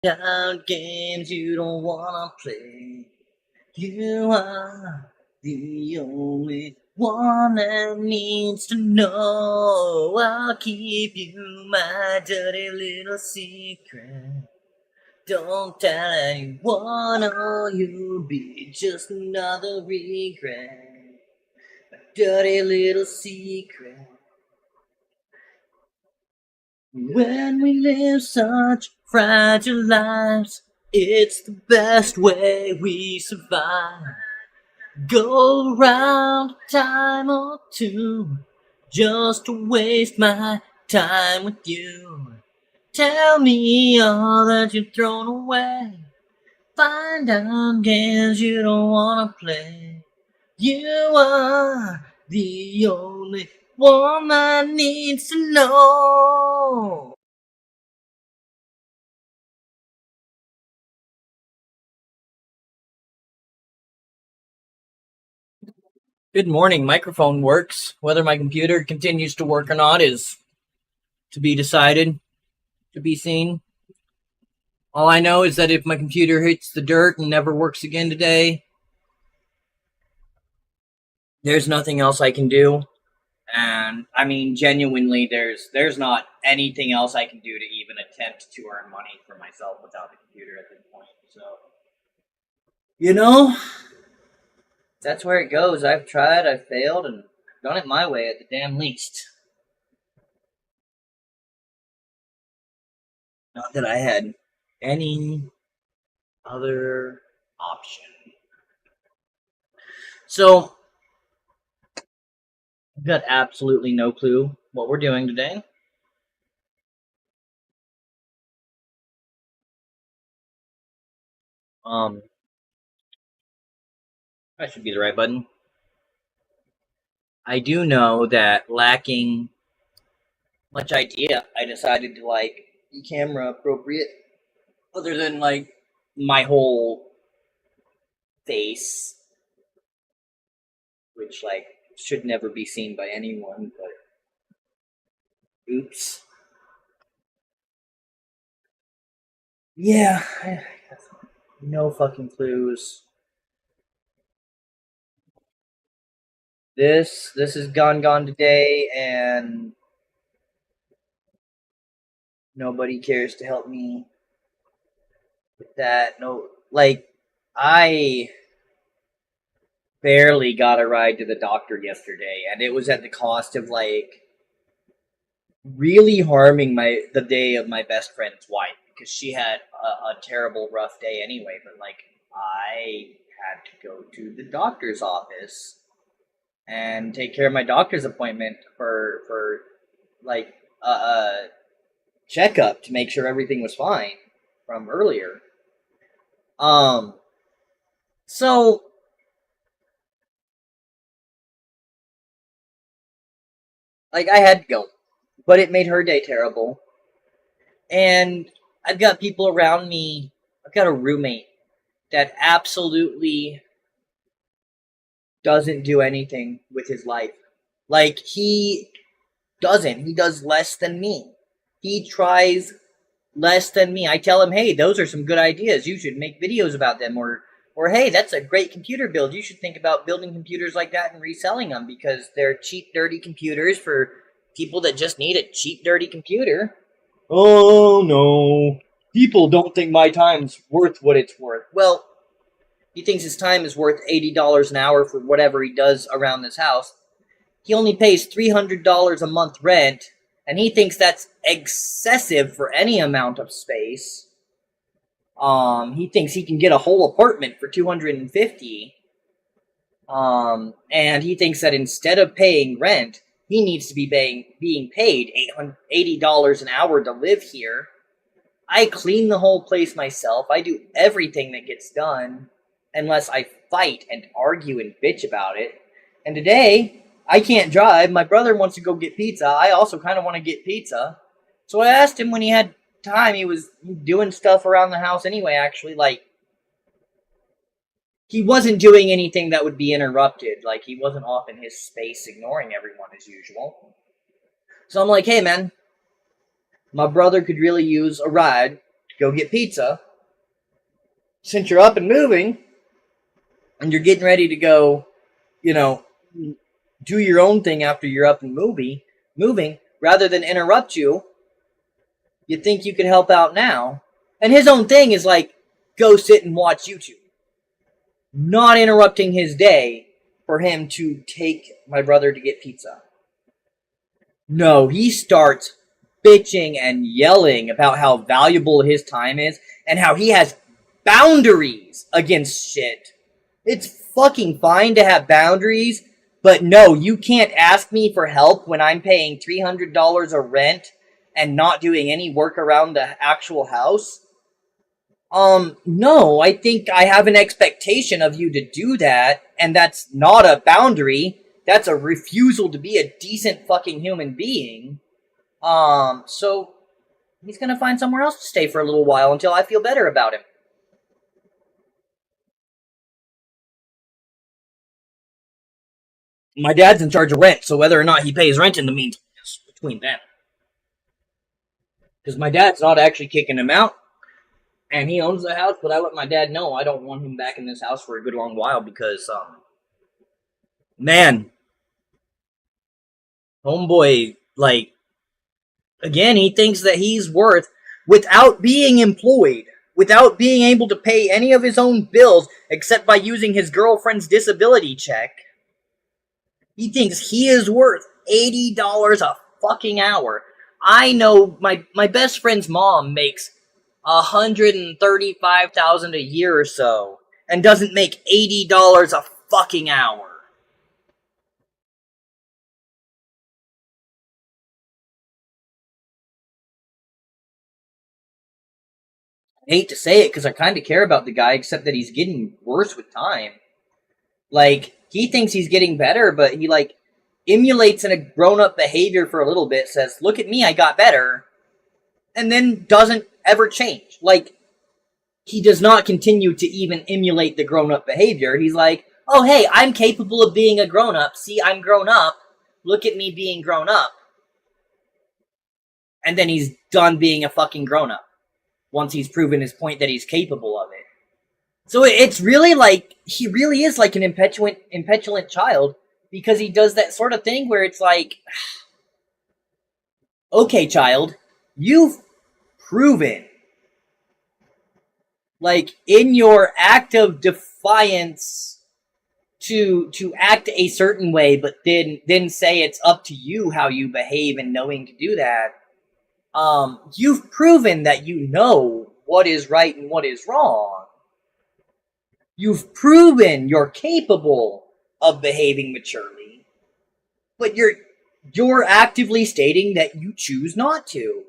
Out games you don't wanna play. You are the only one that needs to know. I'll keep you my dirty little secret. Don't tell anyone or you'll be just another regret. A dirty little secret. When we live such fragile lives, it's the best way we survive. Go around a time or two just to waste my time with you. Tell me all that you've thrown away. Find out games you don't wanna play. You are the only one that needs to know. Good morning. Microphone works. Whether my computer continues to work or not is to be decided, to be seen. All I know is that if my computer hits the dirt and never works again today, there's nothing else I can do. And I mean, genuinely, there's not anything else I can do to even attempt to earn money for myself without the computer at this point. So, you know, that's where it goes. I've tried, I've failed, and done it my way at the damn least. Not that I had any other option. So, I've got absolutely no clue what we're doing today. Um, that should be the right button. I do know that lacking much idea, I decided to be camera appropriate. Other than my whole face, which should never be seen by anyone. But oops. Yeah, no fucking clues. This is gone today, and nobody cares to help me with that. No, I barely got a ride to the doctor yesterday, and it was at the cost of really harming the day of my best friend's wife because she had a terrible rough day anyway. But I had to go to the doctor's office and take care of my doctor's appointment for like a checkup to make sure everything was fine from earlier. Um, so I had to go, but it made her day terrible. And I've got people around me. I've got a roommate that absolutely doesn't do anything with his life. He doesn't. He does less than me. He tries less than me. I tell him, "Hey, those are some good ideas. You should make videos about them." Or "Hey, that's a great computer build. You should think about building computers like that and reselling them because they're cheap, dirty computers for people that just need a cheap, dirty computer." Oh no. People don't think my time's worth what it's worth. Well, he thinks his time is worth $80 an hour for whatever he does around this house. He only pays $300 a month rent, and he thinks that's excessive for any amount of space. He thinks he can get a whole apartment for $250. And he thinks that instead of paying rent, he needs to be being paid $80 an hour to live here. I clean the whole place myself. I do everything that gets done unless I fight and argue and bitch about it. And today, I can't drive. My brother wants to go get pizza. I also kind of want to get pizza. So I asked him when he had time. He was doing stuff around the house anyway, actually. He wasn't doing anything that would be interrupted. He wasn't off in his space ignoring everyone as usual. So I'm like, "Hey, man, my brother could really use a ride go get pizza. Since you're up and moving, and you're getting ready to go, you know, do your own thing after you're up and moving, rather than interrupt you, you think you could help out now. And his own thing is like, go sit and watch YouTube. Not interrupting his day for him to take my brother to get pizza. No, he starts bitching and yelling about how valuable his time is and how he has boundaries against shit. It's fucking fine to have boundaries, but no, you can't ask me for help when I'm paying $300 of rent and not doing any work around the actual house. No, I think I have an expectation of you to do that, and that's not a boundary. That's a refusal to be a decent fucking human being. So he's gonna find somewhere else to stay for a little while until I feel better about him. My dad's in charge of rent, so whether or not he pays rent in the meantime is between them. Because my dad's not actually kicking him out, and he owns the house, but I let my dad know I don't want him back in this house for a good long while because, man, homeboy, like, again, he thinks that he's worth, without being employed, without being able to pay any of his own bills except by using his girlfriend's disability check, he thinks he is worth $80 a fucking hour. I know my best friend's mom makes $135,000 a year or so and doesn't make $80 a fucking hour. I hate to say it because I kind of care about the guy, except that he's getting worse with time. Like, he thinks he's getting better, but he, like, emulates in a grown-up behavior for a little bit, says, look at me, I got better, and then doesn't ever change. Like, he does not continue to even emulate the grown-up behavior. He's like, oh, hey, I'm capable of being a grown-up. See, I'm grown up. Look at me being grown up. And then he's done being a fucking grown-up once he's proven his point that he's capable of it. So it's really like, he really is like an impetulant child, because he does that sort of thing where it's like, okay, child, you've proven, like, in your act of defiance to act a certain way, but then say it's up to you how you behave and knowing to do that. You've proven that you know what is right and what is wrong. You've proven you're capable of behaving maturely, but you're actively stating that you choose not to.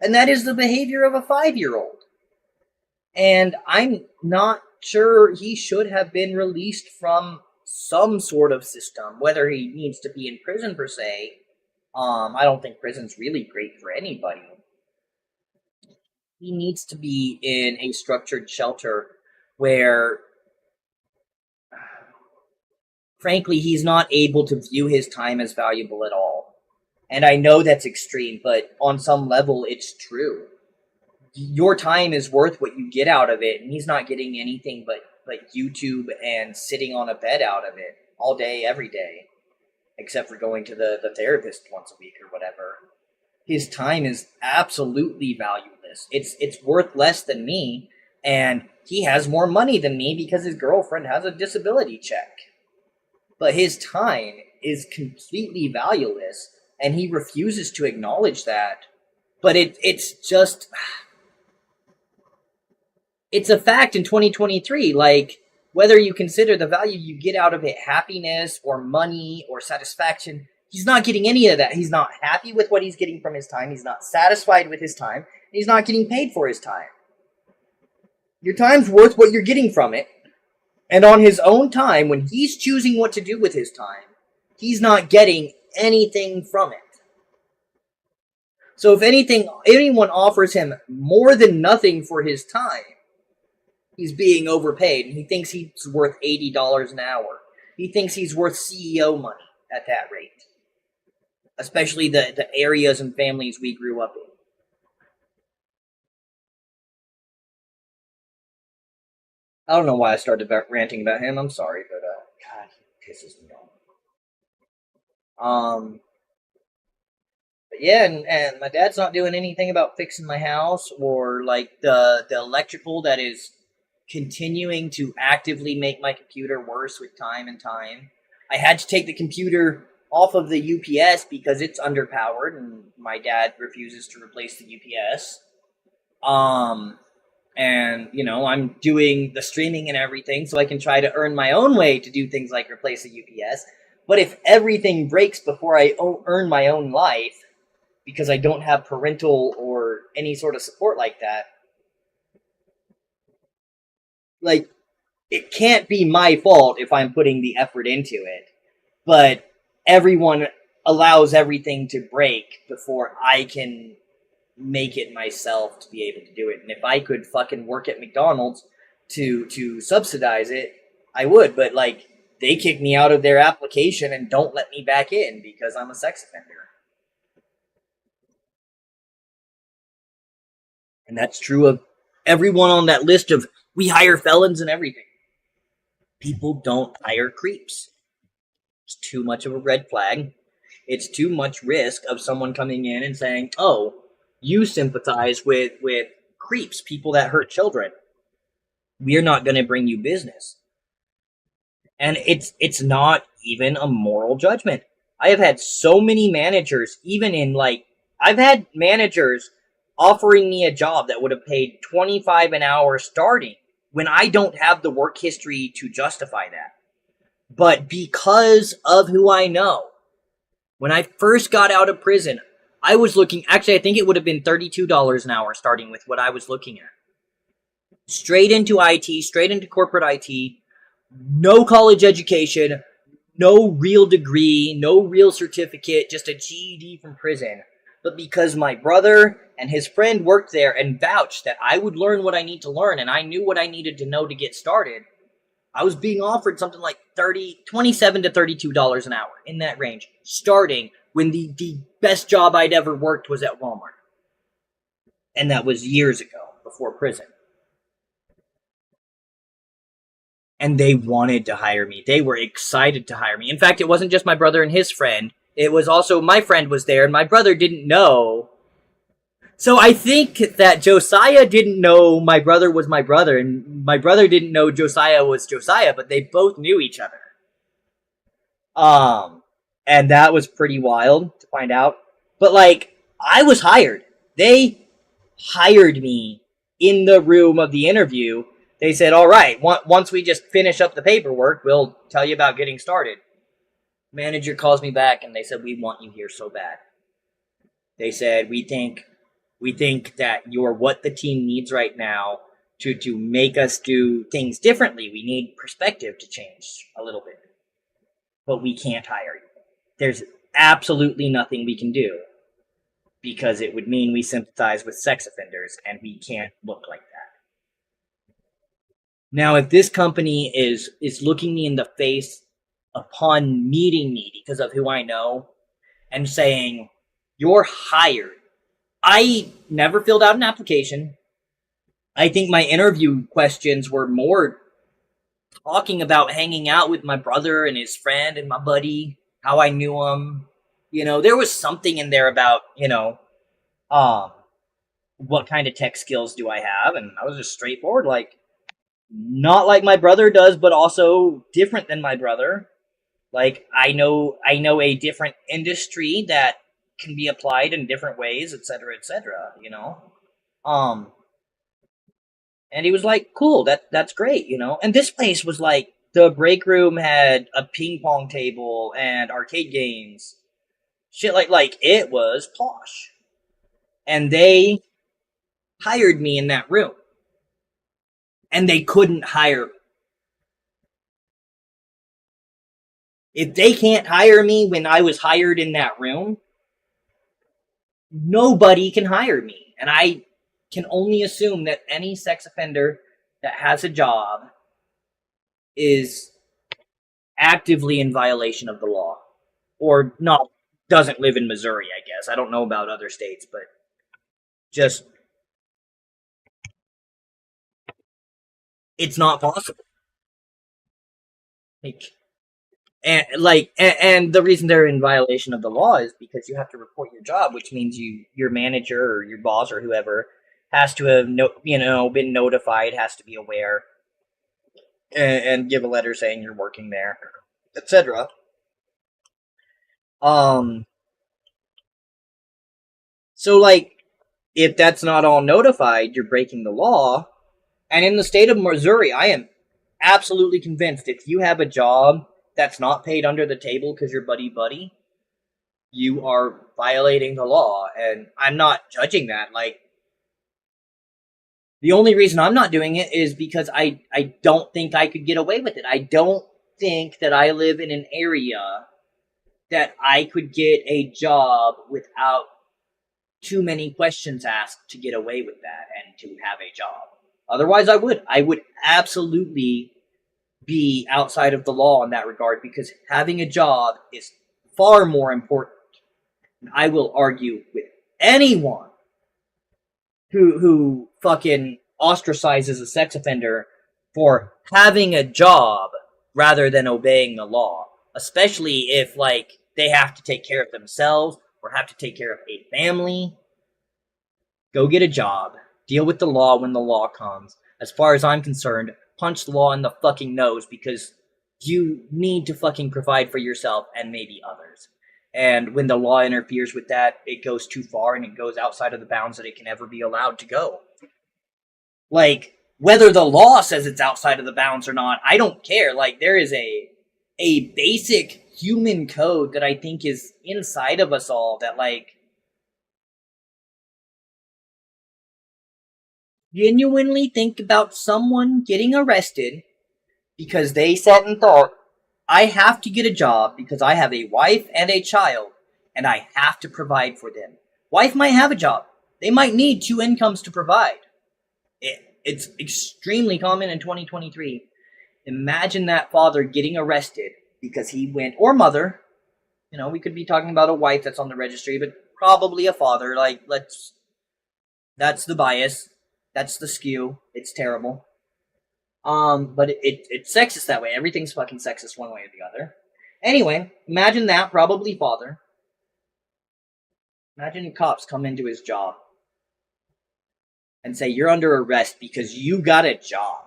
And that is the behavior of a 5-year-old. And I'm not sure he should have been released from some sort of system, whether he needs to be in prison per se. I don't think prison's really great for anybody. He needs to be in a structured shelter where, frankly, he's not able to view his time as valuable at all. And I know that's extreme, but on some level, it's true. Your time is worth what you get out of it, and he's not getting anything but YouTube and sitting on a bed out of it all day, every day, except for going to the therapist once a week or whatever. His time is absolutely valueless. It's worth less than me, and he has more money than me because his girlfriend has a disability check. But his time is completely valueless, and he refuses to acknowledge that. But it's just, it's a fact in 2023. Like, whether you consider the value you get out of it happiness or money or satisfaction, he's not getting any of that. He's not happy with what he's getting from his time. He's not satisfied with his time. He's not getting paid for his time. Your time's worth what you're getting from it. And on his own time, when he's choosing what to do with his time, he's not getting anything from it. So if anyone offers him more than nothing for his time, he's being overpaid, and he thinks he's worth $80 an hour. He thinks he's worth CEO money at that rate. Especially the areas and families we grew up in. I don't know why I started ranting about him. I'm sorry, but God, he pisses me off. But yeah, and my dad's not doing anything about fixing my house or like the electrical that is continuing to actively make my computer worse with time and time. I had to take the computer off of the UPS because it's underpowered, and my dad refuses to replace the UPS. Um, and I'm doing the streaming and everything so I can try to earn my own way to do things like replace the UPS. But if everything breaks before I earn my own life because I don't have parental or any sort of support like that, like, it can't be my fault if I'm putting the effort into it. But everyone allows everything to break before I can make it myself to be able to do it. And if I could fucking work at McDonald's to subsidize it, I would. But like, they kick me out of their application and don't let me back in because I'm a sex offender. And that's true of everyone on that list of we hire felons and everything. People don't hire creeps. It's too much of a red flag. It's too much risk of someone coming in and saying, "Oh, you sympathize with creeps, people that hurt children. We're not going to bring you business." And it's not even a moral judgment. I have had so many managers, even in like, I've had managers offering me a job that would have paid 25 an hour starting when I don't have the work history to justify that. But because of who I know, when I first got out of prison, I was looking, actually, I think it would have been $32 an hour starting with what I was looking at. Straight into IT, straight into corporate IT, no college education, no real degree, no real certificate, just a GED from prison. But because my brother and his friend worked there and vouched that I would learn what I need to learn and I knew what I needed to know to get started, I was being offered something like $27 to $32 an hour, in that range, starting when the best job I'd ever worked was at Walmart. And that was years ago, before prison. And they wanted to hire me. They were excited to hire me. In fact, it wasn't just my brother and his friend. It was also my friend was there, and my brother didn't know. So I think that Josiah didn't know my brother was my brother, and my brother didn't know Josiah was Josiah, but they both knew each other. And that was pretty wild to find out. But like, I was hired. They hired me in the room of the interview. They said, "All right, once we just finish up the paperwork, we'll tell you about getting started." Manager calls me back and they said, "We want you here so bad." They said, we think that you're what the team needs right now to make us do things differently. We need perspective to change a little bit, but we can't hire you. There's absolutely nothing we can do because it would mean we sympathize with sex offenders, and we can't look like that. Now, if this company is looking me in the face upon meeting me because of who I know and saying, "You're hired," I never filled out an application. I think my interview questions were more talking about hanging out with my brother and his friend and my buddy, how I knew him. There was something in there about, what kind of tech skills do I have? And I was just straightforward, like, not like my brother does, but also different than my brother. Like, I know a different industry that can be applied in different ways, etc., etc., and he was like, "Cool, that's great," And this place was like, the break room had a ping pong table and arcade games. Shit, like it was posh. And they hired me in that room. And they couldn't hire me. If they can't hire me when I was hired in that room, nobody can hire me. And I can only assume that any sex offender that has a job is actively in violation of the law. Or not, doesn't live in Missouri, I guess. I don't know about other states, but just, It's not possible. And the reason they're in violation of the law is because you have to report your job, which means your manager or your boss or whoever has to have been notified, has to be aware, and give a letter saying you're working there, etc. Um, so like, if that's not all notified, you're breaking the law. And in the state of Missouri, I am absolutely convinced if you have a job that's not paid under the table because you're buddy, you are violating the law. And I'm not judging that. Like, the only reason I'm not doing it is because I don't think I could get away with it. I don't think that I live in an area that I could get a job without too many questions asked to get away with that and to have a job. Otherwise, I would. I would absolutely be outside of the law in that regard because having a job is far more important. And I will argue with anyone who fucking ostracizes a sex offender for having a job rather than obeying the law, especially if like they have to take care of themselves or have to take care of a family. Go get a job. Deal with the law when the law comes. As far as I'm concerned, punch the law in the fucking nose because you need to fucking provide for yourself and maybe others. And when the law interferes with that, it goes too far and it goes outside of the bounds that it can ever be allowed to go. Like, whether the law says it's outside of the bounds or not, I don't care. Like, there is a basic human code that I think is inside of us all that, like, genuinely think about someone getting arrested because they sat and thought, I have to get a job because I have a wife and a child and I have to provide for them. Wife might have a job. They might need two incomes to provide. It's extremely common in 2023. Imagine that father getting arrested because he went, or mother, we could be talking about a wife that's on the registry, but probably a father. Like, that's the bias. That's the skew. It's terrible. But it's sexist that way. Everything's fucking sexist one way or the other. Anyway, imagine that, probably father. Imagine cops come into his job and say, you're under arrest because you got a job.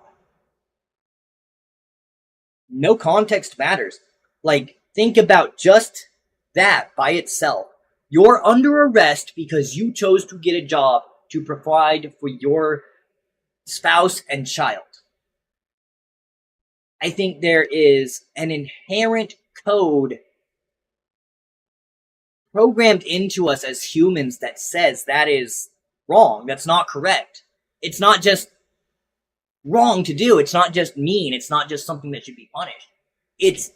No context matters. Like, think about just that by itself. You're under arrest because you chose to get a job to provide for your spouse and child. I think there is an inherent code programmed into us as humans that says that is wrong. That's not correct. It's not just wrong to do. It's not just mean. It's not just something that should be punished. It's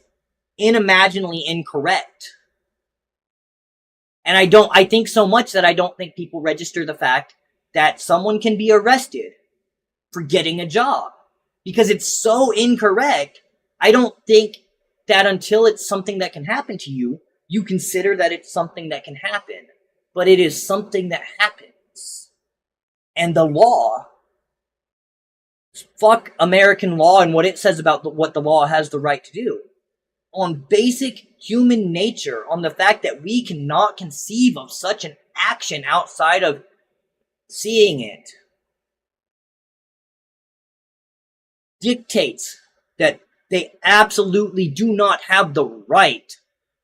unimaginably incorrect. And I think so much that I don't think people register the fact that someone can be arrested for getting a job. Because it's so incorrect, I don't think that until it's something that can happen to you, you consider that it's something that can happen. But it is something that happens. And the law, fuck American law and what it says about what the law has the right to do. On basic human nature, on the fact that we cannot conceive of such an action outside of seeing it, dictates that they absolutely do not have the right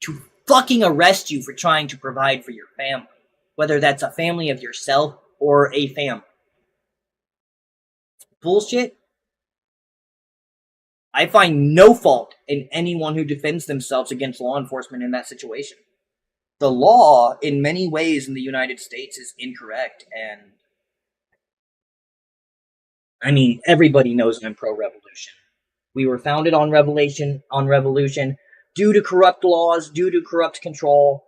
to fucking arrest you for trying to provide for your family. Whether that's a family of yourself or a family. Bullshit. I find no fault in anyone who defends themselves against law enforcement in that situation. The law, in many ways in the United States, is incorrect, and I mean, everybody knows I'm pro-revolution. We were founded on revolution, due to corrupt laws, due to corrupt control,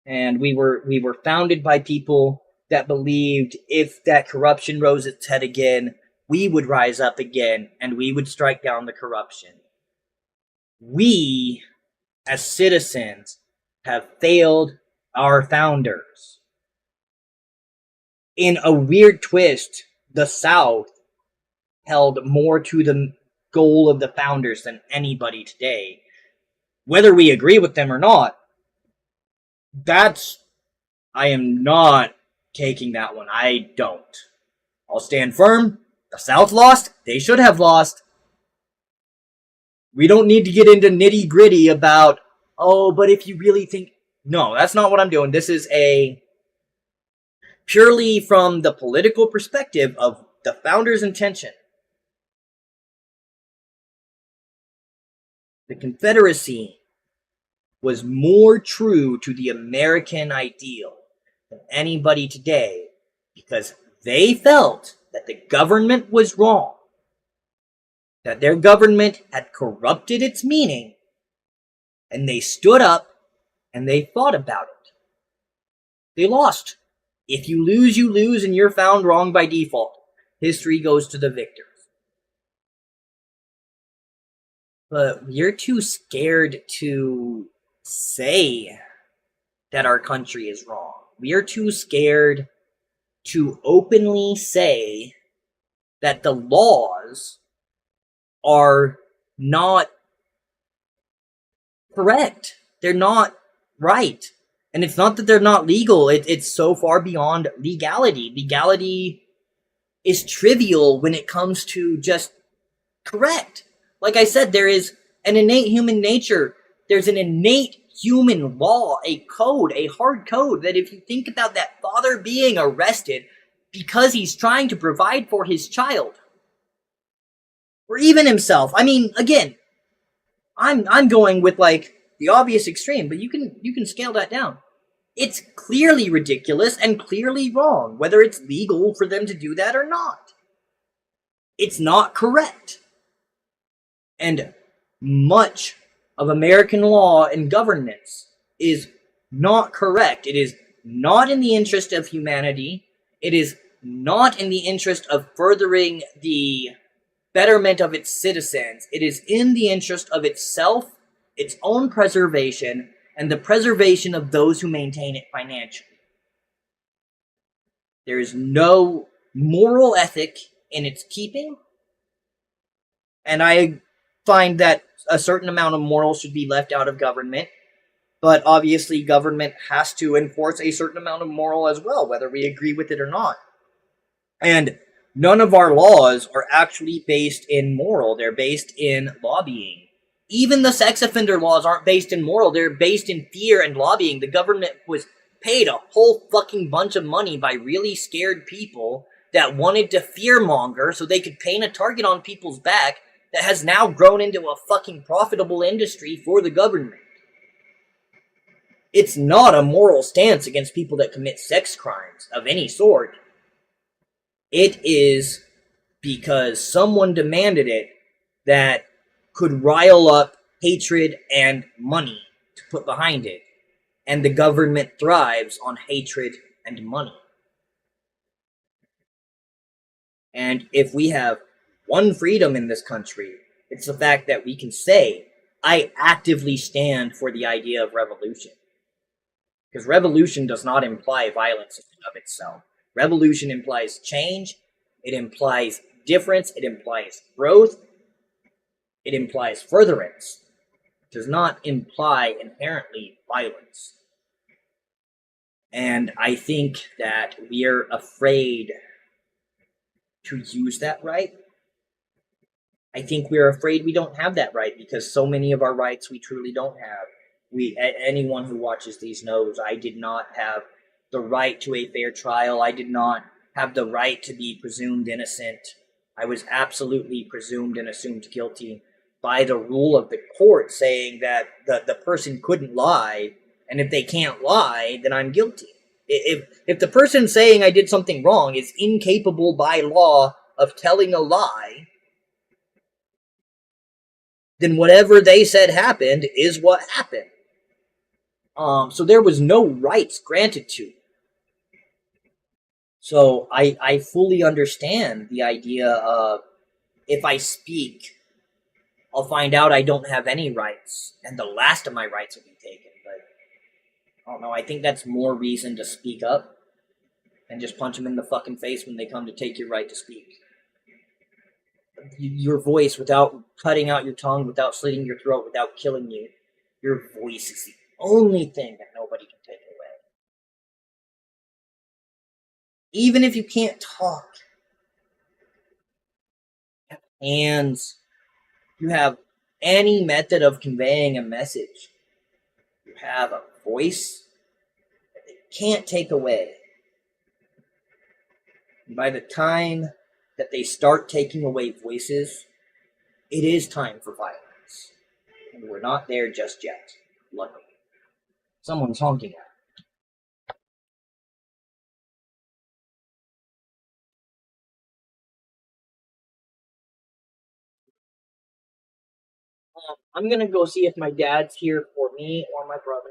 and we were founded by people that believed if that corruption rose its head again, we would rise up again, and we would strike down the corruption. We, as citizens, have failed our founders. In a weird twist, the South held more to the goal of the founders than anybody today. Whether we agree with them or not, I am not taking that one. I don't. I'll stand firm. The South lost. They should have lost. We don't need to get into nitty gritty about, oh, but if you really think. No, that's not what I'm doing. This is a purely from the political perspective of the founders' intention. The Confederacy was more true to the American ideal than anybody today because they felt that the government was wrong, that their government had corrupted its meaning, and they stood up and they thought about it. They lost. If you lose, and you're found wrong by default. History goes to the victors. But we're too scared to say that our country is wrong. We are too scared to openly say that the laws are not correct. They're not right. And it's not that they're not legal. It's so far beyond legality. Legality is trivial when it comes to just correct. Like I said, there is an innate human nature. There's an innate human law, a code, a hard code that if you think about that father being arrested because he's trying to provide for his child, or even himself. I mean, again, I'm going with like the obvious extreme, but you can scale that down. It's clearly ridiculous and clearly wrong, whether it's legal for them to do that or not. It's not correct. And much of American law and governance is not correct. It is not in the interest of humanity. It is not in the interest of furthering the betterment of its citizens. It is in the interest of itself, its own preservation, and the preservation of those who maintain it financially. There is no moral ethic in its keeping, and I find that a certain amount of morals should be left out of government, but obviously government has to enforce a certain amount of moral as well, whether we agree with it or not. And none of our laws are actually based in moral, they're based in lobbying. Even the sex offender laws aren't based in moral, they're based in fear and lobbying. The government was paid a whole fucking bunch of money by really scared people that wanted to fearmonger so they could paint a target on people's back that has now grown into a fucking profitable industry for the government. It's not a moral stance against people that commit sex crimes of any sort. It is because someone demanded it that could rile up hatred and money to put behind it. And the government thrives on hatred and money. And if we have one freedom in this country, it's the fact that we can say, I actively stand for the idea of revolution. Because revolution does not imply violence in and of itself. Revolution implies change, it implies difference, it implies growth, it implies furtherance. It does not imply inherently violence. And I think that we're afraid to use that right. I think we're afraid we don't have that right because so many of our rights we truly don't have. Anyone who watches these knows I did not have the right to a fair trial. I did not have the right to be presumed innocent. I was absolutely presumed and assumed guilty by the rule of the court saying that the person couldn't lie, and if they can't lie, then I'm guilty. If the person saying I did something wrong is incapable by law of telling a lie, then whatever they said happened is what happened. So there was no rights granted to me. So I fully understand the idea of if I speak, I'll find out I don't have any rights, and the last of my rights will be taken. But I don't know, I think that's more reason to speak up and just punch them in the fucking face when they come to take your right to speak. your voice without cutting out your tongue, without slitting your throat, without killing you. Your voice is the only thing that nobody can take away. Even if you can't talk, you have hands, you have any method of conveying a message, you have a voice that they can't take away. And by the time that they start taking away voices, it is time for violence. And we're not there just yet, luckily. Someone's honking at I'm gonna go see if my dad's here for me or my brother.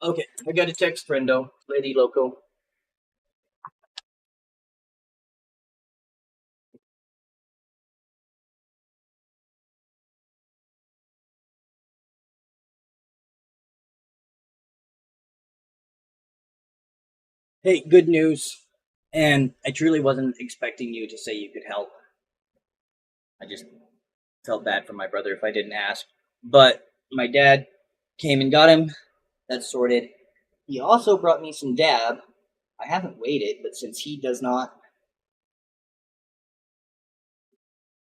Okay, I got a text, friendo. Lady Loco. Hey, good news. And I truly wasn't expecting you to say you could help. I just felt bad for my brother if I didn't ask. But my dad came and got him. That's sorted. He also brought me some dab. I haven't weighed it, but since he does not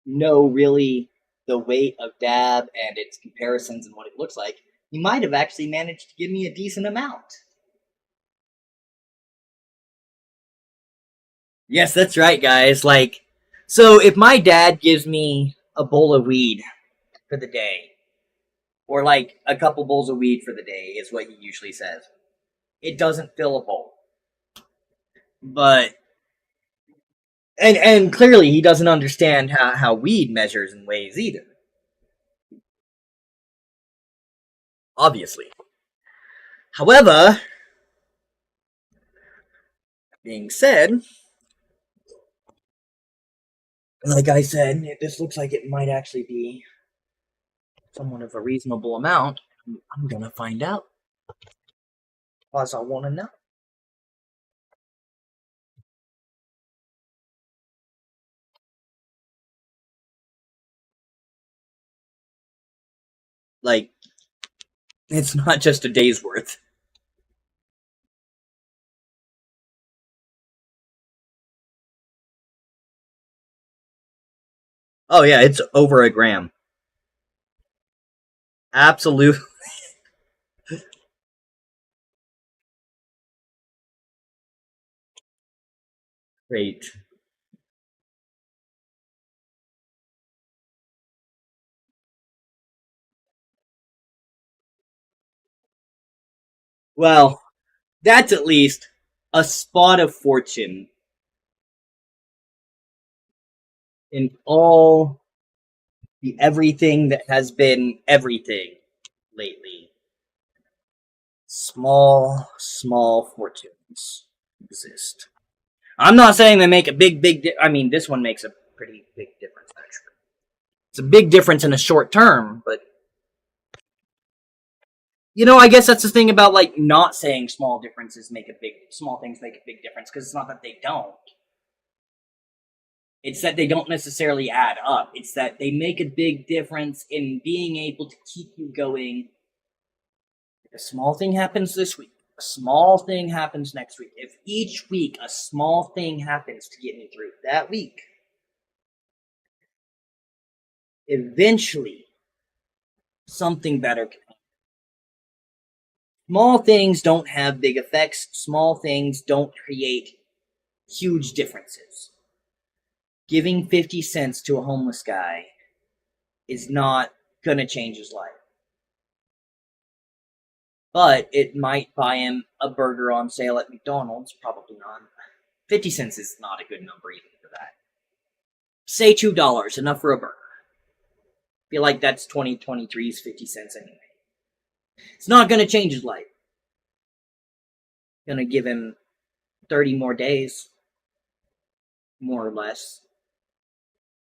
know really the weight of dab and its comparisons and what it looks like, he might have actually managed to give me a decent amount. Yes, that's right, guys. Like, so if my dad gives me a bowl of weed for the day, or like a couple bowls of weed for the day, is what he usually says. It doesn't fill a bowl, but and clearly he doesn't understand how weed measures and weighs either. Obviously, however, being said, like I said, this looks like it might actually be somewhat of a reasonable amount. I'm gonna find out, cause I want to know. Like, it's not just a day's worth. Oh yeah, it's over a gram. Absolute great. Well, that's at least a spot of fortune in all the everything that has been everything lately. Small fortunes exist. I'm not saying they make a I mean, this one makes a pretty big difference, actually. It's a big difference in the short term, but I guess that's the thing about like not saying small things make a big difference because it's not that they don't. It's that they don't necessarily add up. It's that they make a big difference in being able to keep you going. If a small thing happens this week, a small thing happens next week. If each week a small thing happens to get me through that week, eventually something better can happen. Small things don't have big effects. Small things don't create huge differences. Giving 50 cents to a homeless guy is not going to change his life. But it might buy him a burger on sale at McDonald's. Probably not. 50 cents is not a good number even for that. Say $2, enough for a burger. I feel like that's 2023's 50 cents anyway. It's not going to change his life. Going to give him 30 more days, more or less.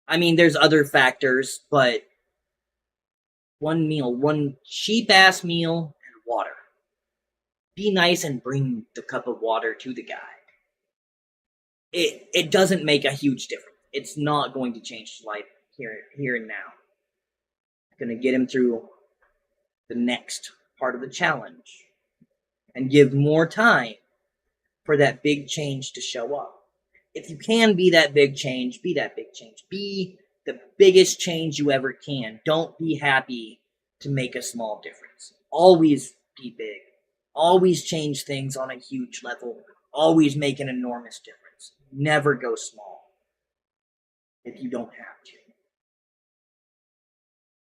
I mean, there's other factors, but one cheap ass meal and water. Be nice and bring the cup of water to the guy. It doesn't make a huge difference. It's not going to change his life here and now. It's going to get him through the next part of the challenge and give more time for that big change to show up. If you can be that big change, be that big change. Be the biggest change you ever can. Don't be happy to make a small difference. Always be big. Always change things on a huge level. Always make an enormous difference. Never go small if you don't have to.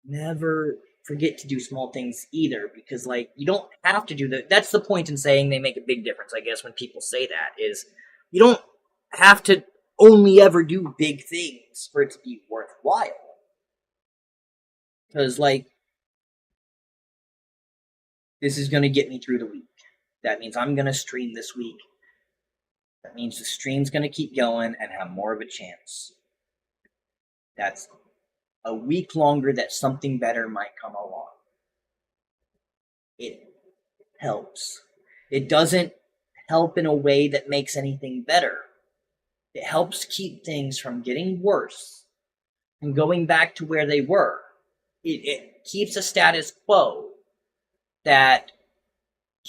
Never forget to do small things either, because like you don't have to do that. That's the point in saying they make a big difference, I guess, when people say that is you don't have to only ever do big things for it to be worthwhile. Because like this is going to get me through the week. That means I'm going to stream this week. That means the stream's going to keep going and have more of a chance. That's a week longer that something better might come along. It helps. It doesn't help in a way that makes anything better. It helps keep things from getting worse and going back to where they were. It keeps a status quo that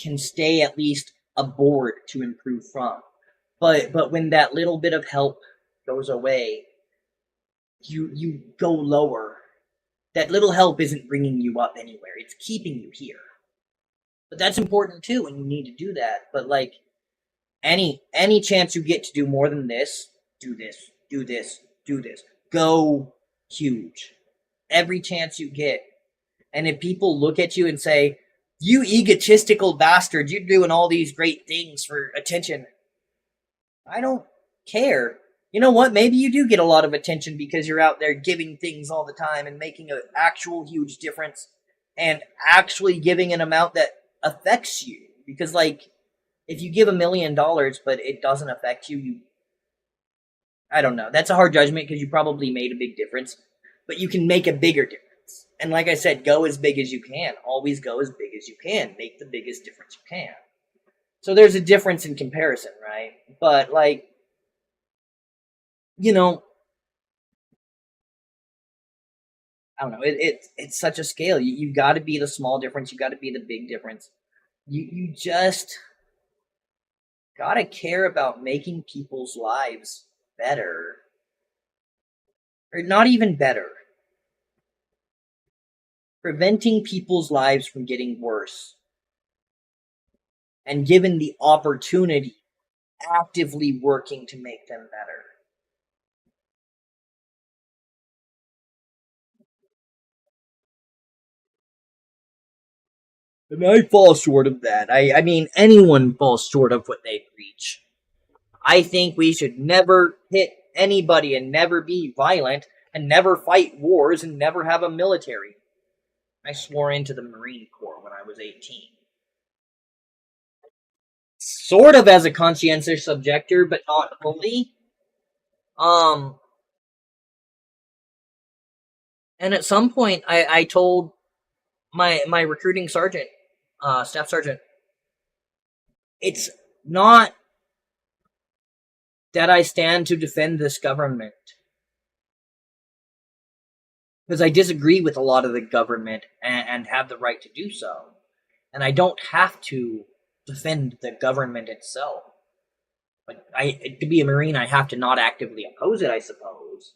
can stay at least a board to improve from. But when that little bit of help goes away, you go lower. That little help isn't bringing you up anywhere. It's keeping you here. But that's important too, and you need to do that. But like any chance you get to do more than this, do this, do this, do this. Go huge. Every chance you get. And if people look at you and say, "You egotistical bastard, you're doing all these great things for attention," I don't care. You know what? Maybe you do get a lot of attention because you're out there giving things all the time and making an actual huge difference and actually giving an amount that affects you. Because, like, if you give $1,000,000 but it doesn't affect you, I don't know. That's a hard judgment because you probably made a big difference, but you can make a bigger difference. And like I said, go as big as you can. Always go as big as you can. Make the biggest difference you can. So there's a difference in comparison, right? But like, you know, I don't know. It's such a scale. You got to be the small difference. You got to be the big difference. You just got to care about making people's lives better, or not even better. Preventing people's lives from getting worse, and given the opportunity, actively working to make them better. And I fall short of that. I mean, anyone falls short of what they preach. I think we should never hit anybody and never be violent and never fight wars and never have a military. I swore into the Marine Corps when I was 18. Sort of as a conscientious objector, but not fully. And at some point, I told my recruiting sergeant, staff sergeant, it's not that I stand to defend this government, because I disagree with a lot of the government and have the right to do so. And I don't have to defend the government itself. But to be a Marine, I have to not actively oppose it, I suppose.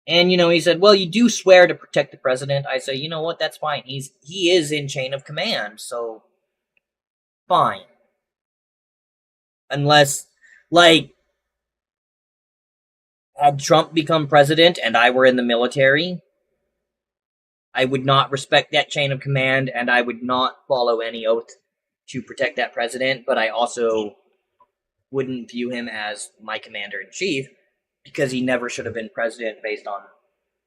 And he said, "Well, you do swear to protect the president." I say, "You know what? That's fine. He is in chain of command, so fine. Unless, like, had Trump become president and I were in the military, I would not respect that chain of command, and I would not follow any oath to protect that president, but I also wouldn't view him as my commander-in-chief, because he never should have been president based on,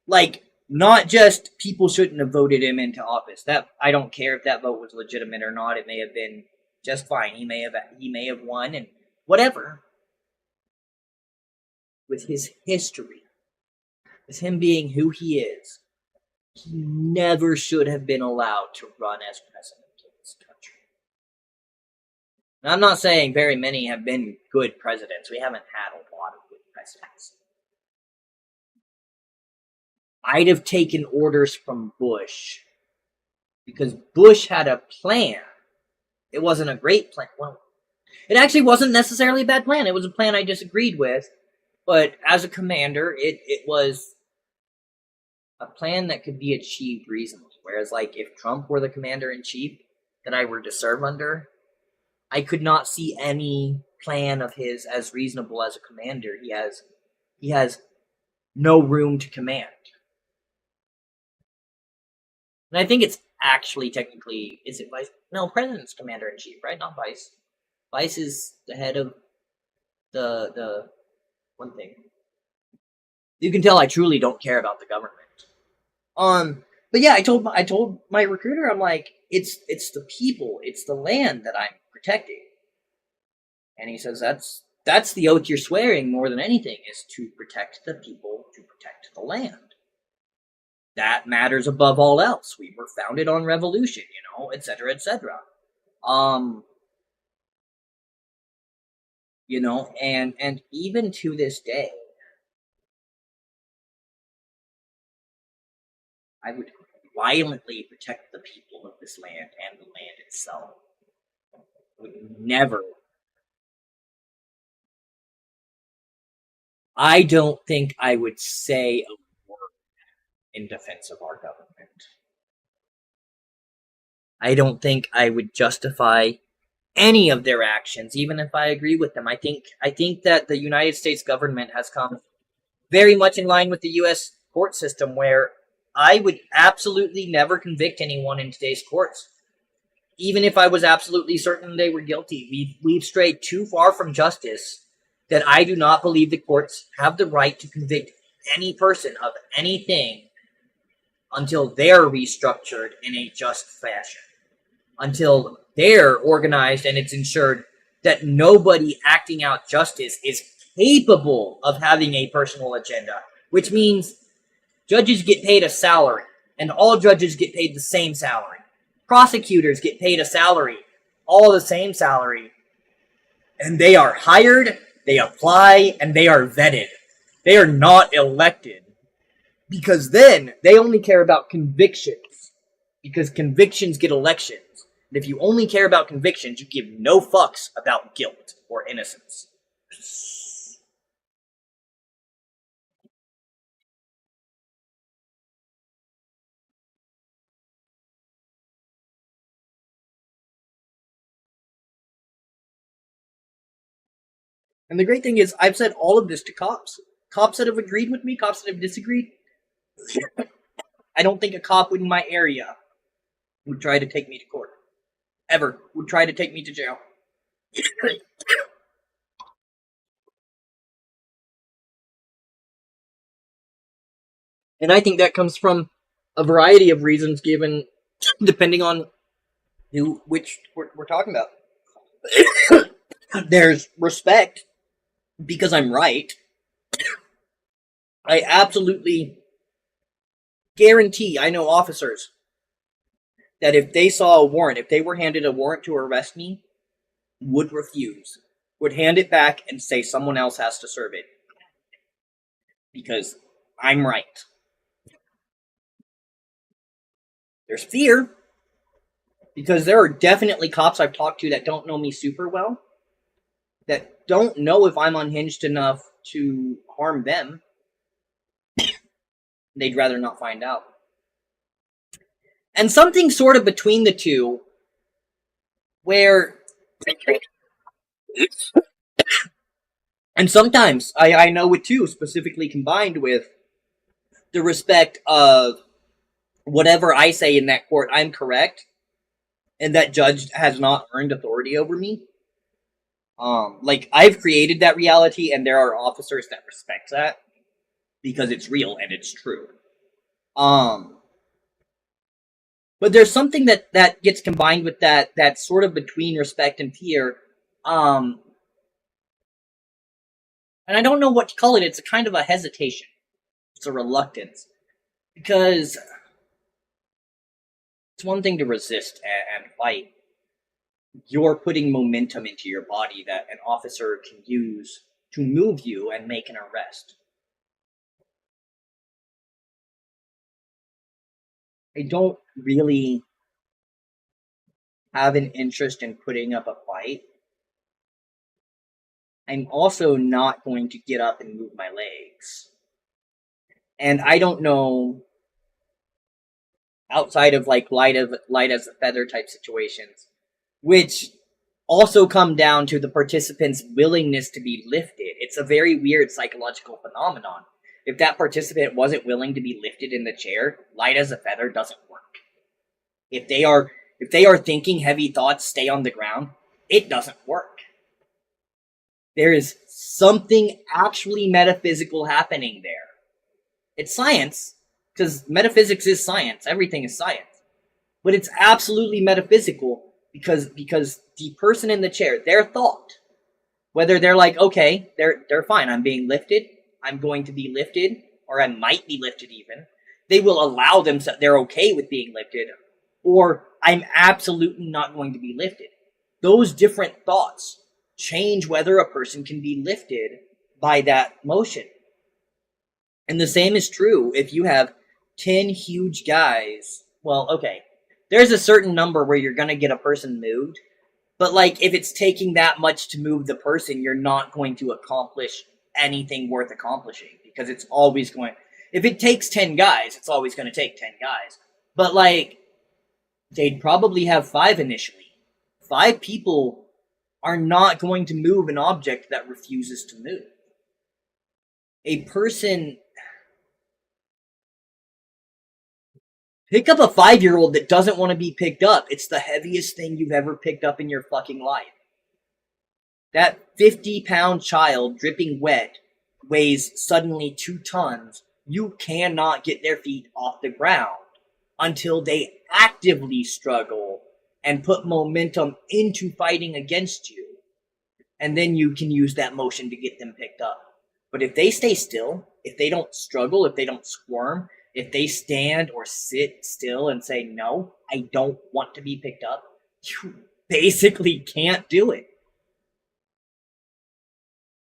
like, not just people shouldn't have voted him into office. That I don't care if that vote was legitimate or not. It may have been just fine. He may have won and whatever. With his history, with him being who he is, he never should have been allowed to run as president of this country. Now, I'm not saying very many have been good presidents. We haven't had a lot of good presidents. I'd have taken orders from Bush, because Bush had a plan. It wasn't a great plan. Well, it actually wasn't necessarily a bad plan. It was a plan I disagreed with. But as a commander, it was a plan that could be achieved reasonably. Whereas, like, if Trump were the commander-in-chief that I were to serve under, I could not see any plan of his as reasonable as a commander. He has no room to command. And I think it's actually technically, is it vice? No, president's commander-in-chief, right? Not vice. Vice is the head of the one thing. You can tell I truly don't care about the government. But yeah, I told my recruiter, I'm like, it's the people, it's the land that I'm protecting. And he says, that's the oath you're swearing more than anything, is to protect the people, to protect the land. That matters above all else. We were founded on revolution, etc., etc. And even to this day, I would violently protect the people of this land and the land itself. I would never. I don't think I would say a word in defense of our government. I don't think I would justify any of their actions, even if I agree with them. I think that the United States government has come very much in line with the U.S. court system, where I would absolutely never convict anyone in today's courts, even if I was absolutely certain they were guilty. We've strayed too far from justice that I do not believe the courts have the right to convict any person of anything until they're restructured in a just fashion, until they're organized and it's ensured that nobody acting out justice is capable of having a personal agenda, which means judges get paid a salary, and all judges get paid the same salary. Prosecutors get paid a salary, all the same salary, and they are hired, they apply, and they are vetted. They are not elected. Because then they only care about convictions. Because convictions get elections. And if you only care about convictions, you give no fucks about guilt or innocence. And the great thing is, I've said all of this to cops. Cops that have agreed with me, cops that have disagreed. I don't think a cop in my area would try to take me to court. Ever. Would try to take me to jail. And I think that comes from a variety of reasons given depending on which we're talking about. There's respect because I'm right. I absolutely guarantee I know officers that if they saw a warrant, if they were handed a warrant to arrest me, would refuse, would hand it back and say someone else has to serve it. Because I'm right. There's fear, because there are definitely cops I've talked to that don't know me super well, that don't know if I'm unhinged enough to harm them. They'd rather not find out. And something sort of between the two, where... And sometimes, I know it too, specifically combined with the respect of whatever I say in that court, I'm correct, and that judge has not earned authority over me. Like, I've created that reality, and there are officers that respect that, because it's real and it's true. But there's something that gets combined with that sort of between respect and fear, and I don't know what to call it. It's a kind of a hesitation. It's a reluctance. Because it's one thing to resist and fight. You're putting momentum into your body that an officer can use to move you and make an arrest. I don't really have an interest in putting up a fight. I'm also not going to get up and move my legs. And I don't know, outside of like light as a feather type situations, which also come down to the participant's willingness to be lifted. It's a very weird psychological phenomenon. If that participant wasn't willing to be lifted in the chair, light as a feather doesn't work. If they are thinking heavy thoughts, stay on the ground, it doesn't work. There is something actually metaphysical happening there. It's science, because metaphysics is science. Everything is science. But it's absolutely metaphysical because the person in the chair, their thought, whether they're like, okay, they're fine, I'm being lifted, I'm going to be lifted, or I might be lifted even, they will allow themselves, they're okay with being lifted, or I'm absolutely not going to be lifted. Those different thoughts change whether a person can be lifted by that motion. And the same is true if you have 10 huge guys. Well, okay, there's a certain number where you're going to get a person moved, but like if it's taking that much to move the person, you're not going to accomplish anything worth accomplishing, because it's always going, if it takes 10 guys, it's always going to take 10 guys. But like, they'd probably have 5 initially. 5 people are not going to move an object that refuses to move. A person... Pick up a 5-year-old that doesn't want to be picked up. It's the heaviest thing you've ever picked up in your fucking life. That 50-pound child, dripping wet, weighs suddenly 2 tons. You cannot get their feet off the ground until they actively struggle and put momentum into fighting against you. And then you can use that motion to get them picked up. But if they stay still, if they don't struggle, if they don't squirm, if they stand or sit still and say, no, I don't want to be picked up, you basically can't do it.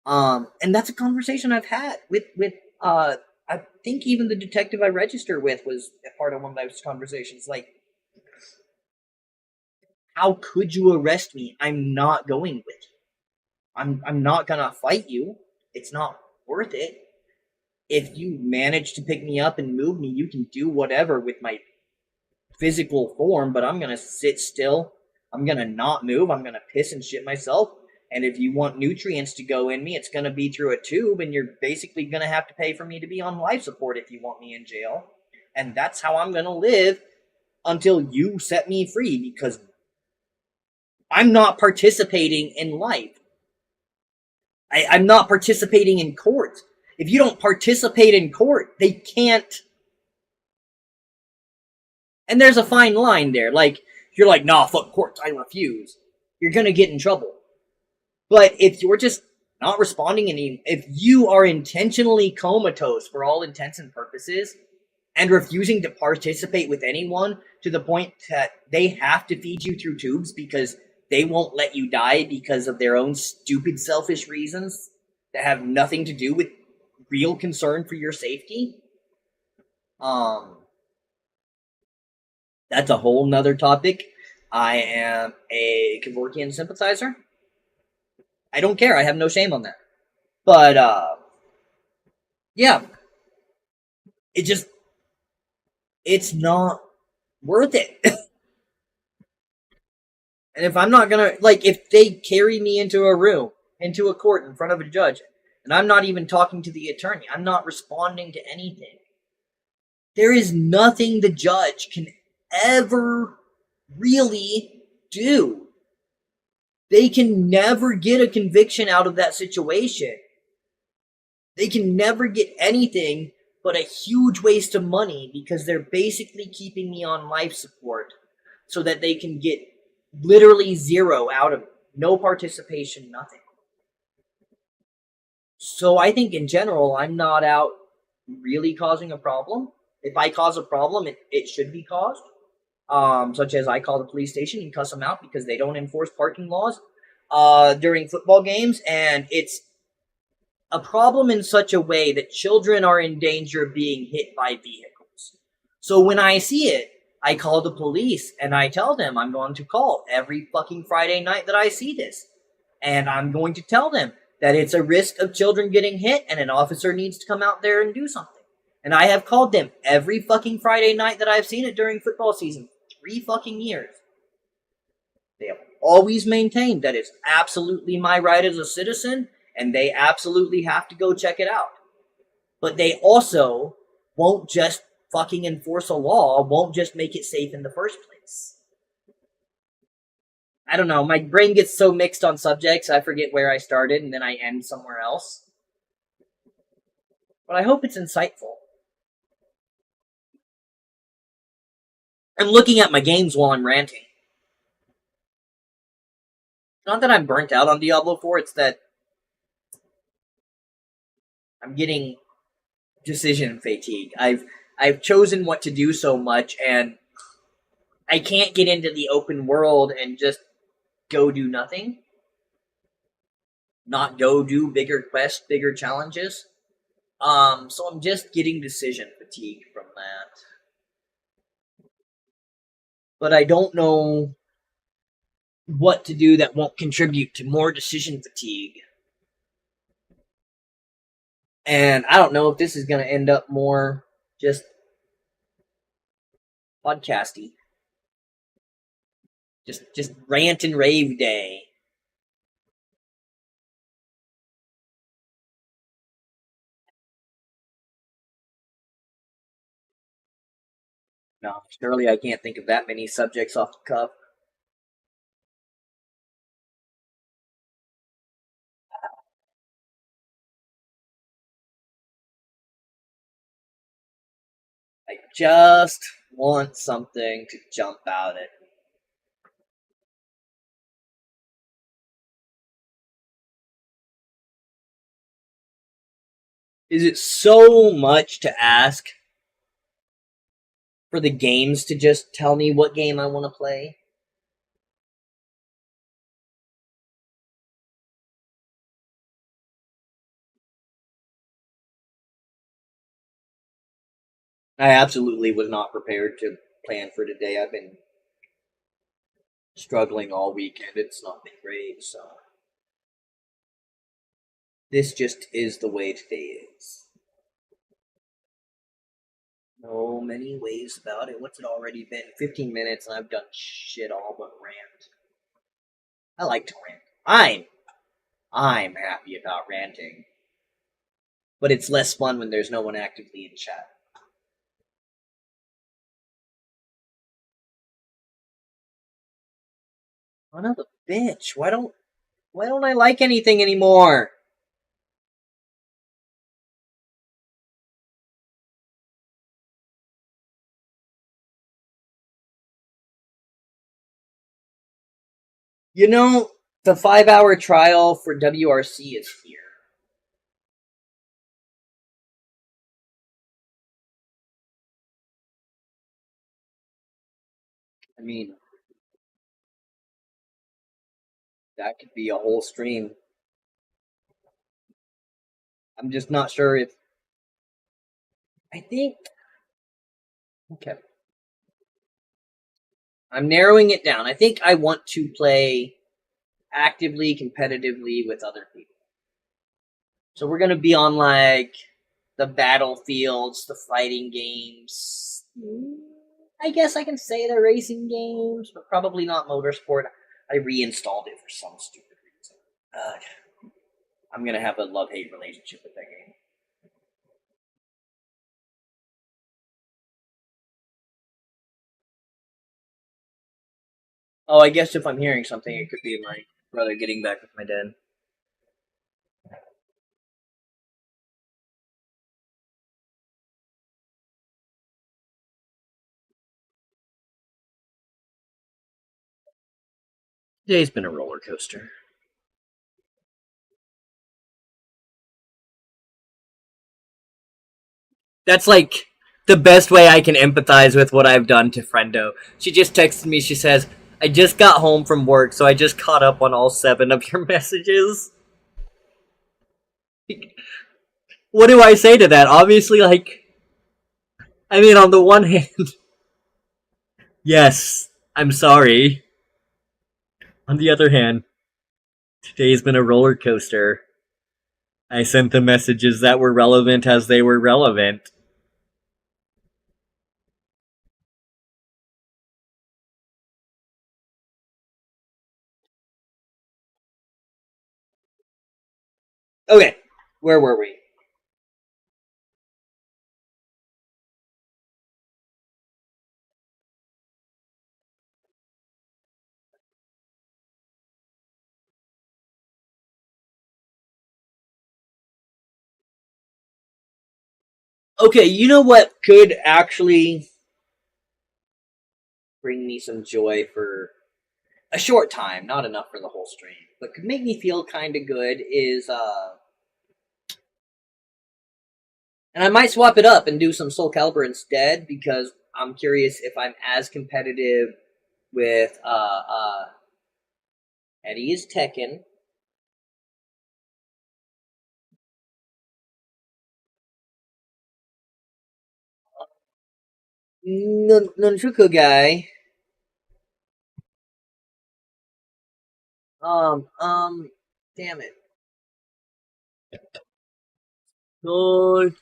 And that's a conversation I've had with I think even the detective I register with was a part of one of those conversations. Like, how could you arrest me? I'm not going with you. I'm not gonna fight you. It's not worth it. If you manage to pick me up and move me, you can do whatever with my physical form, but I'm gonna sit still. I'm gonna not move. I'm gonna piss and shit myself. And if you want nutrients to go in me, it's gonna be through a tube, and you're basically gonna have to pay for me to be on life support if you want me in jail. And that's how I'm gonna live until you set me free, because I'm not participating in life. I'm not participating in court. If you don't participate in court, they can't. And there's a fine line there. Like, you're like, nah, fuck courts, I refuse. You're gonna get in trouble. But if you're just not responding, if you are intentionally comatose for all intents and purposes, and refusing to participate with anyone to the point that they have to feed you through tubes because they won't let you die because of their own stupid, selfish reasons that have nothing to do with real concern for your safety, um, that's a whole nother topic. I am a Kevorkian sympathizer. I don't care. I have no shame on that. But yeah, it just it's not worth it. And if I'm not gonna, like, if they carry me into a room, into a court in front of a judge, and I'm not even talking to the attorney, I'm not responding to anything. There is nothing the judge can ever really do. They can never get a conviction out of that situation. They can never get anything but a huge waste of money because they're basically keeping me on life support so that they can get literally zero out of me. No participation, nothing. So I think in general, I'm not out really causing a problem. If I cause a problem, it should be caused. Such as I call the police station and cuss them out because they don't enforce parking laws during football games, and it's a problem in such a way that children are in danger of being hit by vehicles. So when I see it, I call the police and I tell them I'm going to call every fucking Friday night that I see this. And I'm going to tell them that it's a risk of children getting hit and an officer needs to come out there and do something. And I have called them every fucking Friday night that I've seen it during football season. 3 fucking years. They have always maintained that it's absolutely my right as a citizen and they absolutely have to go check it out. But they also won't just fucking enforce a law, won't just make it safe in the first place. I don't know, my brain gets so mixed on subjects, I forget where I started and then I end somewhere else. But I hope it's insightful. I'm looking at my games while I'm ranting. Not that I'm burnt out on Diablo 4, it's that I'm getting decision fatigue. I've chosen what to do so much, and I can't get into the open world and just go do nothing. Not go do bigger quests, bigger challenges. So I'm just getting decision fatigue from that. But I don't know what to do that won't contribute to more decision fatigue. And I don't know if this is going to end up more just podcasty. Just rant and rave day. No, surely I can't think of that many subjects off the cuff. I just want something to jump out at. Is it so much to ask for the games to just tell me what game I want to play? I absolutely was not prepared to plan for today. I've been struggling all weekend. It's not been great, so this just is the way today is. No many ways about it. What's it already been? 15 minutes and I've done shit all but rant. I like to rant. I'm happy about ranting. But it's less fun when there's no one actively in chat. Son of a bitch. Why don't I like anything anymore? You know, the 5-hour trial for WRC is here. I mean, that could be a whole stream. I'm just not sure if. I think. Okay. I'm narrowing it down. I think I want to play actively, competitively with other people. So we're going to be on like the battlefields, the fighting games. I guess I can say they're racing games, but probably not motorsport. I reinstalled it for some stupid reason. I'm gonna have a love-hate relationship with that game. Oh, I guess if I'm hearing something, it could be my brother getting back with my dad. Today's been a roller coaster. That's like the best way I can empathize with what I've done to Friendo. She just texted me. She says, I just got home from work, so I just caught up on all 7 of your messages. What do I say to that? Obviously, like, I mean, on the one hand, yes, I'm sorry. On the other hand, today's been a roller coaster. I sent the messages that were relevant as they were relevant. Okay, where were we? Okay, you know what could actually bring me some joy for a short time, not enough for the whole stream, but could make me feel kind of good is and I might swap it up and do some Soul Calibur instead because I'm curious if I'm as competitive with Eddie's Tekken. Nunchuku guy. Damn it. Soul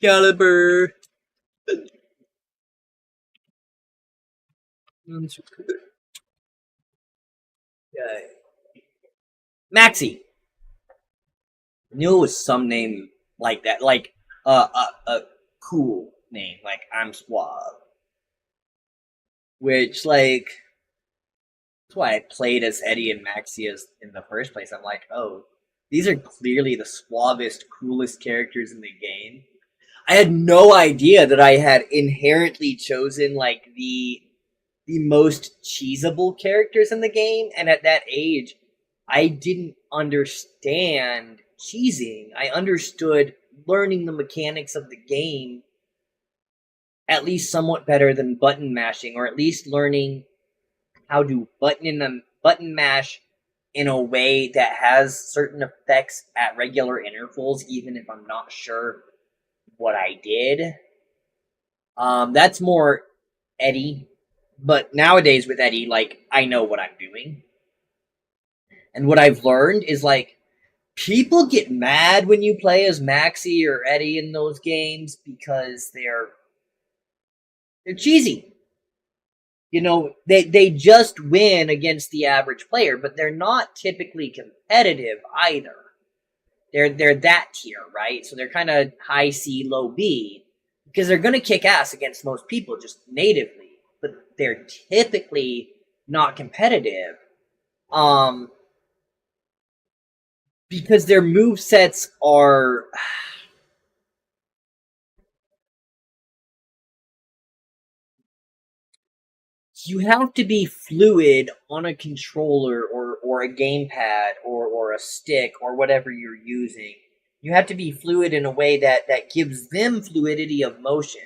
Calibur. Nunchuku guy. Maxi. I knew it was some name like that, like a cool name, like I'm Suave. Which like that's why I played as Eddie and Maxi as in the first place. I'm like, oh, these are clearly the suavest, coolest characters in the game. I had no idea that I had inherently chosen like the most cheesable characters in the game, and at that age, I didn't understand cheesing. I understood learning the mechanics of the game at least somewhat better than button mashing, or at least learning how to button mash in a way that has certain effects at regular intervals, even if I'm not sure what I did. That's more Eddie. But nowadays with Eddie, like, I know what I'm doing. And what I've learned is, like, people get mad when you play as Maxi or Eddie in those games because they're cheesy. You know, they just win against the average player, but they're not typically competitive either. They're that tier, right? So they're kind of high C, low B, because they're gonna kick ass against most people just natively, but they're typically not competitive. Um, because their move sets are you have to be fluid on a controller or a gamepad or a stick or whatever you're using. You have to be fluid in a way that gives them fluidity of motion.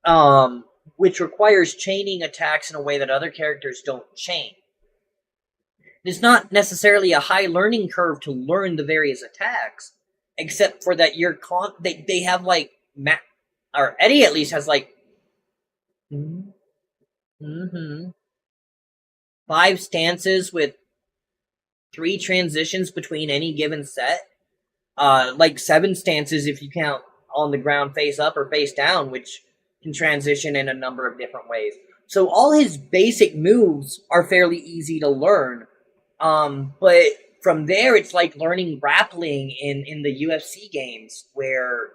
um, which requires chaining attacks in a way that other characters don't chain. It's not necessarily a high learning curve to learn the various attacks, except for that they have like or Eddie at least has like mm-hmm, 5 stances with 3 transitions between any given set. Like 7 stances if you count on the ground face up or face down, which can transition in a number of different ways. So all his basic moves are fairly easy to learn. But from there, it's like learning grappling in the UFC games, where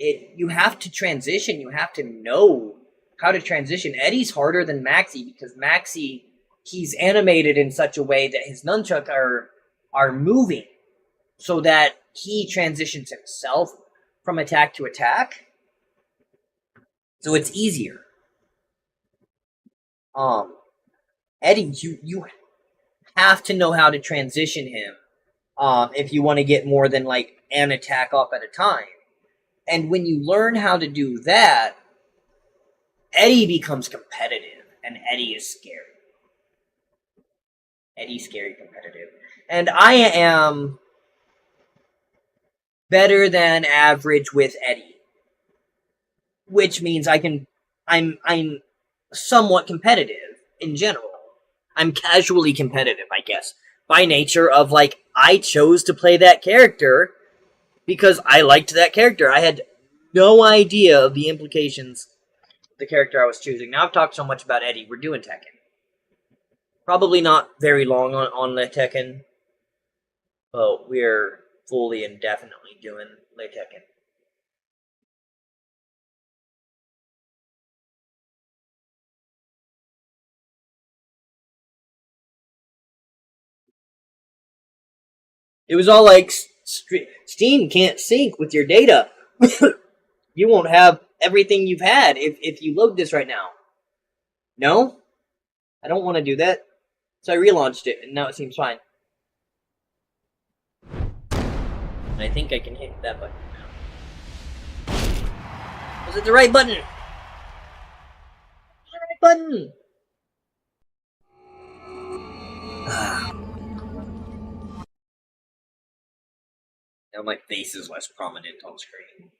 you have to transition. You have to know how to transition. Eddie's harder than Maxi because Maxi, he's animated in such a way that his nunchuck are moving, so that he transitions himself from attack to attack. So it's easier. Eddie, you have to know how to transition him if you want to get more than like an attack off at a time. And when you learn how to do that, Eddie becomes competitive, and Eddie is scary. Eddie's scary competitive. And I am better than average with Eddie, which means I'm somewhat competitive in general. I'm casually competitive, I guess, by nature of like I chose to play that character because I liked that character. I had no idea of the implications of the character I was choosing. Now I've talked so much about Eddie. We're doing Tekken. Probably not very long on the Tekken, but we're fully and definitely doing Le Tekken. It was all like Steam can't sync with your data. You won't have everything you've had if you load this right now. No, I don't want to do that. So I relaunched it, and now it seems fine. And I think I can hit that button now. Was it the right button? The right button. Now my face is less prominent on screen.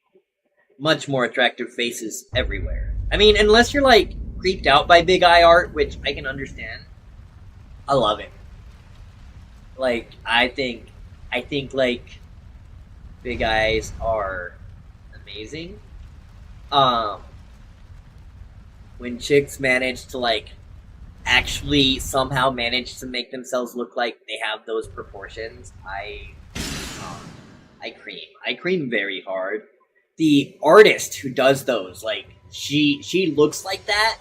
Much more attractive faces everywhere. I mean, unless you're like creeped out by big eye art, which I can understand. I love it. Like I think like big eyes are amazing. Um when chicks manage to like actually somehow manage to make themselves look like they have those proportions, I cream very hard. The artist who does those, like she looks like that,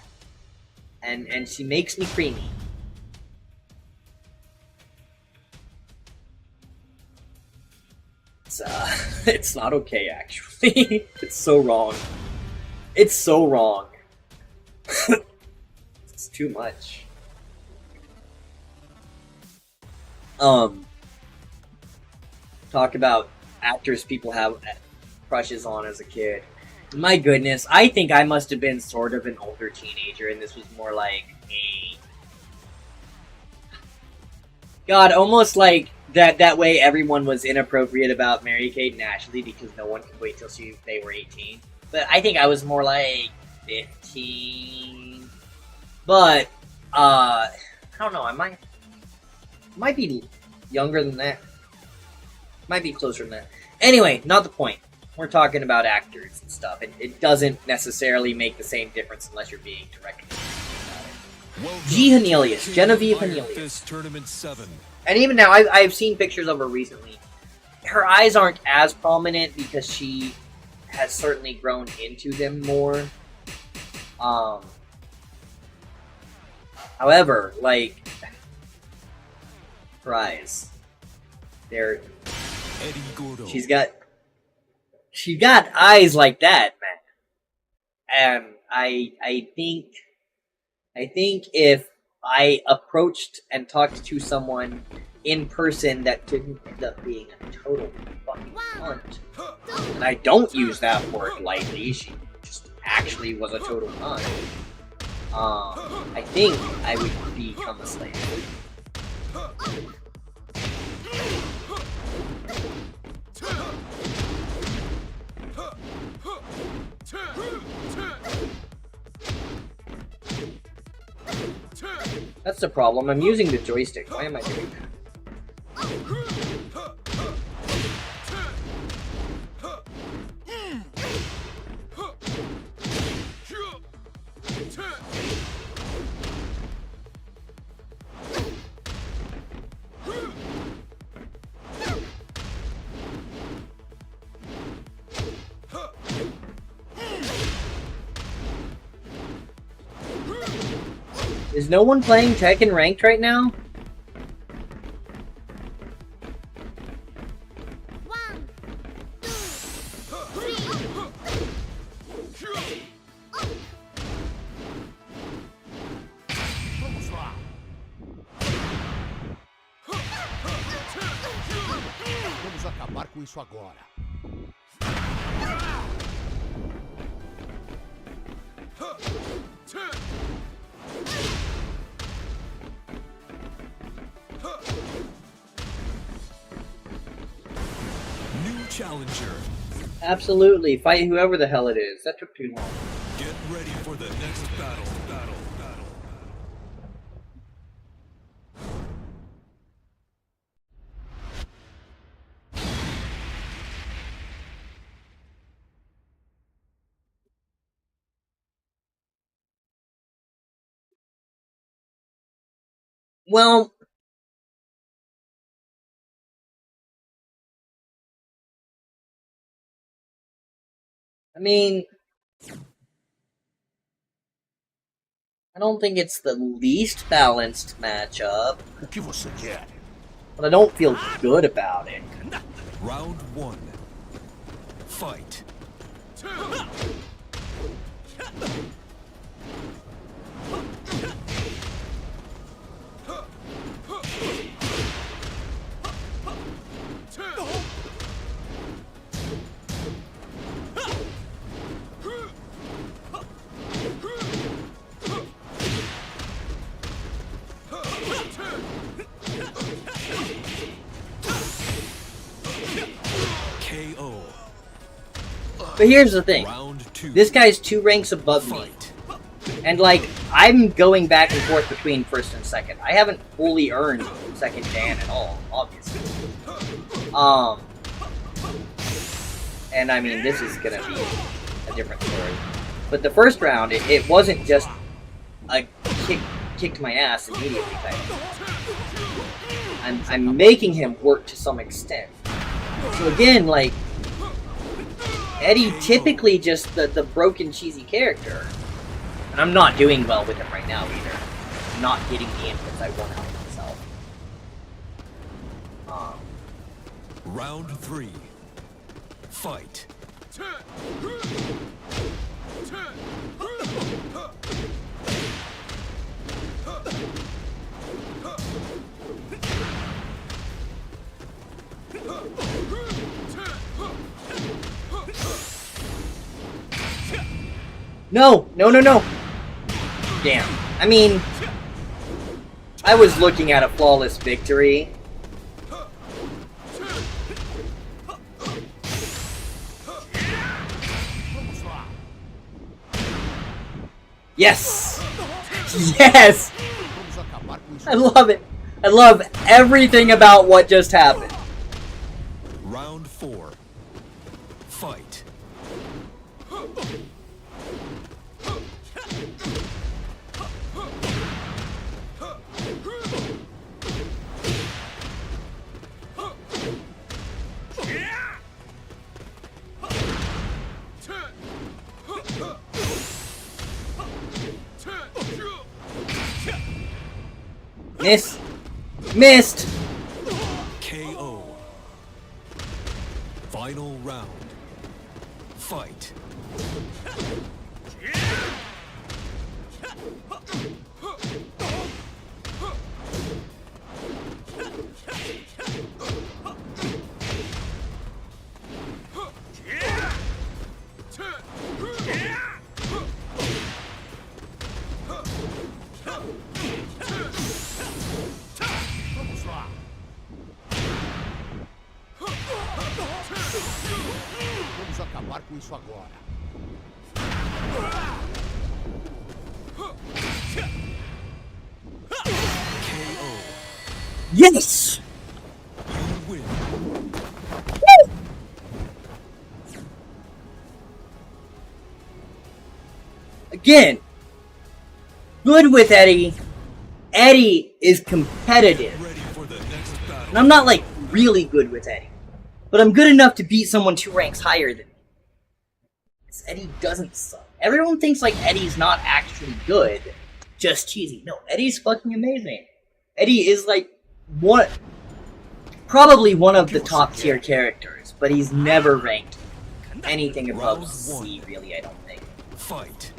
and she makes me creamy. It's not okay actually. It's so wrong. It's so wrong. It's too much. Talk about actors people have crushes on as a kid. My goodness, I think I must have been sort of an older teenager, and this was more like a God, almost like that way everyone was inappropriate about Mary Kate and Ashley because no one could wait till they were 18. But I think I was more like 15. But I don't know. I might be younger than that. Might be closer than that. Anyway, not the point. We're talking about actors and stuff. It doesn't necessarily make the same difference unless you're being directed. G. Hernelius, Genevieve Hernelius. And even now, I've seen pictures of her recently. Her eyes aren't as prominent because she has certainly grown into them more. However, like, her eyes, they're... She's got eyes like that, man. And I think if I approached and talked to someone in person that didn't end up being a total fucking cunt, and I don't use that word lightly, she just actually was a total cunt, I think I would become a slave. That's the problem. I'm using the joystick. Why am I doing that? Is no one playing Tekken Ranked right now? Vamos acabar com isso agora. New challenger. Absolutely. Fight whoever the hell it is. That took too long. Get ready for the next battle. Well, I mean, I don't think it's the least balanced matchup, O que você quer? but I don't feel good about it. Round 1. Fight. KO. But here's the thing. Round 2. This guy's 2 ranks above me. Fight. And, like, I'm going back and forth between first and second. I haven't fully earned second Dan at all, obviously. And I mean, this is gonna be a different story. But the first round, it wasn't just a kicked my ass immediately type. I'm making him work to some extent. So again, like, Eddie typically just the broken, cheesy character. And I'm not doing well with him right now either. I'm not getting the inputs I want out of myself. Round 3. Fight. No! Damn. I mean, I was looking at a flawless victory. Yes! Yes! Vamos acabar com isso I love it. I love everything about what just happened. Round 4. Fight. Miss. Missed. KO. Final round. Fight. Vamos lá. Vamos acabar com isso agora. KO. Yes! You win. Again, good with Eddie. Eddie is competitive. Ready for the next battle. And I'm not like really good with Eddie. But I'm good enough to beat someone 2 ranks higher than me. 'Cause Eddie doesn't suck. Everyone thinks like Eddie's not actually good, just cheesy. No, Eddie's fucking amazing. Eddie is like probably one of the top tier characters, but he's never ranked anything above Round C, one. really, I don't think. Fight.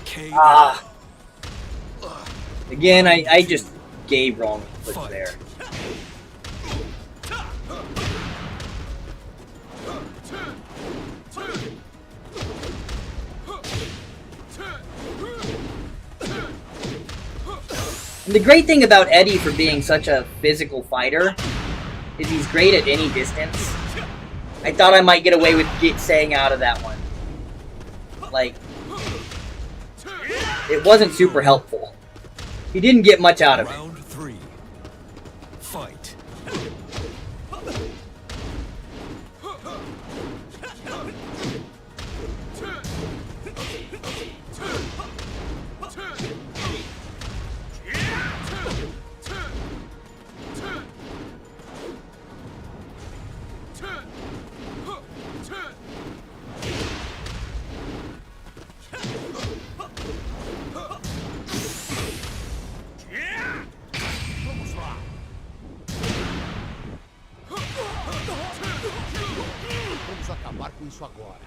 KO. Ah. Again, I just gave wrong click Fight. there. And the great thing about Eddie for being such a physical fighter is he's great at any distance. I thought I might get away with staying out of that one. Like, it wasn't super helpful. He didn't get much out of it. Round 3. Fight. Vamos lá. Vamos acabar com isso agora.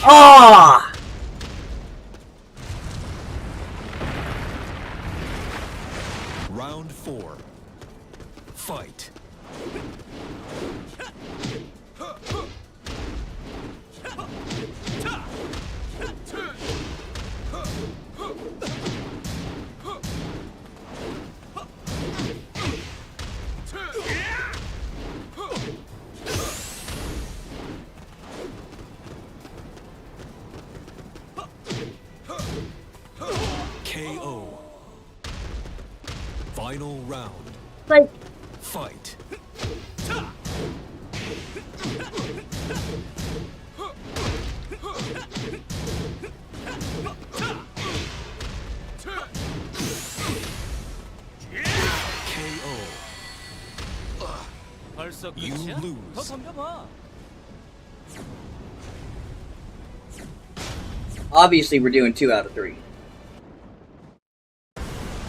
Ah! Round 4. Fight. KO. Final round. Like, Fight. KO. 벌써 You 끝이야? 더 lose. 덤벼봐. obviously we're doing 2 out of 3.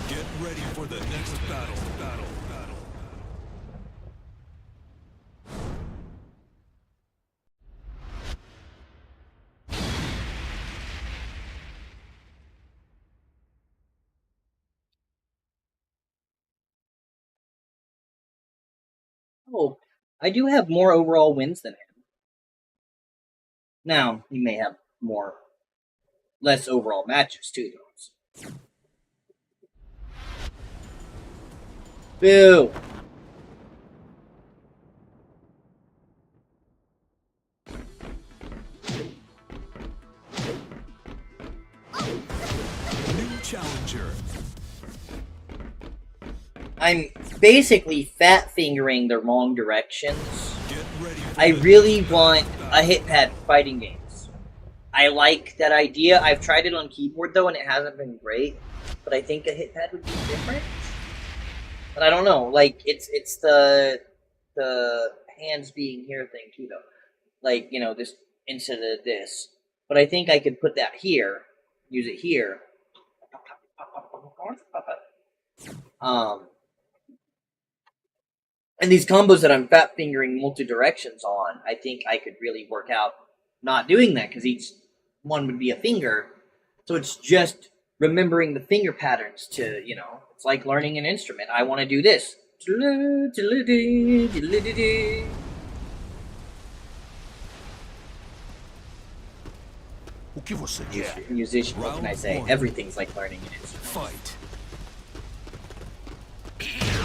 Get ready for the next battle. Oh, I do have more overall wins than him. Now, he may have less overall matches too, though. Boo! New challenger. I'm basically fat fingering the wrong directions. Get ready for I the really next want battle. a hit pad fighting games. I like that idea. I've tried it on keyboard though, and it hasn't been great. But I think a hit pad would be different. But I don't know. Like it's the hands being here thing too though. Like this instead of this. But I think I could put that here, use it here. And these combos that I'm fat fingering multi directions on, I think I could really work out not doing that because each one would be a finger. So it's just remembering the finger patterns to, it's like learning an instrument. I want to do this. O que você quer? Musician, what can I Round say? one. Everything's like learning an instrument. Fight. KO.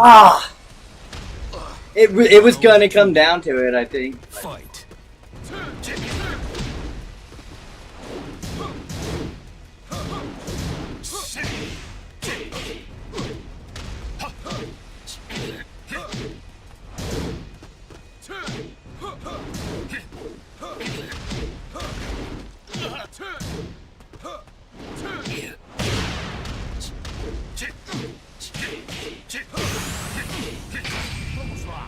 Ah! It was gonna come down to it, I think. Fight. Vamos lá.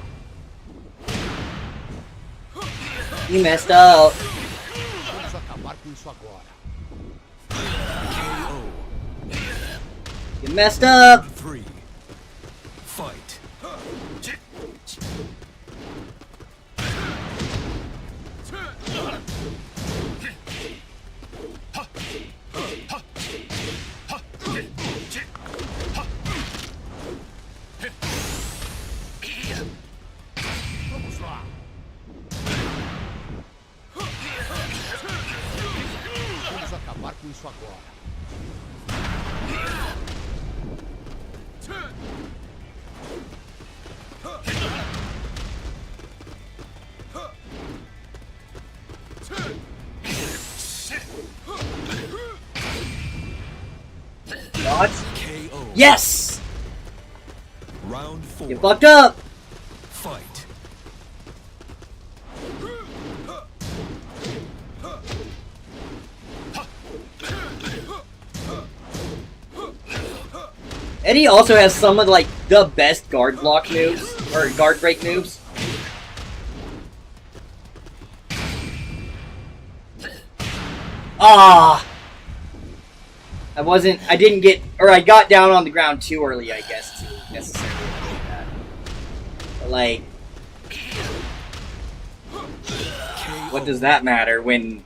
You messed up. Vamos acabar com isso agora. KO. You messed up. 3. Fight. Vamos lá. Vamos acabar com isso agora. Dodge. KO. Yes! Round 4. You fucked up. Fight. Eddie also has some of like the best guard block moves or guard break moves. Ah! I didn't get, or I got down on the ground too early, I guess, to necessarily do that. But like, what does that matter when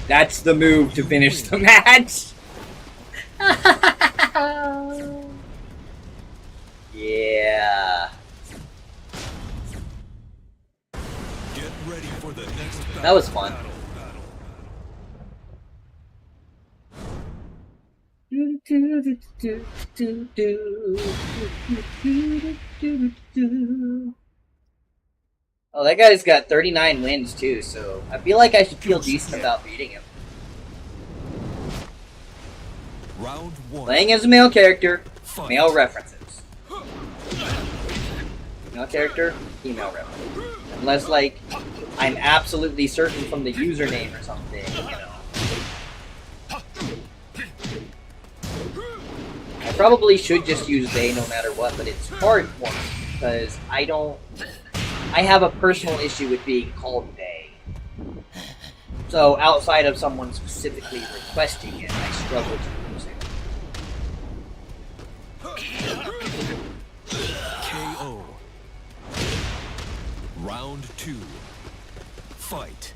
that's the move to finish the match? Yeah. Get ready for the next battle. That was fun. Oh, that guy's got 39 wins too, so I feel like I should feel decent about beating him. Round 1. Playing as a male character, Fight. male references. Male character, female references. Unless, like, I'm absolutely certain from the username or something, I probably should just use they no matter what, but it's hard for me, because I I have a personal issue with being called they. So outside of someone specifically requesting it, I struggle to use it. KO. Round 2. Fight.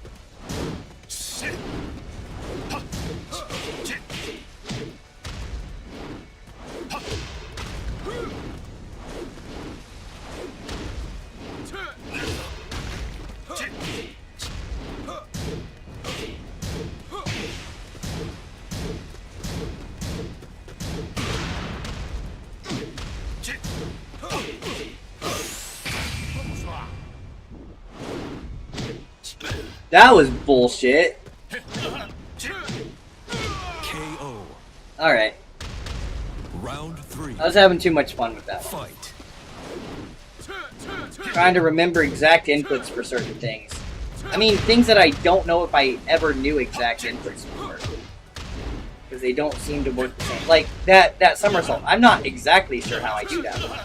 That was bullshit. KO. Alright. Round 3. I was having too much fun with that one. Fight. Trying to remember exact inputs for certain things. I mean, things that I don't know if I ever knew exact inputs for. Because they don't seem to work the same. Like, that somersault. I'm not exactly sure how I do that one.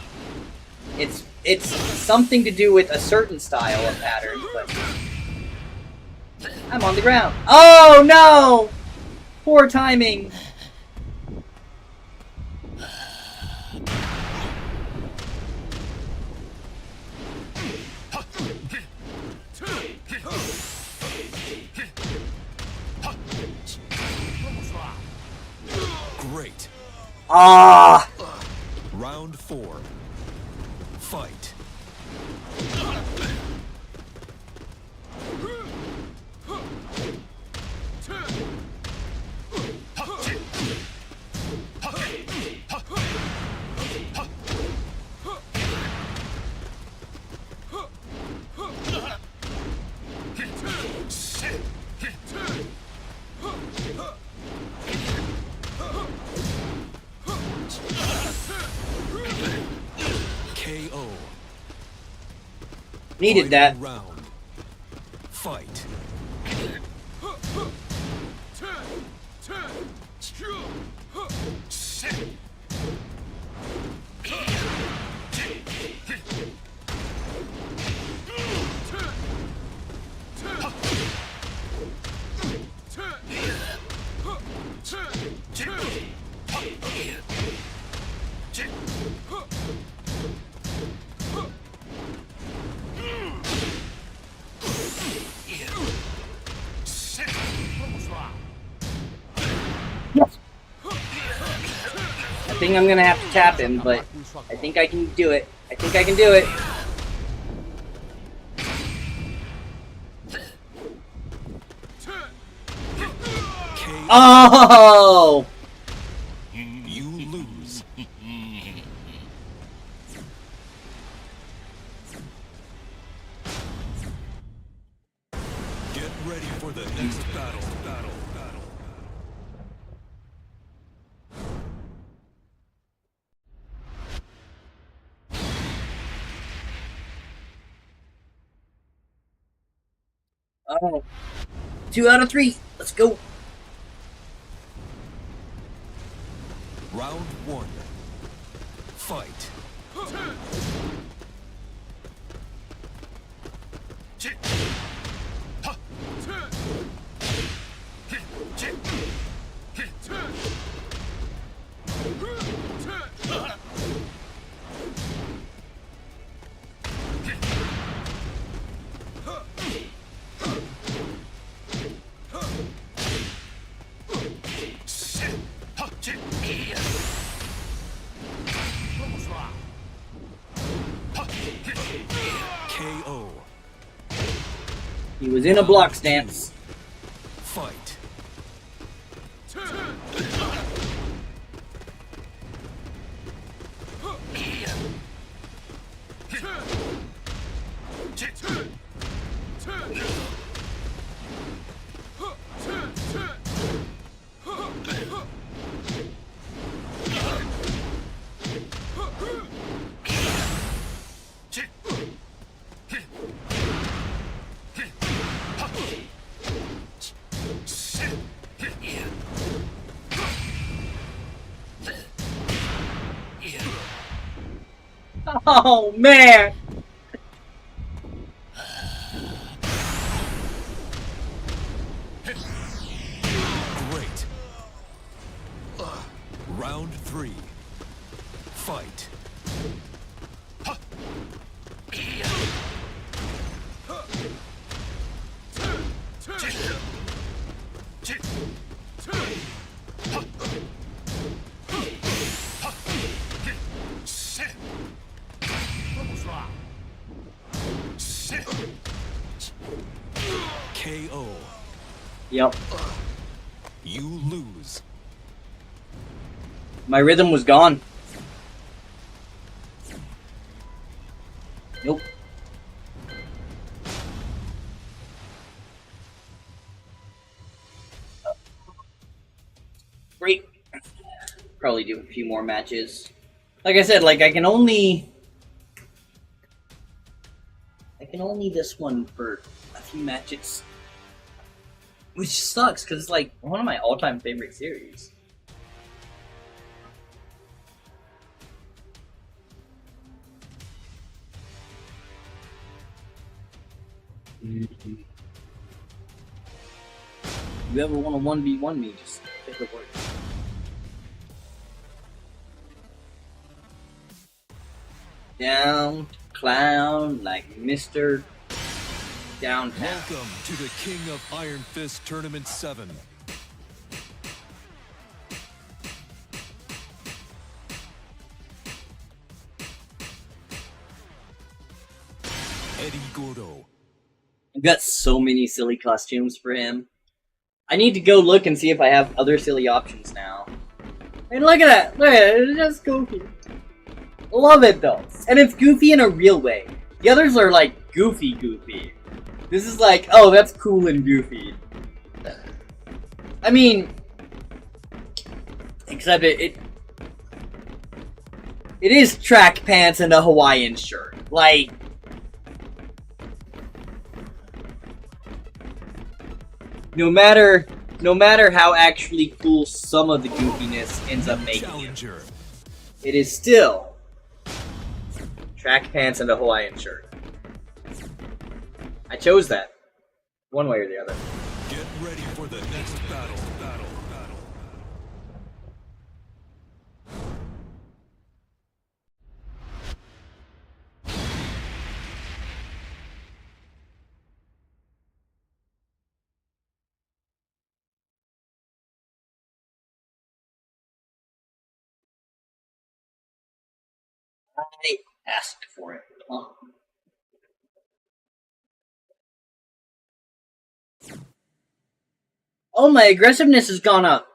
It's something to do with a certain style of pattern, but... I'm on the ground. Oh, no! Poor timing. Great. Ah! Round 4. Fight. KO. Needed that. Final round. Fight. I think I'm gonna have to tap him, but I think I can do it. I think I can do it. KO. Oh! You lose. Get ready for the next battle. Oh. 2 out of 3. Let's go. Round 1. Fight. KO. He was in a block stance. Fight. Oh, man! Round 3. Fight. Vamos lá. KO. Yep. You lose. My rhythm was gone. Nope. Great. Probably do a few more matches. Like I said, like I can only this one for a few matches. Which sucks, because it's like one of my all-time favorite series. You ever want to 1v1 me, just pick a word. Down, clown, like Mr. Downtown. Welcome to the King of Iron Fist Tournament 7. Eddie Gordo. I've got so many silly costumes for him. I need to go look and see if I have other silly options now. And look at that! Look at it, it's just goofy. Love it though. And it's goofy in a real way. The others are like goofy. This is like, oh, that's cool and goofy. I mean, except it is track pants and a Hawaiian shirt. Like, no matter how actually cool some of the goofiness ends up making it, Challenger. it is still track pants and a Hawaiian shirt. I chose that, one way or the other. Get ready for the next battle. I asked for it. Huh. Oh, my aggressiveness has gone up.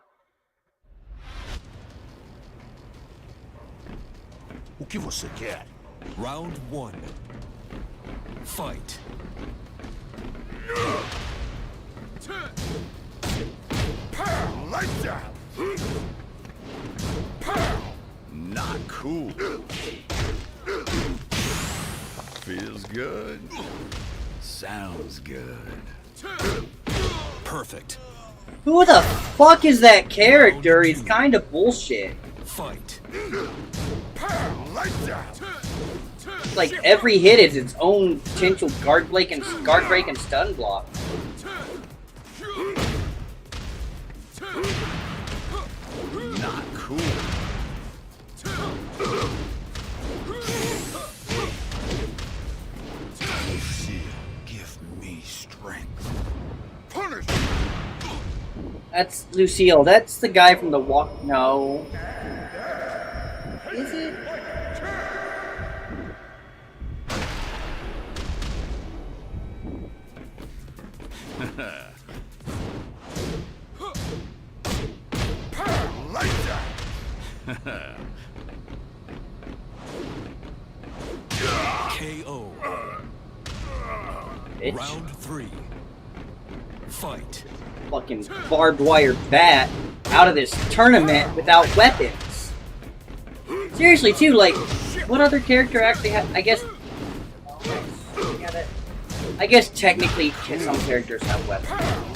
O que você quer? Round 1. Fight. Lights out. Not cool. Feels good. Sounds good. Perfect. Who the fuck is that character? He's kind of bullshit. Fight. Lights out. Like every hit is its own potential guard break and stun block. Not cool. Give me strength. Punish. That's Lucille. That's the guy from the walk. No. Is it? Lights out. KO. Bitch. Round 3. Fight. Fucking barbed wire bat out of this tournament without weapons. Seriously, too, like, what other character actually I guess... I guess technically some characters have weapons.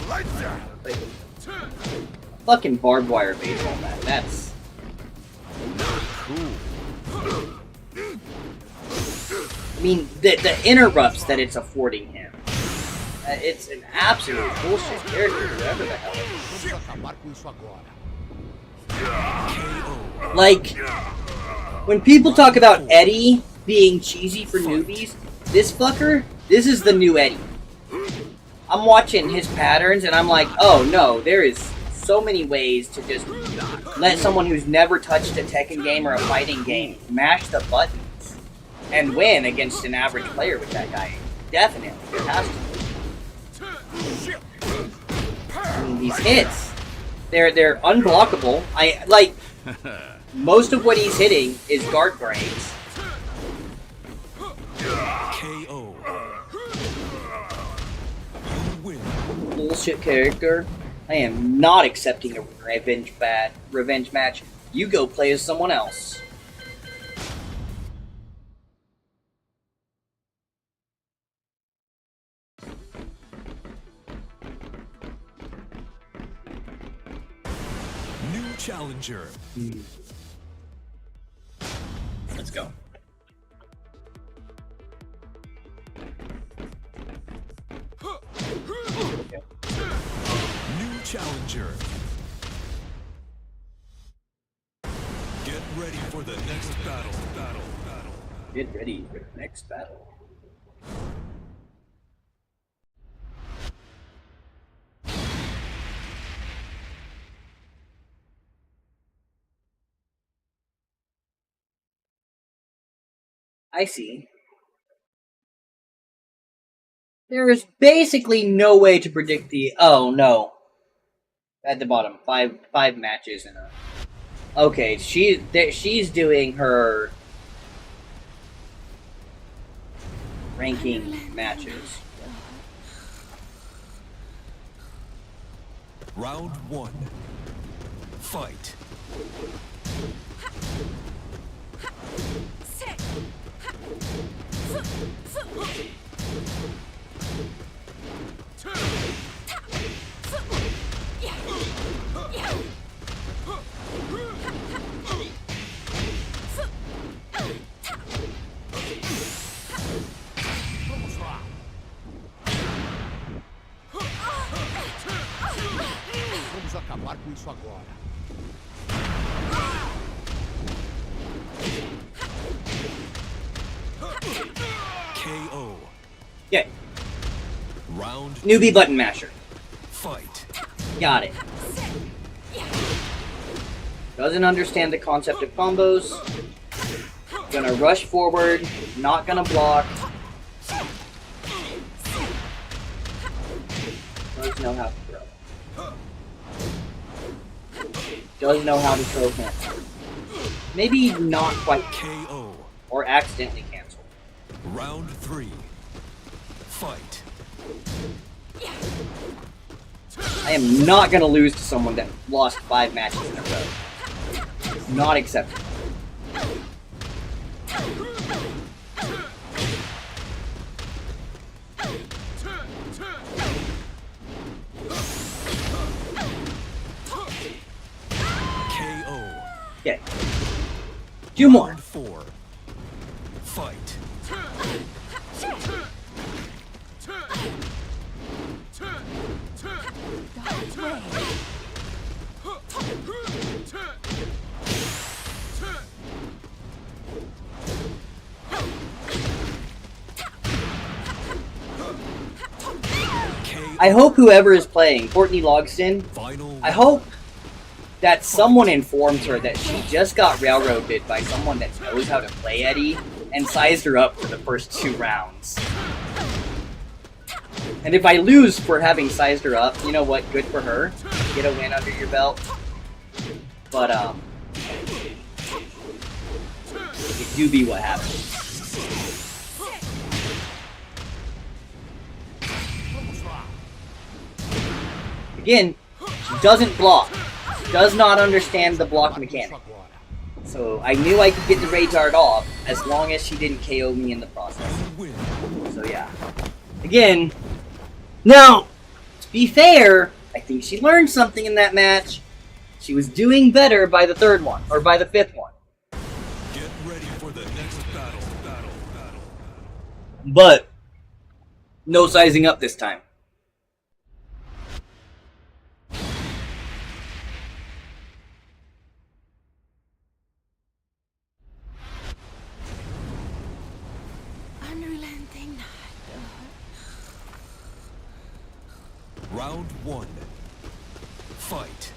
Lights out. Like, fucking barbed wire baseball bat, that's... Cool. I mean, the interrupts that it's affording him. It's an absolute bullshit character, whoever the hell it is. Vamos acabar com isso agora. KO. Like, when people talk about Eddie being cheesy for newbies, this fucker, this is the new Eddie. I'm watching his patterns and I'm like, oh no, there is so many ways to just let someone who's never touched a Tekken game or a fighting game mash the buttons and win against an average player with that guy. Definitely, there has to be. I mean, these hits, they're unblockable. I like most of what he's hitting is guard breaks. KO. You win. Bullshit character. I am not accepting a revenge match. You go play as someone else. New challenger. Let's go. New challenger. Get ready for the next battle. Get ready for the next battle. I see. There is basically no way to predict the... Oh, no. At the bottom. Five matches in a... Okay, she's doing her... ranking matches. Round 1. Fight. Vamos acabar com isso agora. KO. Yeah. Round Newbie button masher. fight. Got it. Doesn't understand the concept of combos. Gonna rush forward. Not gonna block. Does know how to throw. Does know how to throw him. Maybe not quite KO. or accidentally cancel. Round 3. Fight. I am not gonna lose to someone that lost 5 matches in a row. Not acceptable. KO. Okay. 2 more. Round 4. Fight. I hope whoever is playing, Courtney Logston, Final. I hope that someone informs her that she just got railroaded by someone that knows how to play Eddie and sized her up for the first 2 rounds. And if I lose for having sized her up, you know what? Good for her. Get a win under your belt. But, it do be what happens. Again, she doesn't block. Does not understand the block mechanic. So I knew I could get the Rage Art off as long as she didn't KO me in the process. Win. So yeah. Again, now, to be fair, I think she learned something in that match. She was doing better by the 3rd one, or by the 5th one. Get ready for the next battle. But, no sizing up this time. Round one. Fight.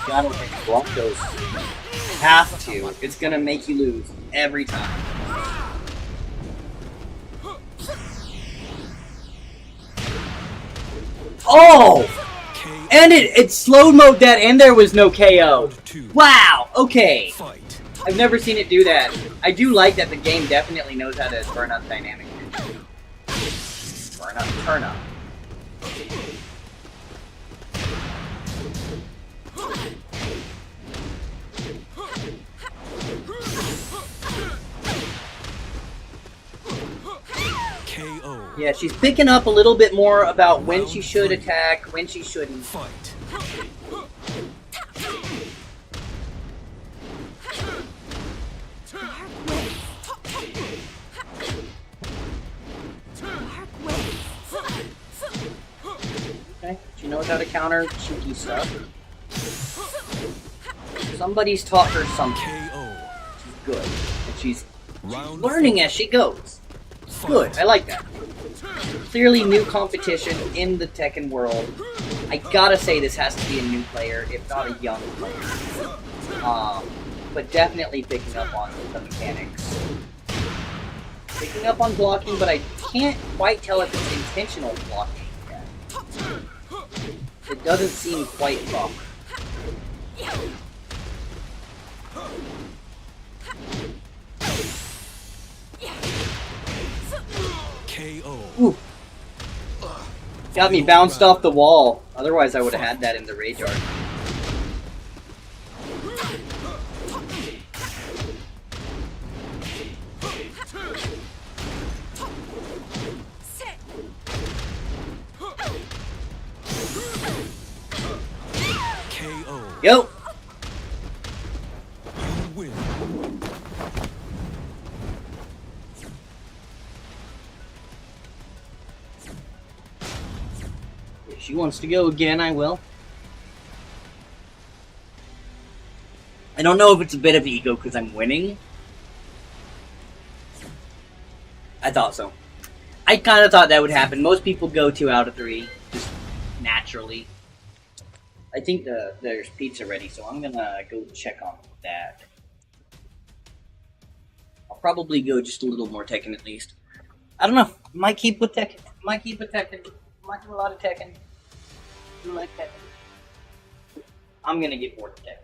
Gotta block those. Have to. It's gonna make you lose every time. Oh! KO. And it slowed mode that, and there was no KO. Round two. Wow. Okay. Fight. I've never seen it do that. I do like that the game definitely knows how to burn up dynamic. Burn up, turn up. KO. Yeah, she's picking up a little bit more about when she should attack, when she shouldn't. Fight. Okay, she knows how to counter cheeky stuff. Somebody's taught her something. KO. She's good. And she's Round learning as she goes. four. Good, I Fight. like that. Clearly new competition in the Tekken world. I gotta say this has to be a new player, if not a young player. But definitely picking up on the mechanics. Picking up on blocking, but I can't quite tell if it's intentional blocking yet. It doesn't seem quite wrong. KO. Ooh. Got me bounced off the wall. Otherwise I would have had that in the Rage Art. KO. Yo! You win. If she wants to go again, I will. I don't know if it's a bit of ego because I'm winning. I thought so. I kind of thought that would happen. Most people go 2 out of 3, just naturally. I think there's pizza ready, so I'm gonna go check on that. I'll probably go just a little more Tekken at least. I don't know. Might keep with Tekken. Might keep with Tekken. Might do a lot of Tekken. I like Tekken. I'm gonna get bored of Tekken.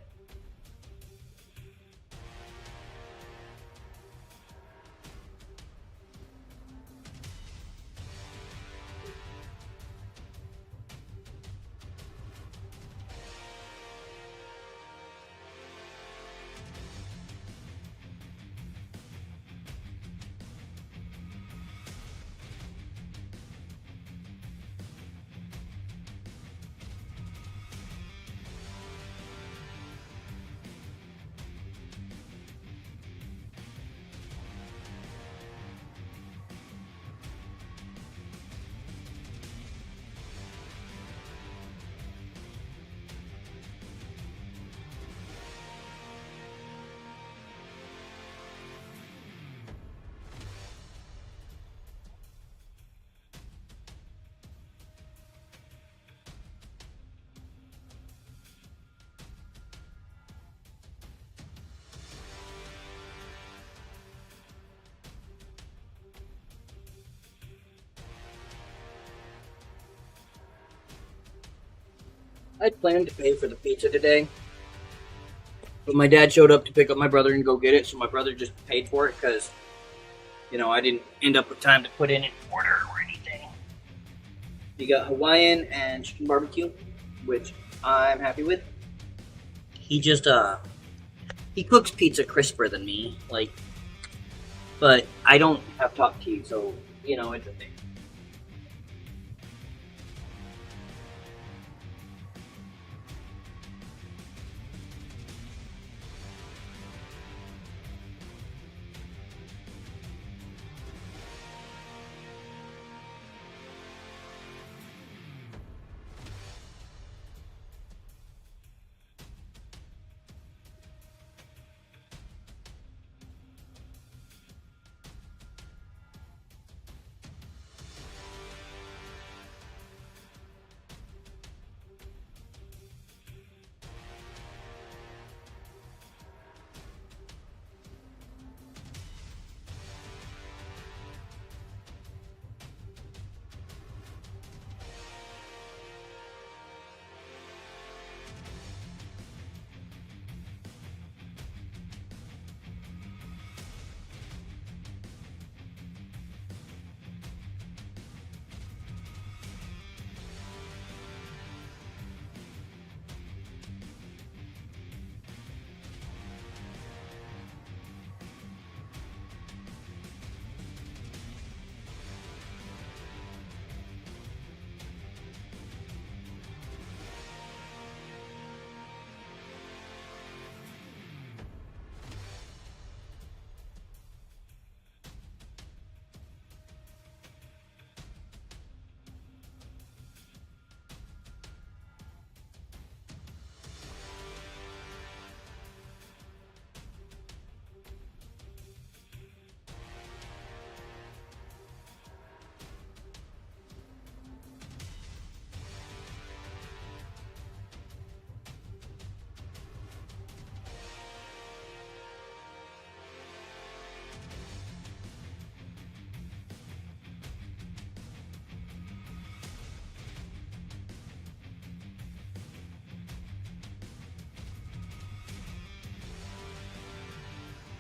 I'd planned to pay for the pizza today, but my dad showed up to pick up my brother and go get it, so my brother just paid for it because, you know, I didn't end up with time to put in an order or anything. You got Hawaiian and chicken barbecue, which I'm happy with. He just, he cooks pizza crisper than me, like, but I don't have top tea, so, you know, it's a thing.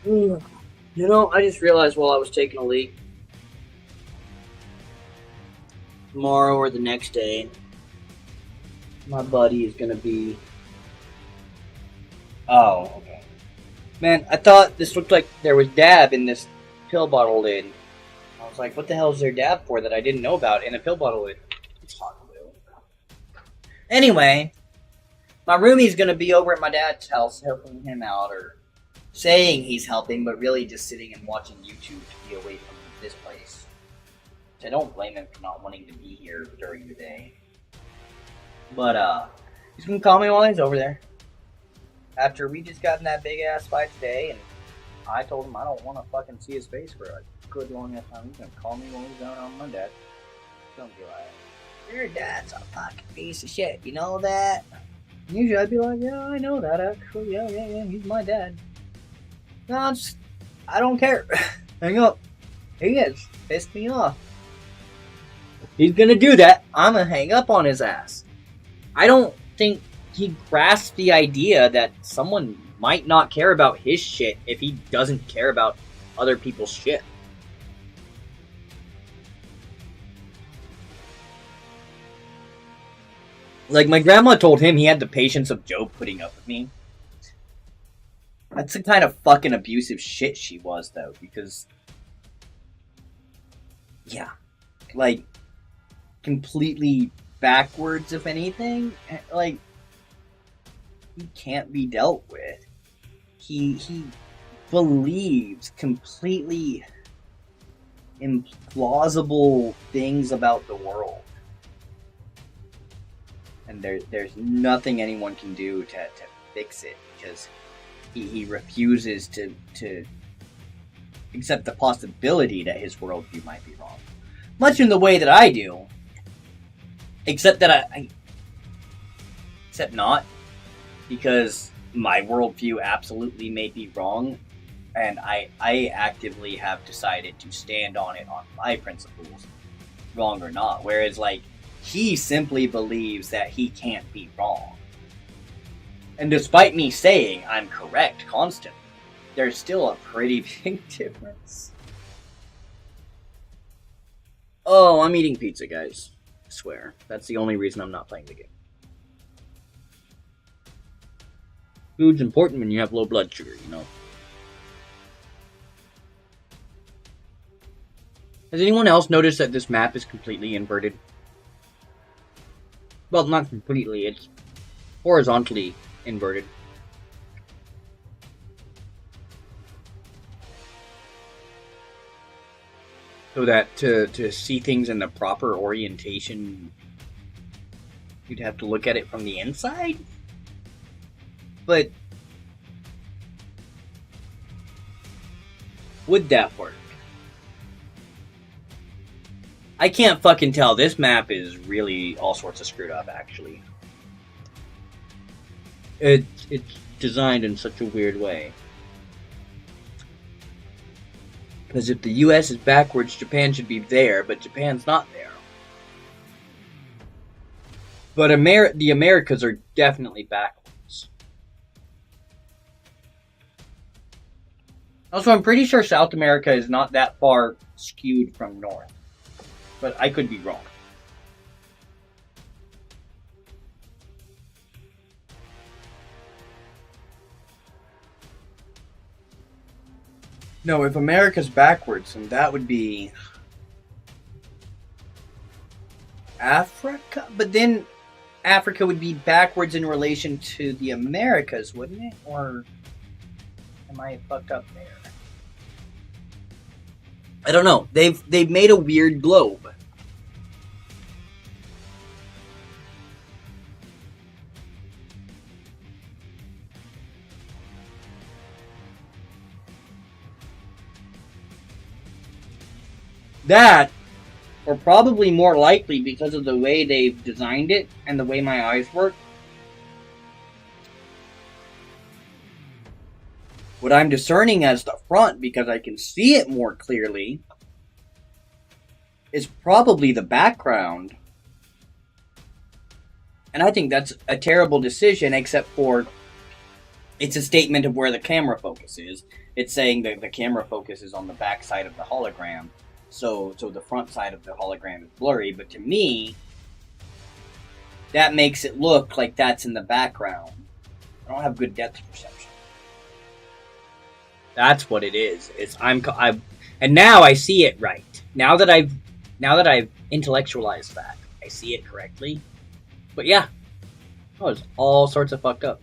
You know, I just realized while I was taking a leak, tomorrow or the next day, my buddy is gonna be. Oh, okay. Man, I thought this looked like there was dab in this pill bottle lid. I was like, what the hell is there dab for that I didn't know about in a pill bottle lid? It's hot glue. Anyway, my roomie's gonna be over at my dad's house helping him out, or saying he's helping, but really just sitting and watching YouTube to be away from this place. I don't blame him for not wanting to be here during the day. But, he's gonna call me while he's over there. After we just got in that big ass fight today, and I told him I don't want to fucking see his face for a good long ass time, he's gonna call me while he's down on my dad. He's gonna be like, your dad's a fucking piece of shit, you know that? Usually I'd be like, yeah, I know that actually, yeah, he's my dad. No, I don't care. Hang up. He is. Pissed me off. He's gonna do that. I'm gonna hang up on his ass. I don't think he grasped the idea that someone might not care about his shit if he doesn't care about other people's shit. Like, my grandma told him he had the patience of Job putting up with me. That's the kind of fucking abusive shit she was, though, because... yeah. Like, completely backwards, if anything. Like, he can't be dealt with. He believes completely implausible things about the world. And there's nothing anyone can do to fix it, because he refuses to accept the possibility that his worldview might be wrong. Much in the way that I do. Except that except not. Because my worldview absolutely may be wrong, and I actively have decided to stand on it on my principles, wrong or not. Whereas, like, he simply believes that he can't be wrong. And despite me saying I'm correct constantly, there's still a pretty big difference. Oh, I'm eating pizza, guys. I swear. That's the only reason I'm not playing the game. Food's important when you have low blood sugar, you know. Has anyone else noticed that this map is completely inverted? Well, not completely, it's horizontally inverted. So that to see things in the proper orientation, you'd have to look at it from the inside? But would that work? I can't fucking tell. This map is really all sorts of screwed up, actually. It's designed in such a weird way. Because if the US is backwards, Japan should be there, but Japan's not there. But the Americas are definitely backwards. Also, I'm pretty sure South America is not that far skewed from North. But I could be wrong. No, if America's backwards, then that would be Africa? But then Africa would be backwards in relation to the Americas, wouldn't it? Or am I fucked up there? I don't know. They've made a weird globe. That, or probably more likely because of the way they've designed it and the way my eyes work, what I'm discerning as the front, because I can see it more clearly, is probably the background. And I think that's a terrible decision, except for it's a statement of where the camera focus is. It's saying that the camera focus is on the back side of the hologram, so the front side of the hologram is blurry. But to me, that makes it look like that's in the background. I don't have good depth perception. That's what it is. And now I see it right. Now that I've intellectualized that, I see it correctly. But yeah, I was all sorts of fucked up.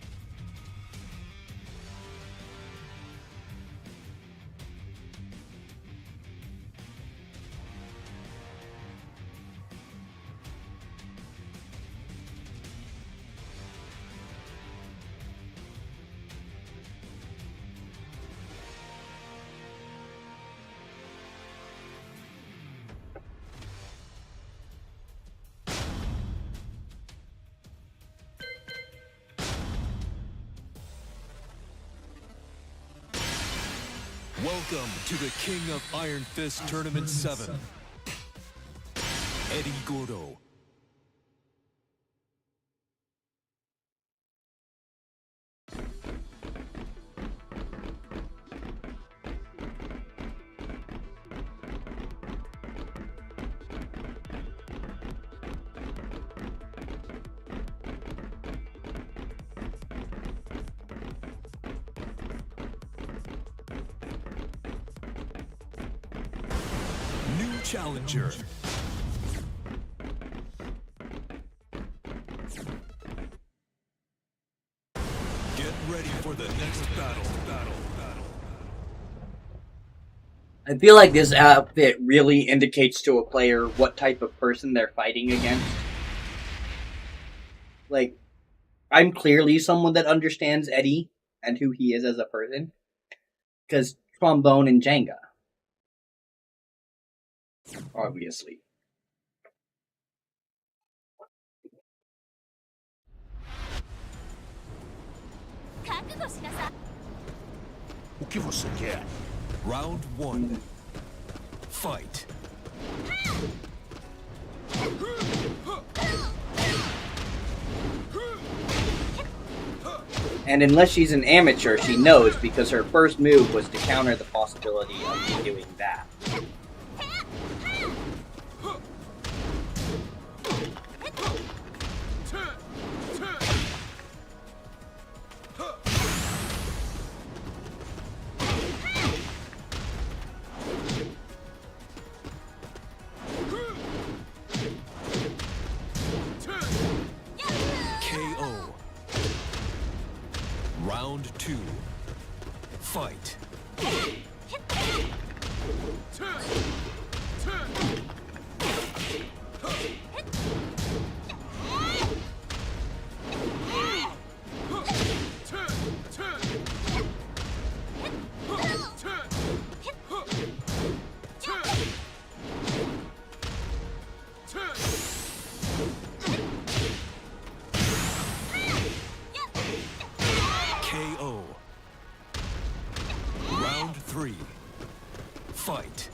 Welcome to the King of Iron Fist Tournament 7. Eddie Gordo. New challenger. Get ready for the next battle. I feel like this outfit really indicates to a player what type of person they're fighting against. Like, I'm clearly someone that understands Eddie and who he is as a person. Because Trombone and Jenga. Obviously. O que você quer? Round 1. Fight. And unless she's an amateur, she knows because her first move was to counter the possibility of me doing that. KO. Round 2. Fight. KO. Round 3. Fight.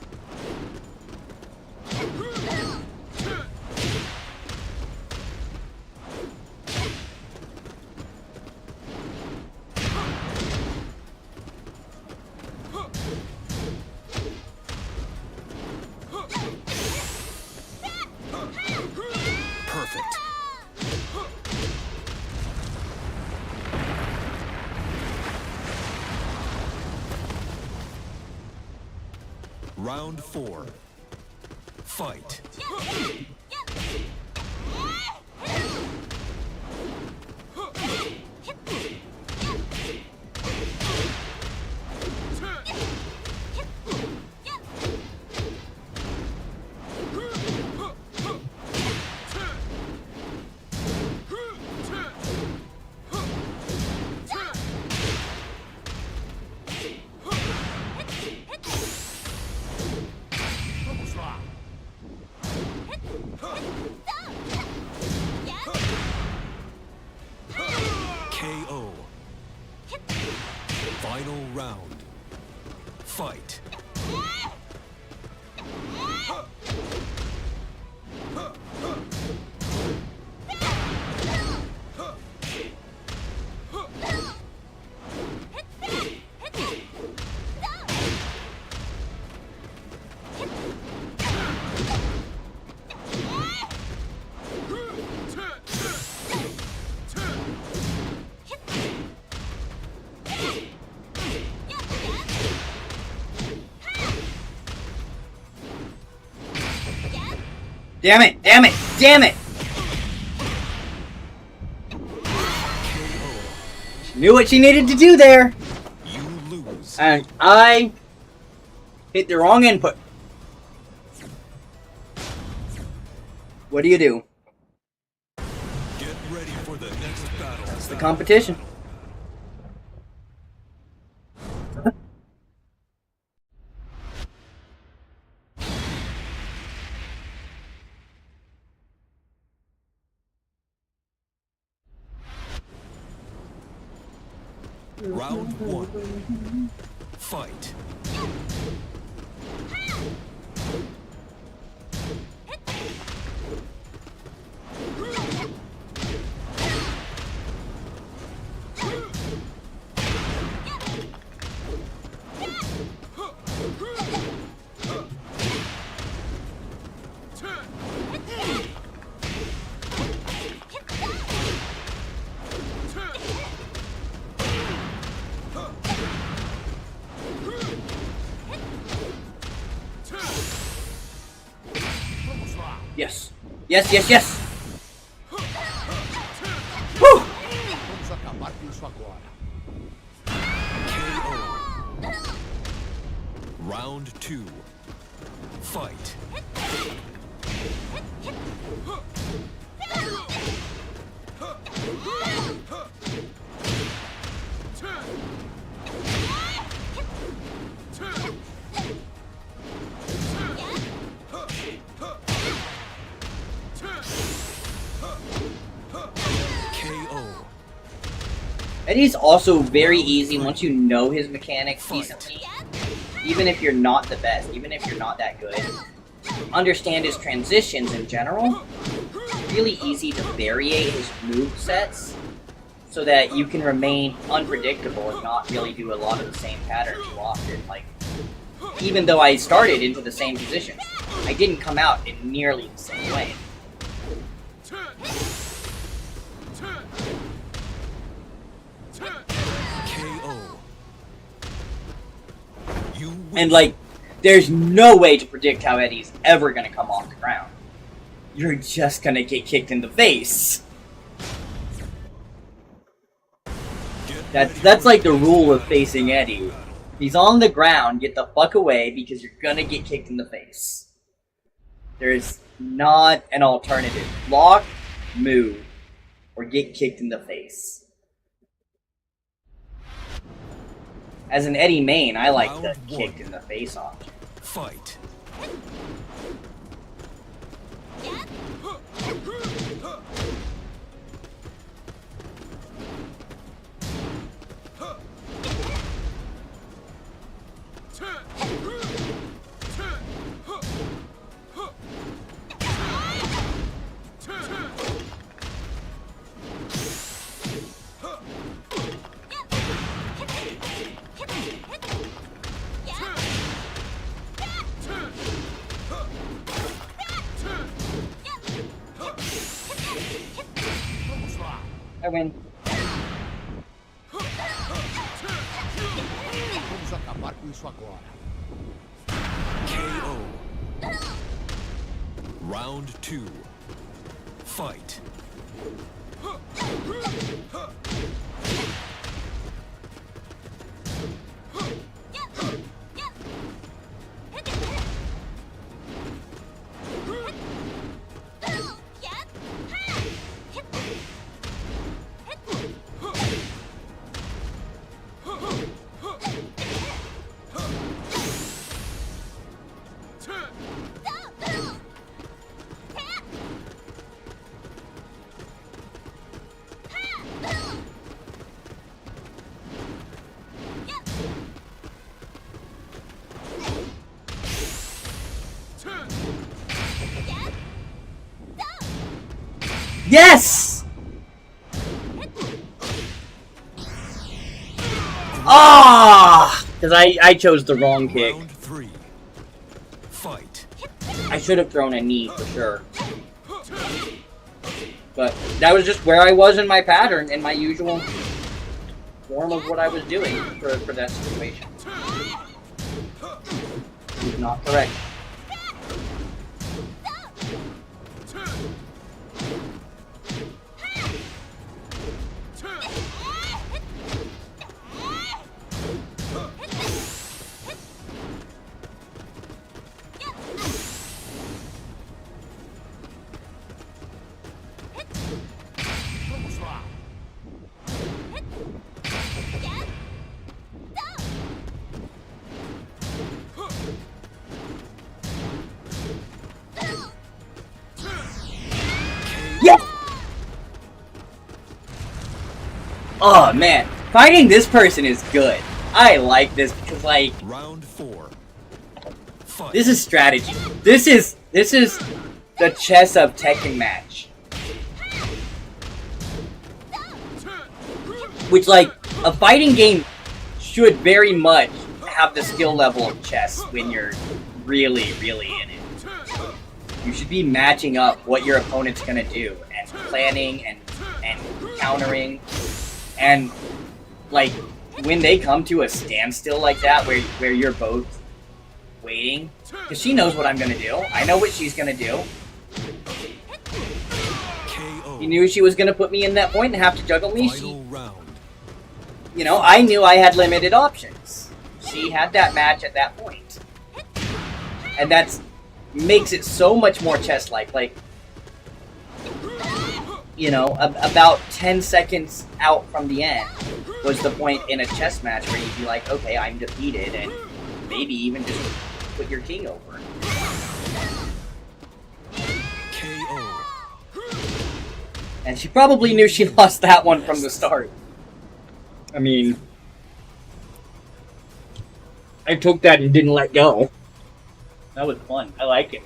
Perfect. Round 4. Fight. Vamos lá. KO. Final round. Fight. Damn it! Damn it! Damn it! She knew what she needed to do there! You lose. And I hit the wrong input. What do you do? Get ready for the next battle. It's the competition. Round 1. Fight. Yes. Yes, yes, yes! Whew! Vamos acabar com isso agora. KO. Round 2. Fight. KO. Eddie's also very easy once you know his mechanics decently. Even if you're not the best, even if you're not that good. Understand his transitions in general. Really easy to variate his move sets so that you can remain unpredictable and not really do a lot of the same patterns too often. Like, even though I started into the same positions, I didn't come out in nearly the same way. KO. You win. And like, there's no way to predict how Eddie's ever gonna come off the ground. You're just gonna get kicked in the face. Get ready That's for like the next rule of battle. facing Eddie. He's on the ground, get the fuck away because you're gonna get kicked in the face. There's not an alternative. Block, move, or get kicked in the face. As an Eddie main, I like the Round one. kicked in the face option. Fight. Vamos lá. I win. Vamos acabar com isso agora. KO. Round 2. Fight. Yes! Ah! Because I chose the wrong kick. Round 3. Fight. I should have thrown a knee for sure. But that was just where I was in my pattern, in my usual form of what I was doing for that situation. Not correct. Oh man, fighting this person is good. I like this because like Round 4. Fight. this is strategy. This is the chess of Tekken match. Which like a fighting game should very much have the skill level of chess when you're really in it. You should be matching up what your opponent's gonna do and planning and countering, and like when they come to a standstill like that where you're both waiting, because she knows what I'm gonna do. I know what she's gonna do. KO. She knew she was gonna put me in that point and have to juggle me. Final round. You know, I knew I had limited options. She had that match at that point. And that's makes it so much more chess-like. Like, you know, about 10 seconds out from the end was the point in a chess match where you'd be like, okay, I'm defeated, and maybe even just put your king over. KO. And she probably knew she lost that one from the start. I mean, I took that and didn't let go. That was fun. I like it.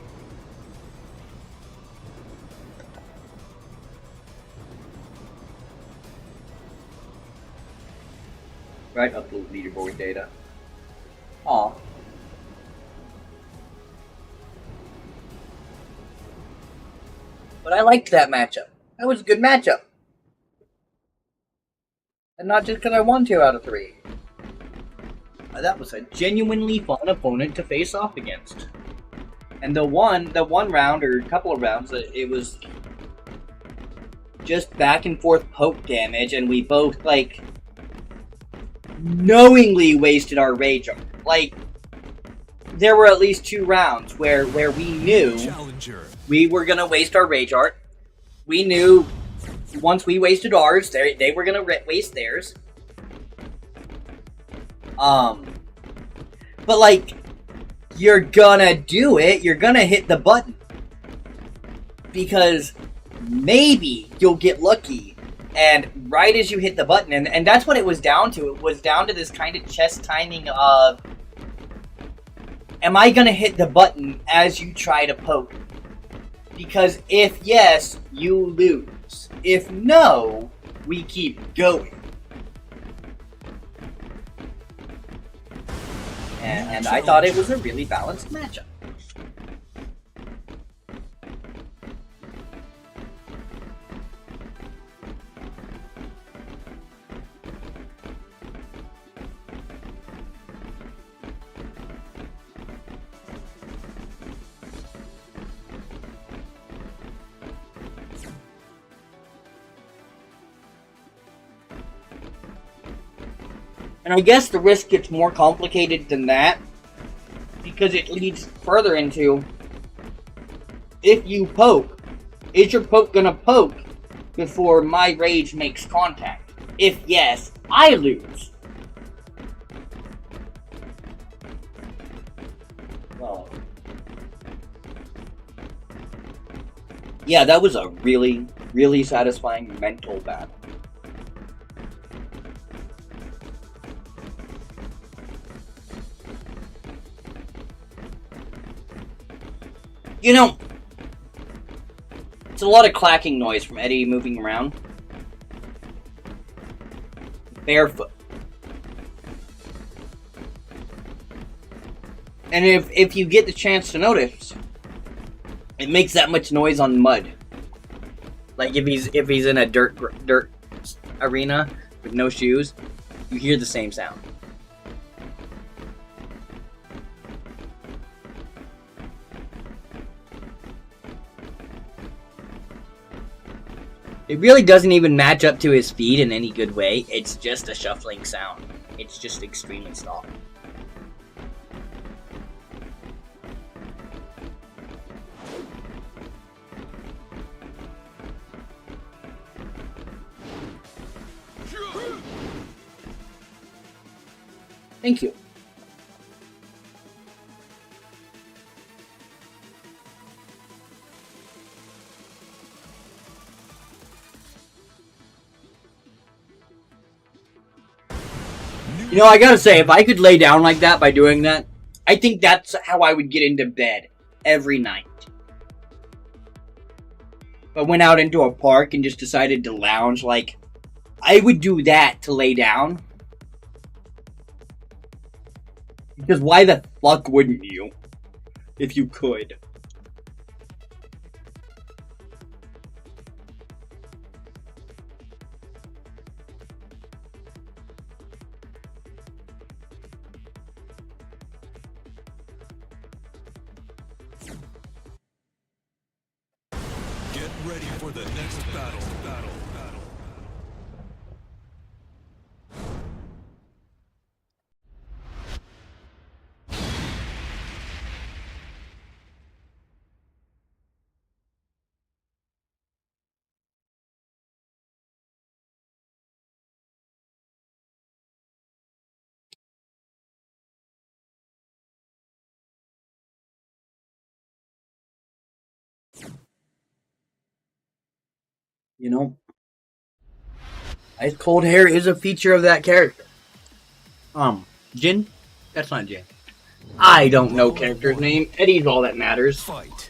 Right, upload leaderboard data. Aw. But I liked that matchup. That was a good matchup. And not just because I won 2 out of 3. That was a genuinely fun opponent to face off against. And the one round, or a couple of rounds, it was just back and forth poke damage, and we both, like, knowingly wasted our rage art. Like, there were at least 2 rounds where we knew Challenger. we were gonna waste our rage art. We knew once we wasted ours, they were gonna waste theirs. But like, you're gonna do it. You're gonna hit the button because maybe you'll get lucky. And right as you hit the button, and that's what it was down to. It was down to this kind of chess timing of, am I gonna hit the button as you try to poke? Because if yes, you lose. If no, we keep going. And I thought it was a really balanced matchup. And I guess the risk gets more complicated than that, because it leads further into, if you poke, is your poke gonna poke before my rage makes contact? If yes, I lose. Well, yeah, that was a really, really satisfying mental battle. You know, it's a lot of clacking noise from Eddie moving around. Barefoot. And if you get the chance to notice, it makes that much noise on mud. Like if he's in a dirt arena with no shoes, you hear the same sound. It really doesn't even match up to his feet in any good way. It's just a shuffling sound. It's just extremely soft. Thank you. You know, I gotta say, if I could lay down like that by doing that, I think that's how I would get into bed every night. If I went out into a park and just decided to lounge, like, I would do that to lay down. Because why the fuck wouldn't you? If you could. Get ready for the next battle. You know, ice cold hair is a feature of that character. Jin? That's not Jin. I don't know character's name. Eddie's all that matters. Fight.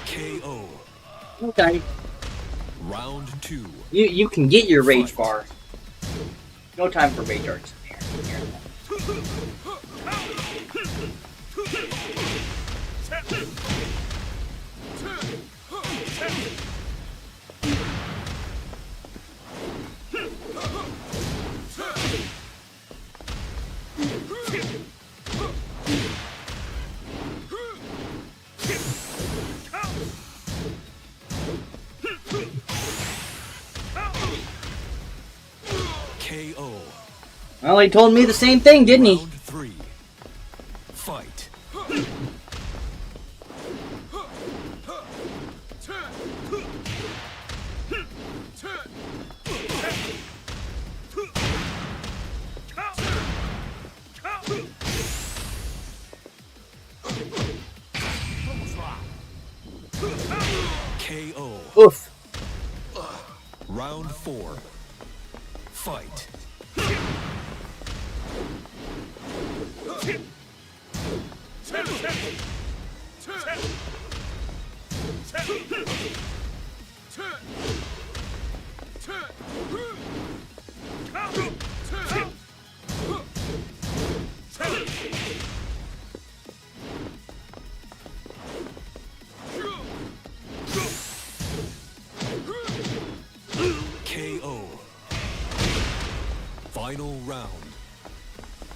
KO. Okay. Round 2. You can get your rage bar. No time for rage arts in here. KO. Well, he told me the same thing, didn't he? Round 3. Fight. KO. Oof. Round 4. Fight. KO. Final round.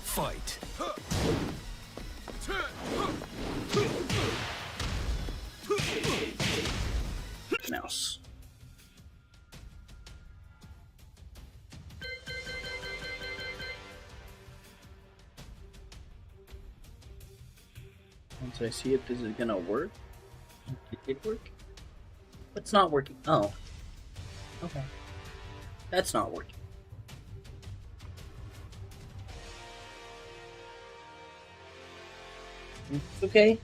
Fight. Mouse. Once I see if this is gonna work. It did work? It's not working. Oh. Okay. That's not working. It's okay.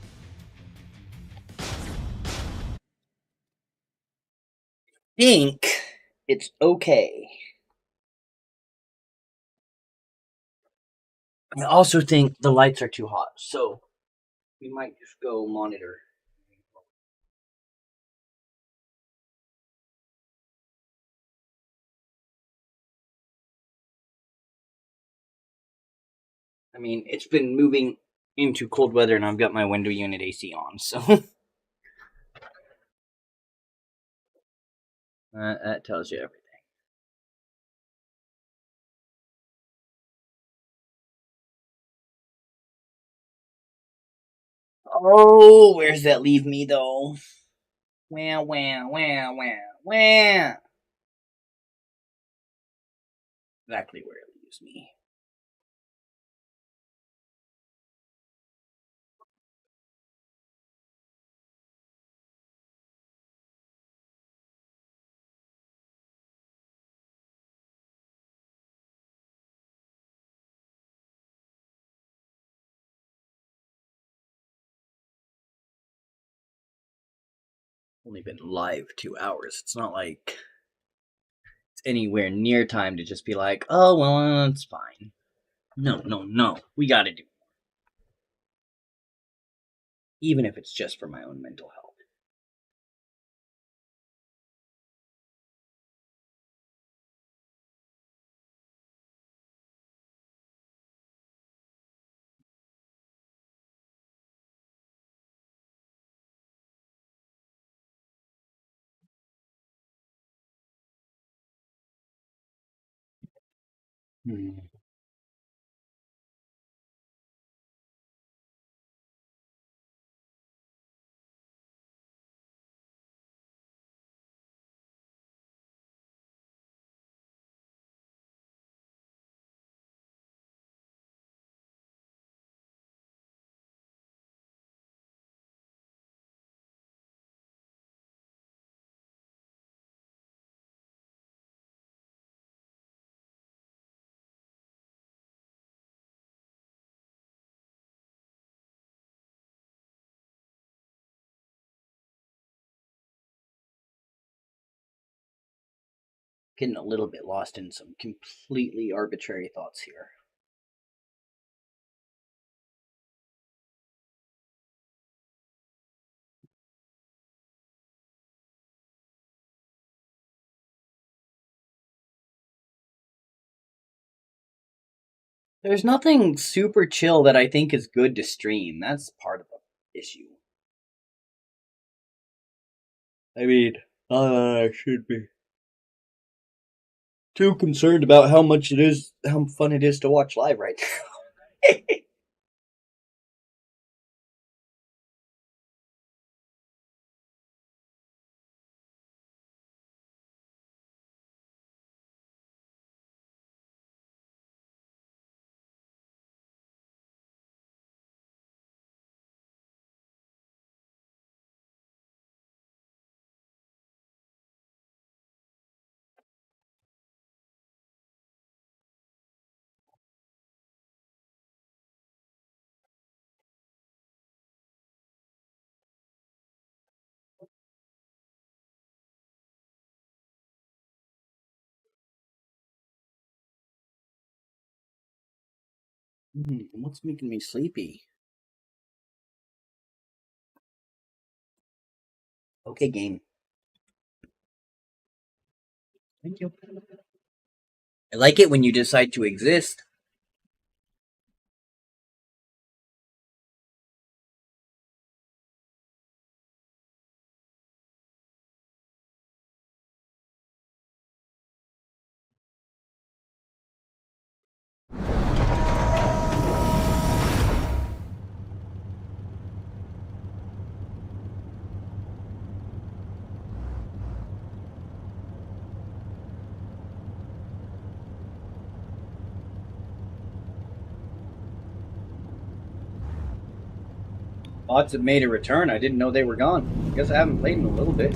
Think it's okay. I also think the lights are too hot, so we might just go monitor. I mean, it's been moving into cold weather and I've got my window unit AC on, so. That tells you everything. Oh, where's that leave me though? Wah, wah, wah, wah, wah. Exactly where it leaves me. only been live 2 hours. It's not like it's anywhere near time to just be like, oh, well, it's fine. No, no, no. We gotta do more. Even if it's just for my own mental health. Hmm. Getting a little bit lost in some completely arbitrary thoughts here. There's nothing super chill that I think is good to stream. That's part of the issue. I mean, I should be too concerned about how fun it is to watch live right now. What's making me sleepy? Okay, game. Thank you. I like it when you decide to exist. Bots have made a return. I didn't know they were gone. Guess I haven't played in a little bit.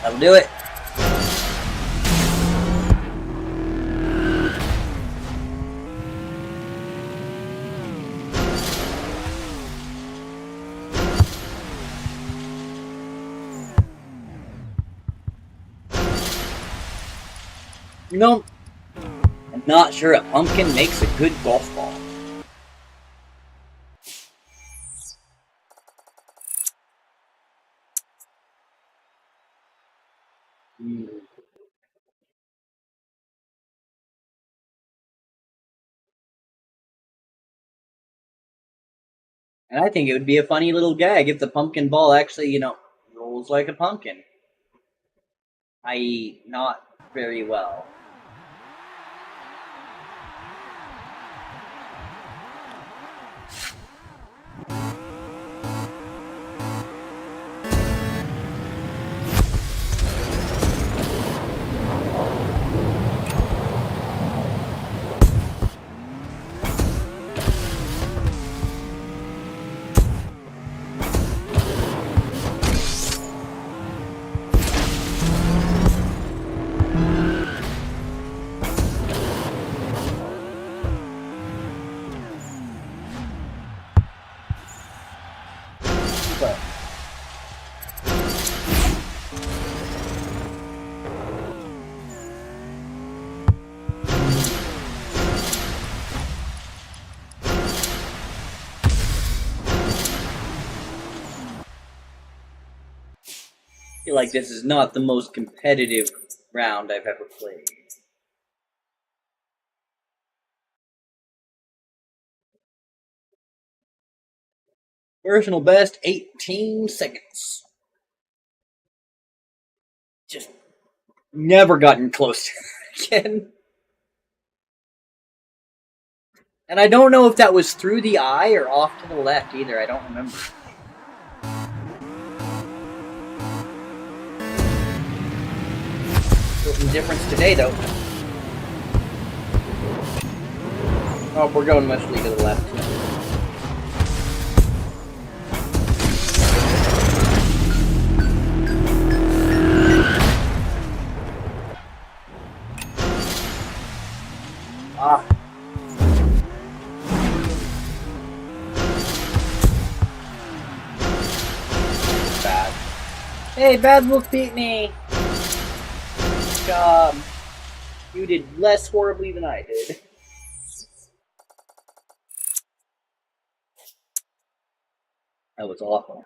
That'll do it. You know, I'm not sure a pumpkin makes a good golf ball. And I think it would be a funny little gag if the pumpkin ball actually, you know, rolls like a pumpkin. I.e., not very well. But I feel like this is not the most competitive round I've ever played. Personal best, 18 seconds. Just never gotten close again. And I don't know if that was through the eye or off to the left either. I don't remember. Some difference today, though. Oh, we're going mostly to the left. Ah. Bad. Hey, Bad Wolf beat me! Good job. You did less horribly than I did. That was awful.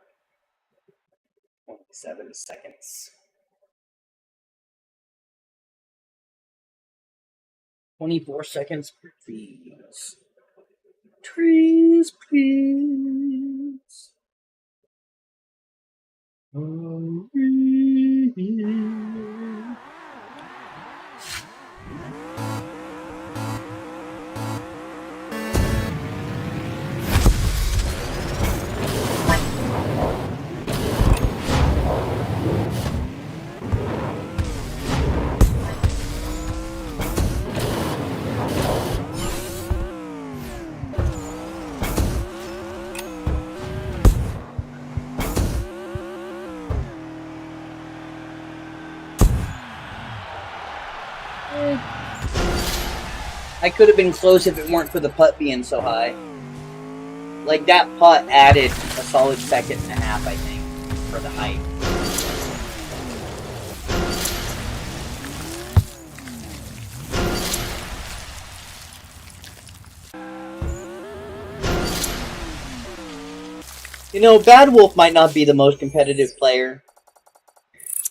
27 seconds. 24 seconds, please. Trees, please. I could have been close if it weren't for the putt being so high. Like, that putt added a solid second and a half, I think, for the height. You know, Bad Wolf might not be the most competitive player,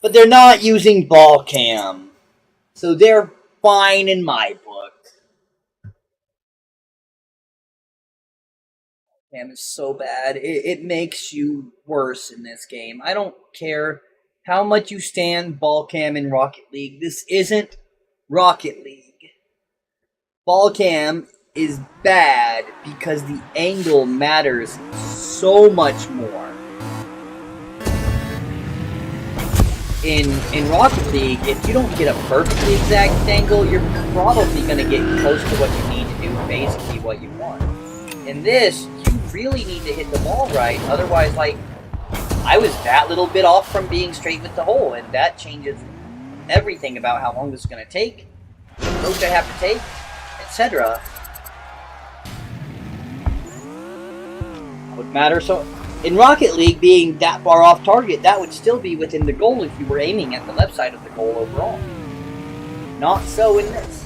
but they're not using ball cam, so they're fine in my book. Cam is so bad. It makes you worse in this game. I don't care how much you stand ball cam in Rocket League. This isn't Rocket League. Ball cam is bad because the angle matters so much more. In Rocket League, if you don't get a perfectly exact angle, you're probably going to get close to what you need to do, basically what you want. In this, you really need to hit the ball right, otherwise, like, I was that little bit off from being straight with the hole, and that changes everything about how long this is going to take, the approach I have to take, etc. Would matter. So in Rocket League, being that far off target, that would still be within the goal if you were aiming at the left side of the goal overall. Not so in this.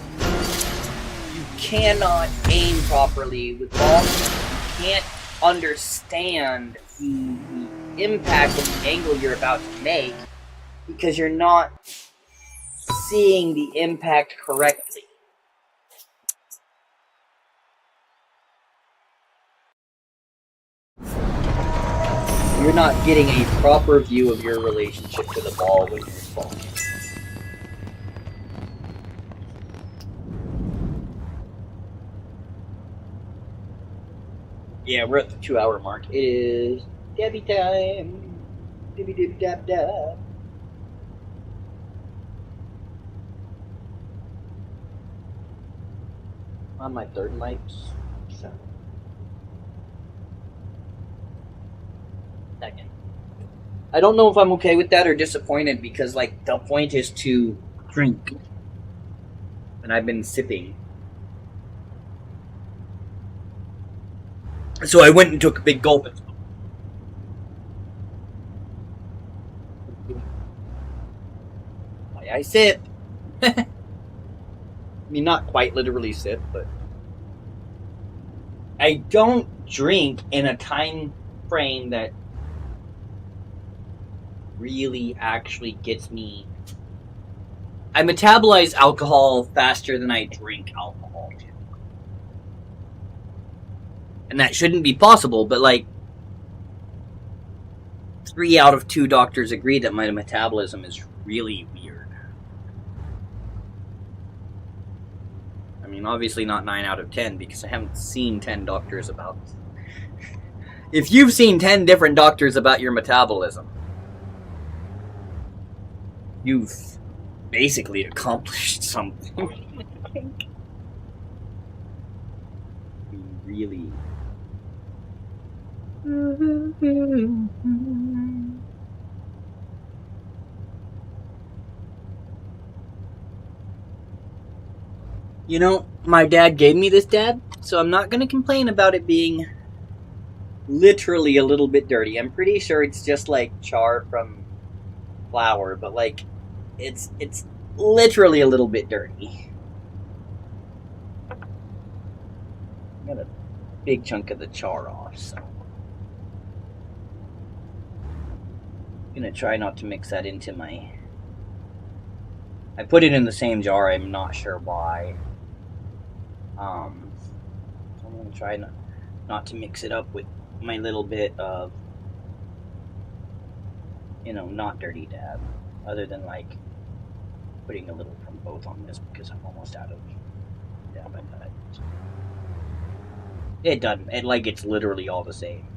You cannot aim properly with balls. You can't understand the impact of the angle you're about to make because you're not seeing the impact correctly. You're not getting a proper view of your relationship to the ball when you're falling. Yeah, we're at the 2-hour mark. It is Debbie time. Dibby dib dab dab. On my third mic. So. Second. I don't know if I'm okay with that or disappointed because, like, the point is to drink. And I've been sipping. So I went and took a big gulp. I sip. I mean, not quite literally sip, but I don't drink in a time frame that really actually gets me. I metabolize alcohol faster than I drink alcohol. And that shouldn't be possible, but like 3 out of 2 doctors agree that my metabolism is really weird. I mean, obviously not 9 out of 10 because I haven't seen 10 doctors about it. If you've seen 10 different doctors about your metabolism, you've basically accomplished something. Really. You know, my dad gave me this dab, so I'm not going to complain about it being literally a little bit dirty. I'm pretty sure it's just like char from flour, but like it's literally a little bit dirty. I got a big chunk of the char off, so I'm gonna try not to mix that into my. I put it in the same jar. I'm not sure why. So I'm gonna try not to mix it up with my little bit of, not dirty dab. Other than like putting a little from both on this because I'm almost out of dab. I got it. It doesn't. It's literally all the same.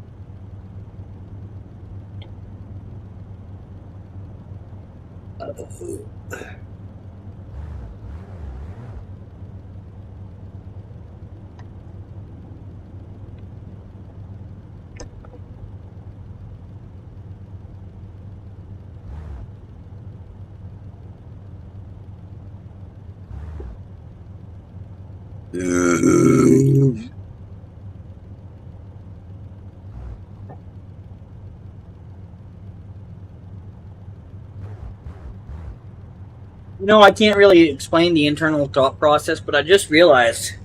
I can't really explain the internal thought process, but I just realized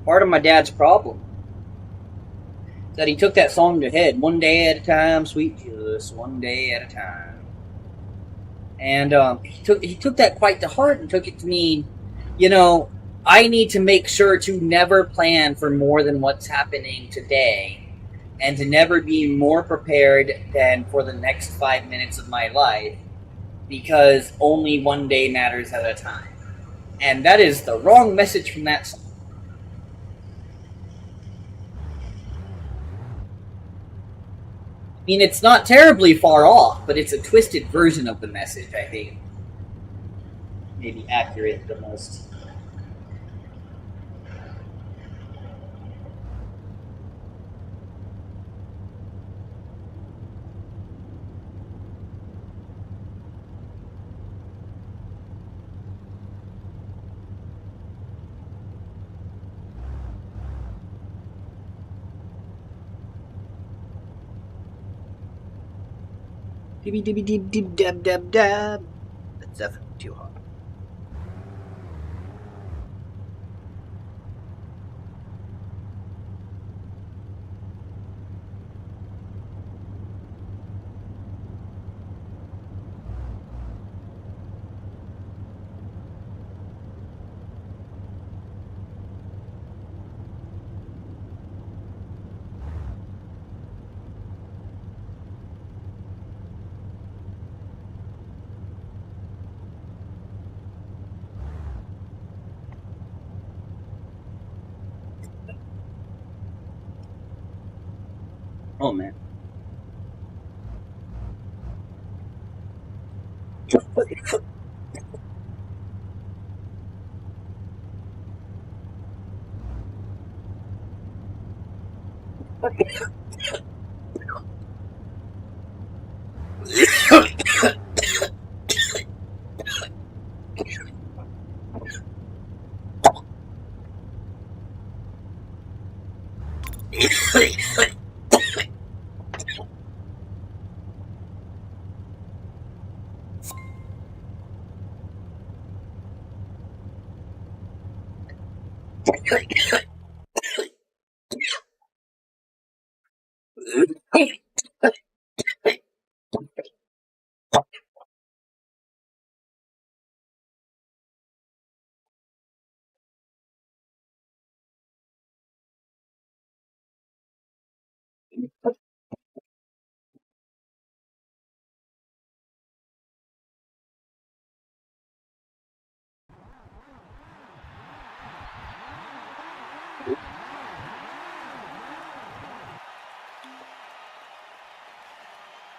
part of my dad's problem is that he took that song to head, one day at a time, sweet Jesus, one day at a time. And he took that quite to heart and took it to mean, I need to make sure to never plan for more than what's happening today and to never be more prepared than for the next 5 minutes of my life because only one day matters at a time. And that is the wrong message from that song. I mean, it's not terribly far off, but it's a twisted version of the message, I think. Maybe accurate the most. Dibby dibby dib dib dab dab dab. That's definitely too hot. Oh man.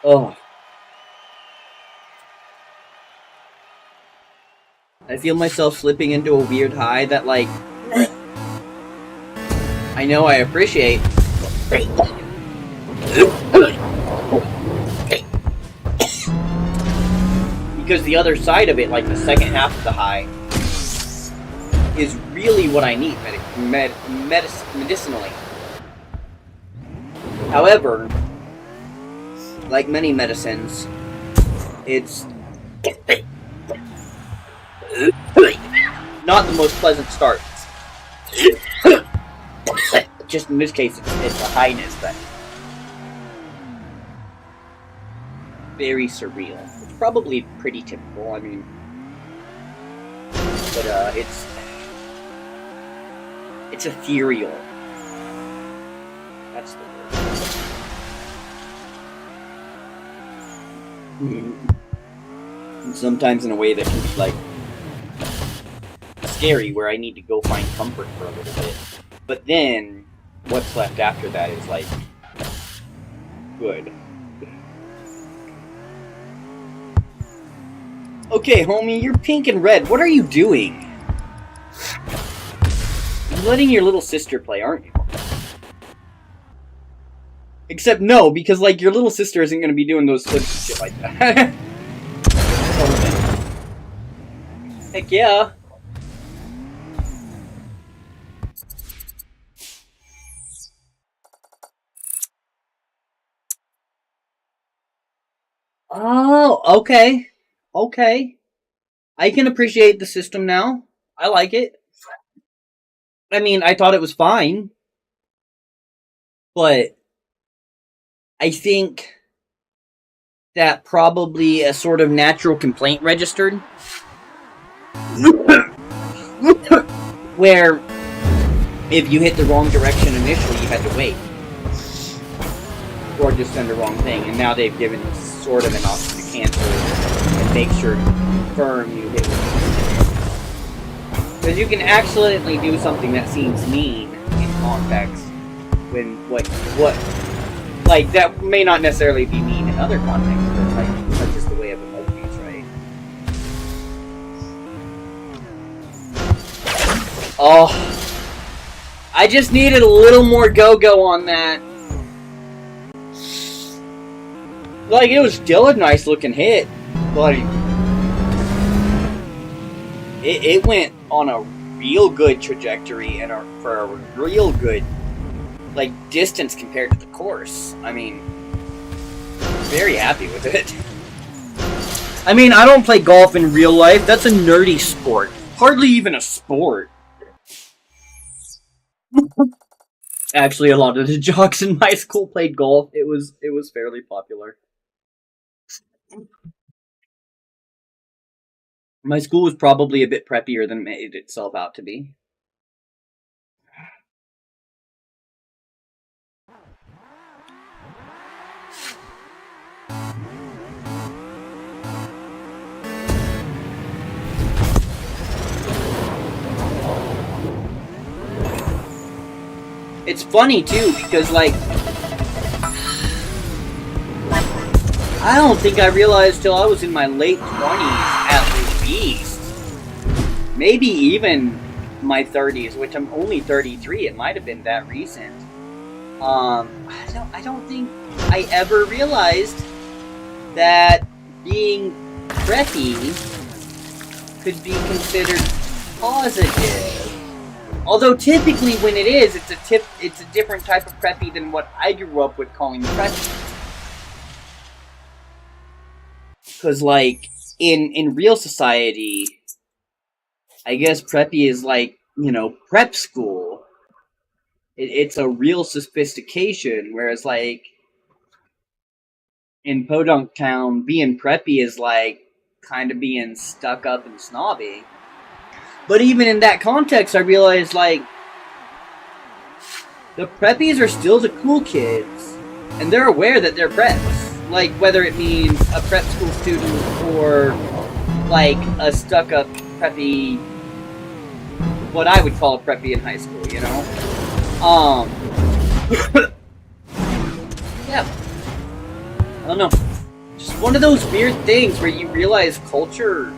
Oh. I feel myself slipping into a weird high that, like, I know I appreciate. Because the other side of it, like the second half of the high, is really what I need medicinally. However, like many medicines, it's not the most pleasant start. Just in this case, it's a highness that very surreal. It's probably pretty typical. I mean, but it's ethereal. That's the word. And sometimes in a way that can be like scary, where I need to go find comfort for a little bit. But then what's left after that is like good. Okay, homie, you're pink and red. What are you doing? You're letting your little sister play, aren't you? Except no, because like your little sister isn't gonna be doing those flips and shit like that. Heck yeah. Oh, okay. Okay. I can appreciate the system now. I like it. I mean, I thought it was fine. But I think that probably a sort of natural complaint registered. Where if you hit the wrong direction initially, you had to wait. Or just send the wrong thing. And now they've given sort of an option to cancel and make sure to confirm you hit it. Because you can accidentally do something that seems mean in context when what like that may not necessarily be mean in other contexts, but like that's just the way of emojis, right? Oh, I just needed a little more go-go on that. Like, it was still a nice looking hit, but it went on a real good trajectory and for a real good, like, distance compared to the course. I mean, very happy with it. I mean, I don't play golf in real life. That's a nerdy sport. Hardly even a sport. Actually, a lot of the jocks in my school played golf. It was fairly popular. My school was probably a bit preppier than it made itself out to be. It's funny too, because like, I don't think I realized till I was in my late 20s at least. Maybe even my 30s, which I'm only 33, it might have been that recent. I don't think I ever realized that being preppy could be considered positive. Although typically when it is, it's a different type of preppy than what I grew up with calling preppy. Because like, in real society, I guess preppy is like, you know, prep school. It's a real sophistication, whereas like, in Podunk Town, being preppy is like, kind of being stuck up and snobby. But even in that context, I realized, like, the preppies are still the cool kids, and they're aware that they're preps. Like, whether it means a prep school student or, like, a stuck-up preppy, what I would call a preppy in high school, you know? Yeah. I don't know. Just one of those weird things where you realize culture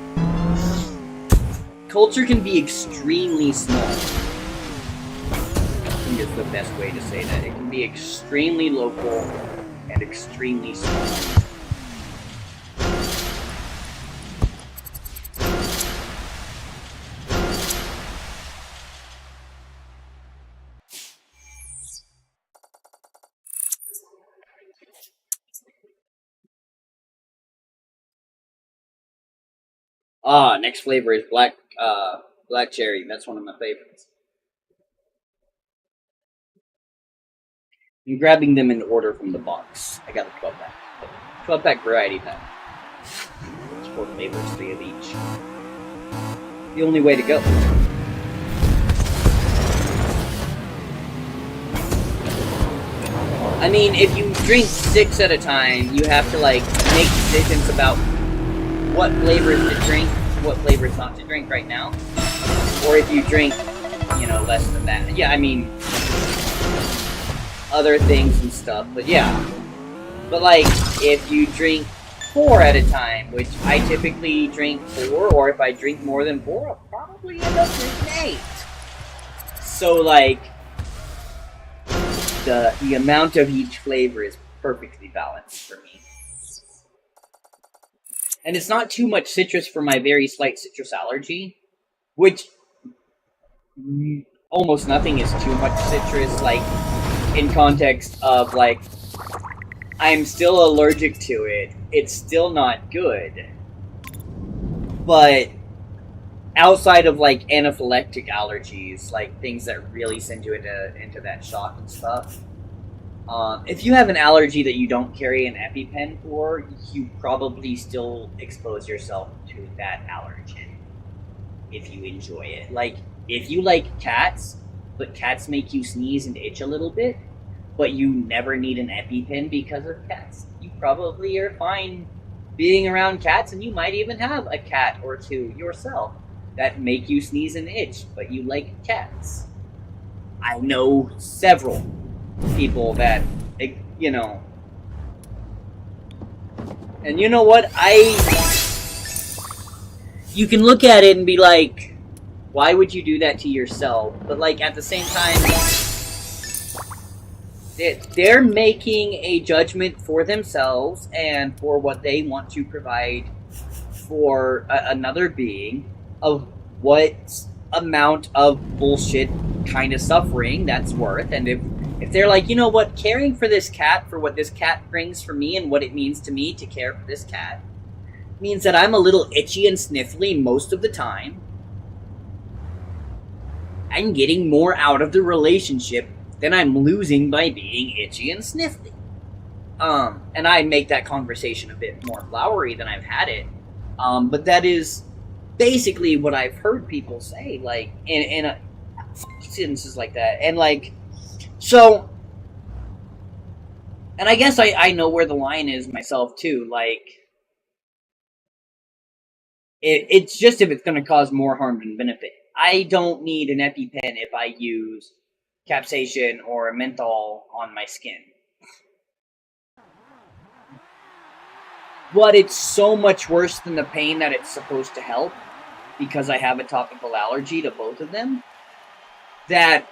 can be extremely small. I think it's the best way to say that. It can be extremely local and extremely small. Next flavor is black cherry. That's one of my favorites. I'm grabbing them in order from the box. I got a 12-pack. 12-pack variety pack. It's 4 flavors, 3 of each. The only way to go. I mean, if you drink 6 at a time, you have to, like, make decisions about what flavors to drink, what flavors not to drink right now. Or if you drink, you know, less than that. Yeah, I mean, other things and stuff, but yeah. But like, if you drink 4 at a time, which I typically drink 4, or if I drink more than 4, I'll probably end up drinking 8. So like, the amount of each flavor is perfectly balanced for me. And it's not too much citrus for my very slight citrus allergy, which almost nothing is too much citrus, like, in context of, like, I'm still allergic to it, it's still not good. But outside of, like, anaphylactic allergies, like, things that really send you into that shock and stuff, if you have an allergy that you don't carry an EpiPen for, you probably still expose yourself to that allergen if you enjoy it. Like, if you like cats, but cats make you sneeze and itch a little bit, but you never need an EpiPen because of cats, you probably are fine being around cats, and you might even have a cat or two yourself that make you sneeze and itch, but you like cats. I know several people that, you know, and you know what, you can look at it and be like, why would you do that to yourself? But like, at the same time, they're making a judgment for themselves and for what they want to provide for another being of what amount of bullshit kind of suffering that's worth. And if they're like, you know what, caring for this cat, for what this cat brings for me and what it means to me to care for this cat, means that I'm a little itchy and sniffly most of the time. I'm getting more out of the relationship than I'm losing by being itchy and sniffly. And I make that conversation a bit more flowery than I've had it. But that is basically what I've heard people say, like, in instances like that. And, like, so, and I guess I know where the line is myself, too. Like, it's just if it's going to cause more harm than benefit. I don't need an EpiPen if I use capsaicin or menthol on my skin. But it's so much worse than the pain that it's supposed to help, because I have a topical allergy to both of them, that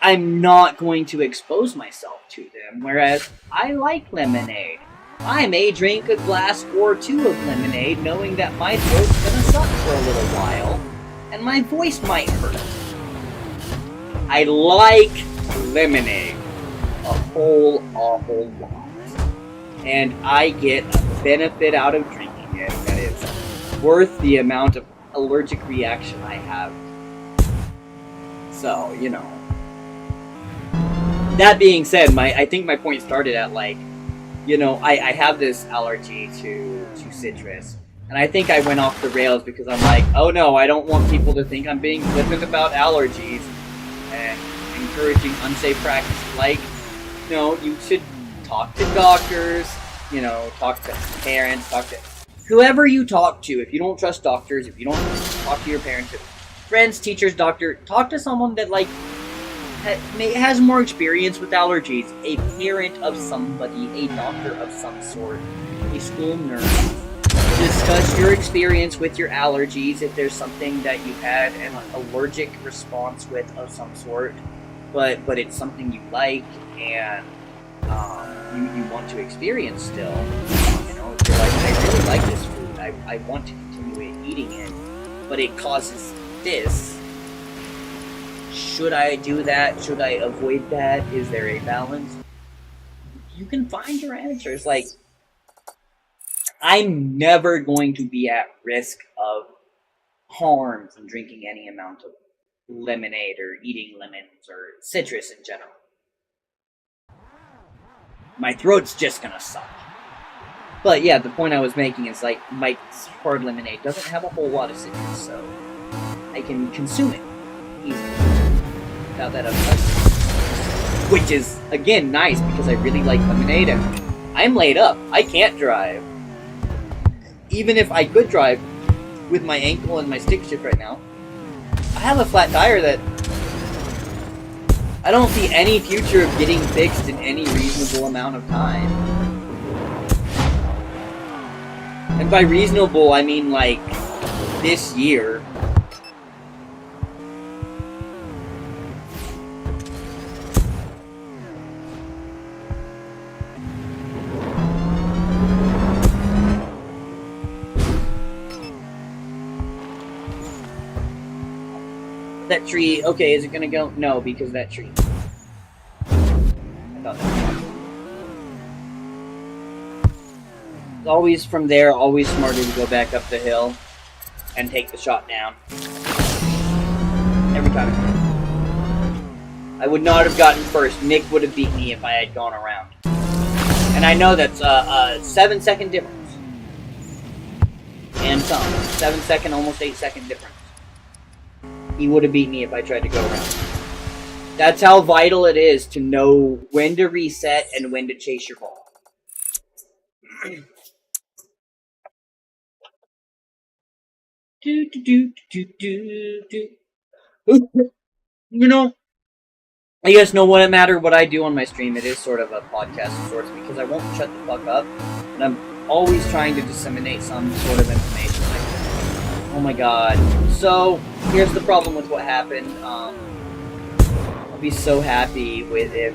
I'm not going to expose myself to them. Whereas I like lemonade. I may drink a glass or two of lemonade knowing that my throat's gonna suck for a little while, and my voice might hurt. I like lemonade a whole awful lot. And I get a benefit out of drinking it that is worth the amount of allergic reaction I have. So, you know. That being said, I think my point started at, like, you know, I have this allergy to citrus. And I think I went off the rails because I'm like, oh no, I don't want people to think I'm being flippant about allergies and encouraging unsafe practices. Like, you know, you should talk to doctors, you know, talk to parents, talk to whoever you talk to. If you don't trust doctors, if you don't talk to your parents, friends, teachers, doctor, talk to someone that, like, has more experience with allergies. A parent of somebody, a doctor of some sort, a school nurse. Discuss your experience with your allergies if there's something that you've had an allergic response with of some sort, but it's something you like and you want to experience still. You know, if you're like, I really like this food, I want to continue eating it, but it causes this. Should I do that? Should I avoid that? Is there a balance? You can find your answers. Like, I'm never going to be at risk of harm from drinking any amount of lemonade or eating lemons or citrus in general. My throat's just gonna suck. But yeah, the point I was making is, like, Mike's Hard Lemonade doesn't have a whole lot of citrus, so I can consume it easily without that upset. Which is, again, nice because I really like lemonade and I'm laid up. I can't drive. Even if I could drive with my ankle and my stick shift right now, I have a flat tire that I don't see any future of getting fixed in any reasonable amount of time. And by reasonable, I mean, like, this year. That tree, okay, is it gonna go? No, because that tree. I thought that was It's always from there, always smarter to go back up the hill and take the shot down. Every time. I would not have gotten first. Nick would have beat me if I had gone around. And I know that's a 7-second difference. And some. 7-second, almost 8-second difference. He would have beat me if I tried to go around. That's how vital it is to know when to reset and when to chase your ball. You know, I guess no matter what I do on my stream, it is sort of a podcast of sorts because I won't shut the fuck up. And I'm always trying to disseminate some sort of information. Like, oh my god. So, here's the problem with what happened. I'll be so happy with it.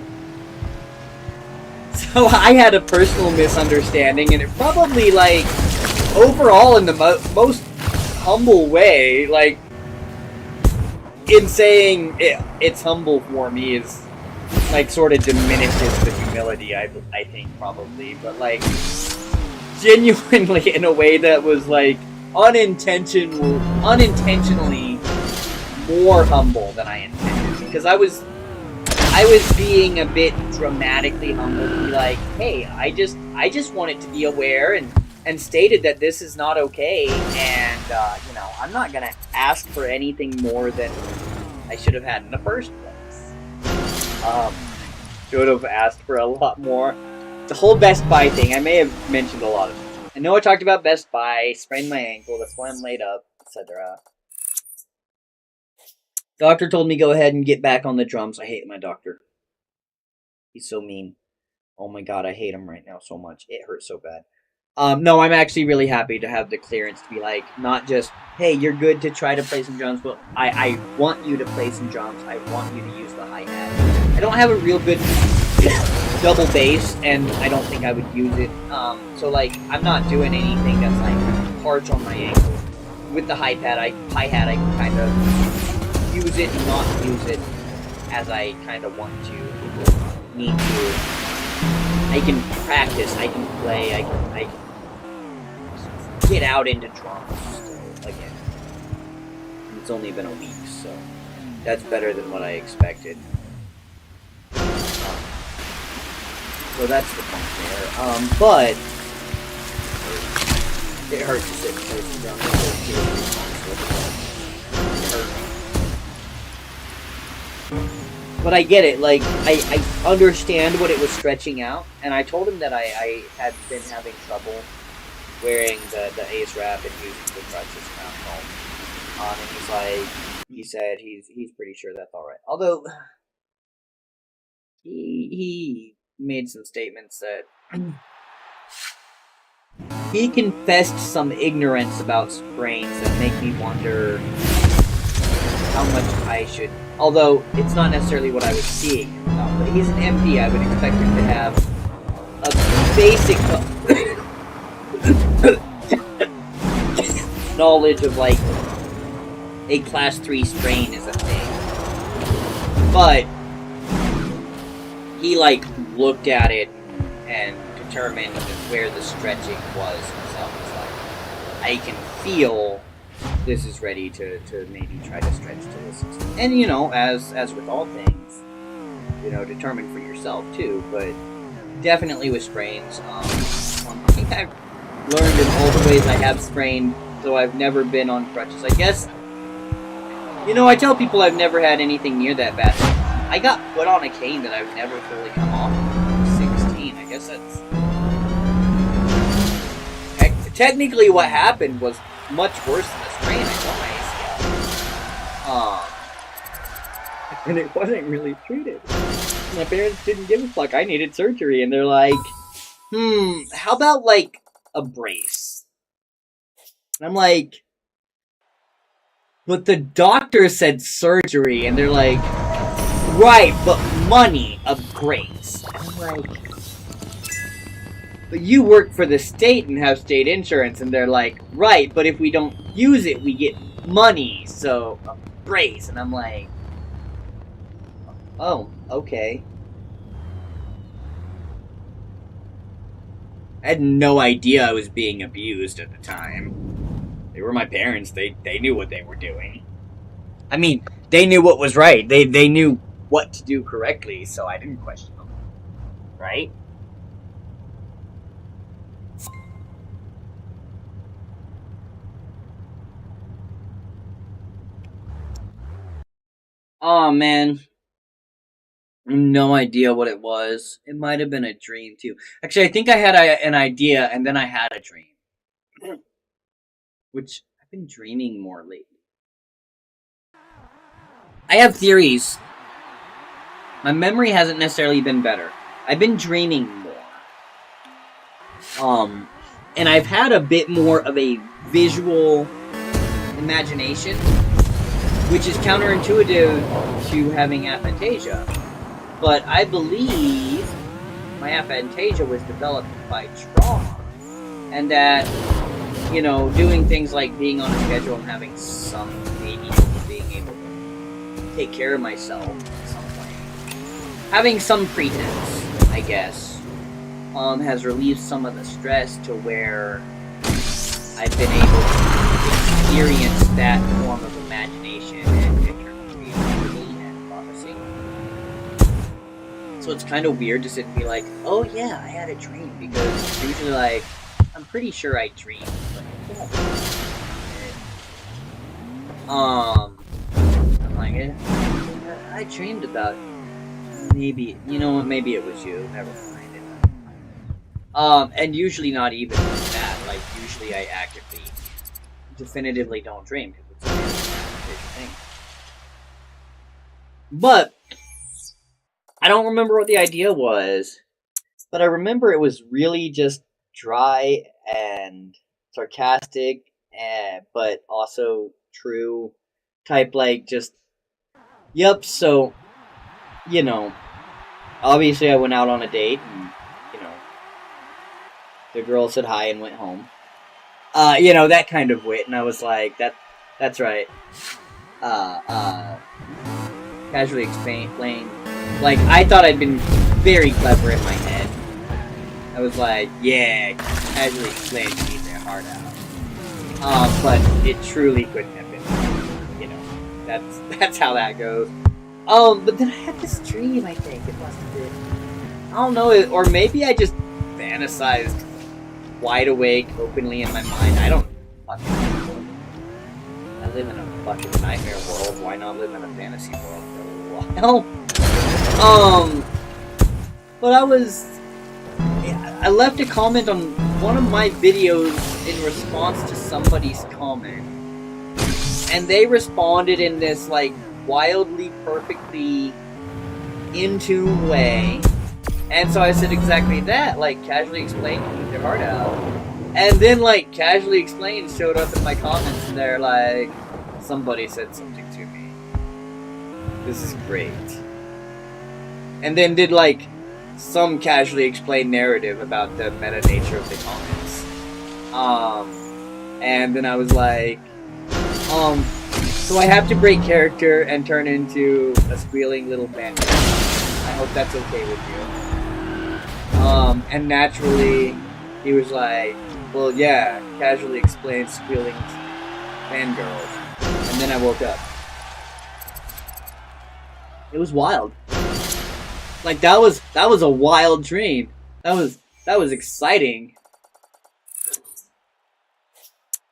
So, I had a personal misunderstanding, and it probably, like, overall in the most humble way, like, in saying it's humble for me is, like, sort of diminishes the humility, I think, probably. But, like, genuinely in a way that was like unintentionally more humble than I intended, because I was being a bit dramatically humble to be like, hey, I just wanted to be aware and stated that this is not okay, and you know, I'm not gonna ask for anything more than I should have had in the first place. Should have asked for a lot more. The whole Best Buy thing, I may have mentioned a lot of it. I know I talked about Best Buy, sprained my ankle, that's why I'm laid up, etc. Doctor told me go ahead and get back on the drums. I hate my doctor. He's so mean. Oh my god, I hate him right now so much. It hurts so bad. No, I'm actually really happy to have the clearance to be like, not just, hey, you're good to try to play some drums, but I want you to play some drums. I want you to use the hi-hat. I don't have a real good double bass, and I don't think I would use it. So like, I'm not doing anything that's like harsh on my ankle. With the hi-hat, I can kind of use it and not use it as I kind of want to, need to. I can practice, I can play, I can get out into drums still again. It's only been a week, so that's better than what I expected. So that's the point there. But it hurts to sit and play some drums. But I get it, like, I understand what it was stretching out, and I told him that I had been having trouble wearing the Ace Wrap and using the crutches around home. And he's like, he said he's pretty sure that's alright. Although, he made some statements that he confessed some ignorance about sprains that make me wonder how much I should, although it's not necessarly what I was seeing, but he's an MD, I would expect him to have a basic knowledge of, like, a class 3 sprain is a thing. But he, like, looked at it and determined where the stretching was himself. It's like, I can feel this is ready to maybe try to stretch to this extent. And, you know, as with all things, you know, determine for yourself too, but definitely with sprains, I think I've learned in all the ways I have sprained, so I've never been on crutches. I guess, you know, I tell people I've never had anything near that bad. I got put on a cane that I've never fully come off when I was 16. I guess that's... Technically what happened was much worse than a sprain. I tore my ACL. And it wasn't really treated. My parents didn't give a fuck. I needed surgery, and they're like, how about, like, a brace? And I'm like, but the doctor said surgery, and they're like, right, but money, a brace. And I'm like, but you work for the state and have state insurance, and they're like, right, but if we don't use it, we get money, so a brace. And I'm like, oh, okay. I had no idea I was being abused at the time. They were my parents. They knew what they were doing. I mean, they knew what was right. They knew what to do correctly, so I didn't question them. Right? Oh, man. No idea what it was. It might have been a dream, too. Actually, I think I had an idea, and then I had a dream. Which, I've been dreaming more lately. I have theories. My memory hasn't necessarily been better. I've been dreaming more. And I've had a bit more of a visual imagination, which is counterintuitive to having aphantasia. But I believe my aphantasia was developed by trauma, and that, you know, doing things like being on a schedule and having some, maybe being able to take care of myself in some way, having some pretense, I guess, has relieved some of the stress to where I've been able to experience that form of imagination and creativity and processing. So it's kind of weird to sit and be like, oh yeah, I had a dream, because usually like, I'm pretty sure I dreamed, but I'm like, I dreamed about, maybe, you know what, maybe it was you, never mind. And usually not even that, like, usually I actively, definitively don't dream, because it's a big thing. But, I don't remember what the idea was, but I remember it was really just dry and sarcastic, but also true, type, like, just, yep, so, you know, obviously I went out on a date, and, you know, the girl said hi and went home. You know, that kind of wit, and I was like, that's right. Casually explained. Like, I thought I'd been very clever in my head. I was like, yeah, casually explained to me their heart out. But it truly couldn't have been, you know, that's how that goes. But then I had this dream, I think, it must have been. I don't know, or maybe I just fantasized wide awake, openly in my mind. I don't fucking know. I live in a fucking nightmare world. Why not live in a fantasy world for a little while? But I left a comment on one of my videos in response to somebody's comment. And they responded in this, like, wildly, perfectly in tune way. And so I said exactly that, like, casually explained to keep their heart out. And then, like, casually explained showed up in my comments, and they're like, somebody said something to me. This is great. And then did, like, some casually explained narrative about the meta nature of the comments. And then I was like, so I have to break character and turn into a squealing little fan. I hope that's okay with you. And naturally, he was like, well, yeah, casually explained squealing fangirls. And then I woke up. It was wild. Like, that was a wild dream. That was exciting.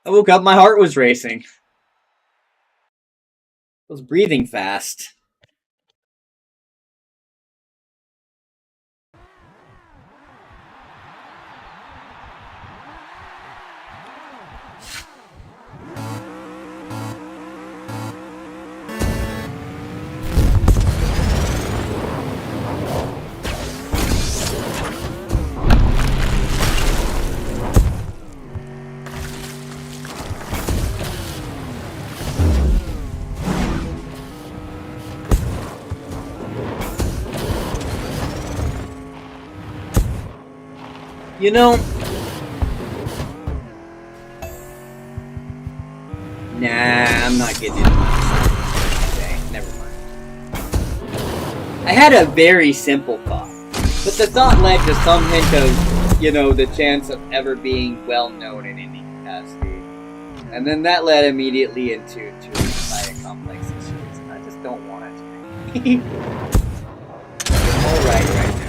I woke up, my heart was racing. I was breathing fast. You know, nah, I'm not getting into this. Okay, never mind. I had a very simple thought, but the thought led to some hint of, you know, the chance of ever being well known in any capacity. And then that led immediately into Messiah complex issues, and I just don't want it to be. Alright right now.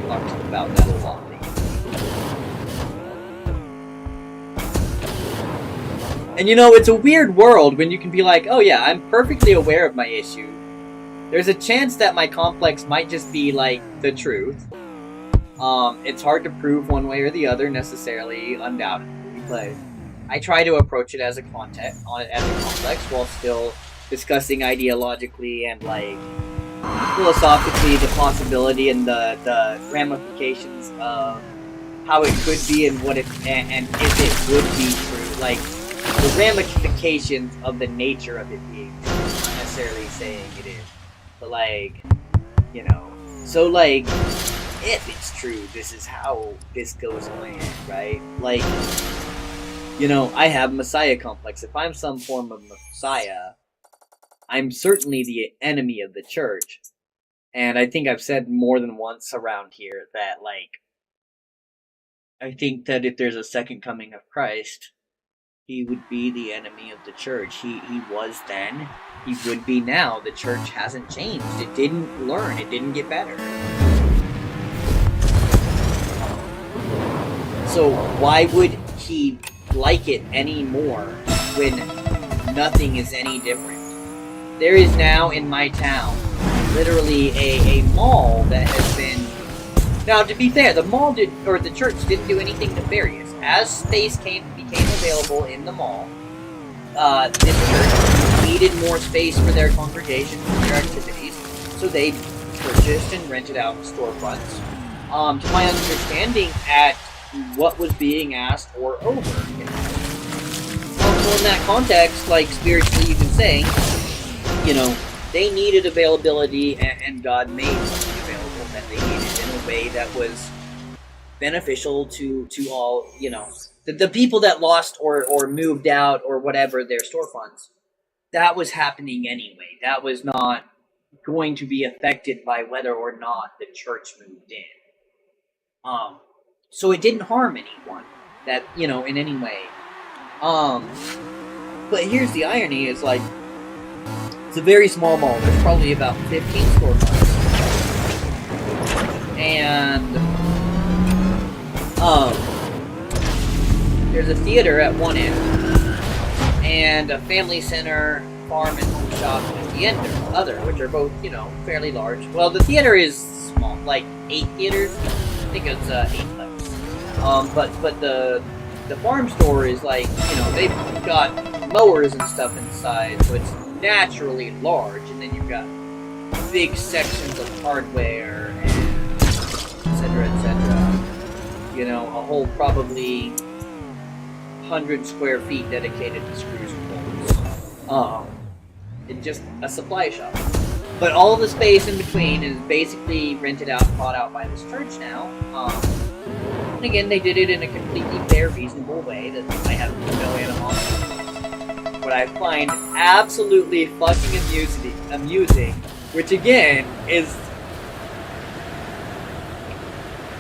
Talked about that a lot. And you know, it's a weird world when you can be like, oh yeah, I'm perfectly aware of my issue. There's a chance that my complex might just be, like, the truth. It's hard to prove one way or the other, necessarily, undoubtedly, but I try to approach it as a complex while still discussing ideologically and, like, philosophically the possibility and the ramifications of how it could be and what it and if it would be true, like the ramifications of the nature of it being true. I'm not necessarily saying it is, but like, you know, so like if it's true, this is how this goes on, right? Like, you know, I have Messiah complex. If I'm some form of Messiah, I'm certainly the enemy of the church. And I think I've said more than once around here that, like, I think that if there's a second coming of Christ, he would be the enemy of the church. He was then, he would be now. The church hasn't changed. It didn't learn, it didn't get better. So why would he like it anymore when nothing is any different? There is now in my town literally a mall that has been... Now, to be fair, the church didn't do anything nefarious. As space became available in the mall, this church needed more space for their congregation, for their activities, so they purchased and rented out storefronts. To my understanding, at what was being asked or over. You know? So in that context, like spiritually, you can say, you know, they needed availability, and God made something available that they needed in a way that was beneficial to all, you know, the people that lost or moved out or whatever their storefronts. That was happening anyway. That was not going to be affected by whether or not the church moved in. So it didn't harm anyone that, you know, in any way. But here's the irony, is like, it's a very small mall. There's probably about 15 storefronts. And, there's a theater at one end, and a family center, farm, and home shop at the other, which are both, you know, fairly large. Well, the theater is small, like 8 theaters. I think it's 8 levels. But the farm store is like, you know, they've got mowers and stuff inside, so it's naturally large, and then you've got big sections of hardware and etc. You know, a whole probably 100 square feet dedicated to screws and bolts. It's just a supply shop. But all the space in between is basically rented out, bought out by this church now. And again, they did it in a completely fair, reasonable way that I have no animosity. What I find absolutely fucking amusing, which again is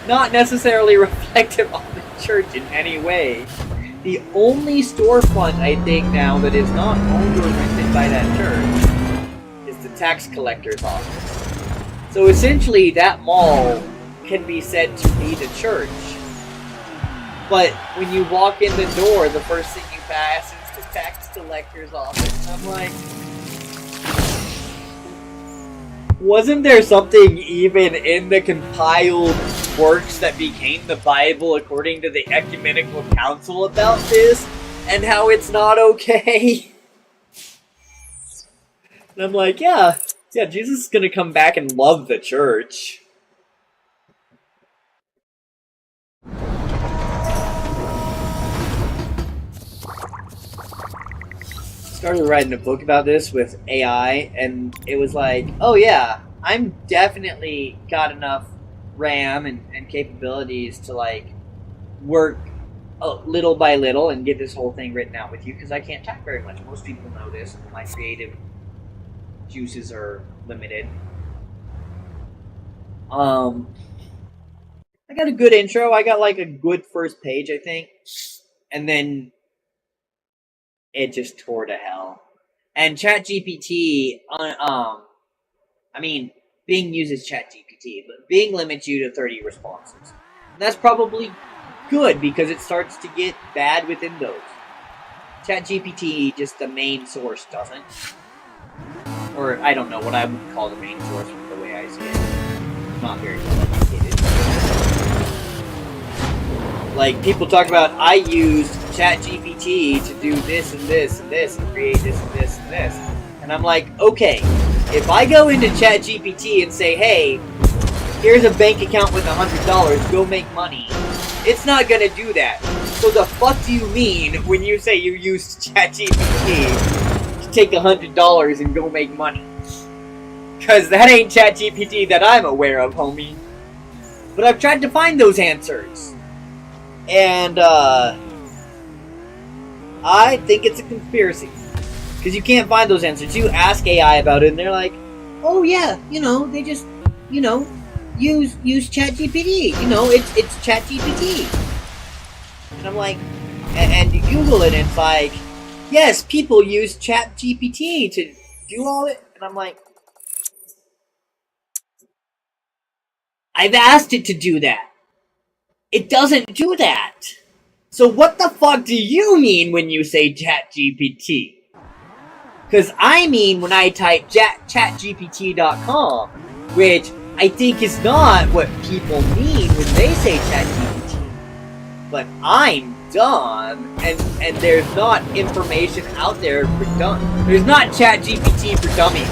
not necessarily reflective of the church in any way. The only storefront, I think, now that is not owned or rented by that church is the tax collector's office. So essentially, that mall can be said to be the church. But when you walk in the door, the first thing you pass is the tax collector's office. I'm like, wasn't there something even in the compiled works that became the Bible according to the Ecumenical Council about this? And how it's not okay? And I'm like, yeah, Jesus is gonna come back and love the church. Started writing a book about this with AI, and it was like, oh yeah, I'm definitely got enough RAM and capabilities to like work little by little and get this whole thing written out with you, because I can't type very much. Most people know this, and my creative juices are limited. I got a good intro. I got like a good first page, I think, and then it just tore to hell. And ChatGPT, I mean, Bing uses ChatGPT, but Bing limits you to 30 responses. And that's probably good, because it starts to get bad within those. ChatGPT, just the main source, doesn't. Or, I don't know what I would call the main source from the way I see it. Not very well educated. Like, people talk about, I used ChatGPT to do this and this and this, and create this and this and this. And I'm like, okay, if I go into ChatGPT and say, hey, here's a bank account with $100, go make money, it's not gonna do that. So the fuck do you mean when you say you used ChatGPT to take $100 and go make money? Because that ain't ChatGPT that I'm aware of, homie. But I've tried to find those answers. And, I think it's a conspiracy. Because you can't find those answers. You ask AI about it, and they're like, oh yeah, you know, they just use ChatGPT. It's ChatGPT. And I'm like, and you Google it, and it's like, yes, people use ChatGPT to do all it. And I'm like, I've asked it to do that. It doesn't do that. So what the fuck do you mean when you say ChatGPT? Because I mean when I type chatgpt.com, which I think is not what people mean when they say ChatGPT. But I'm dumb, and there's not information out there for dumb. There's not ChatGPT for dummies.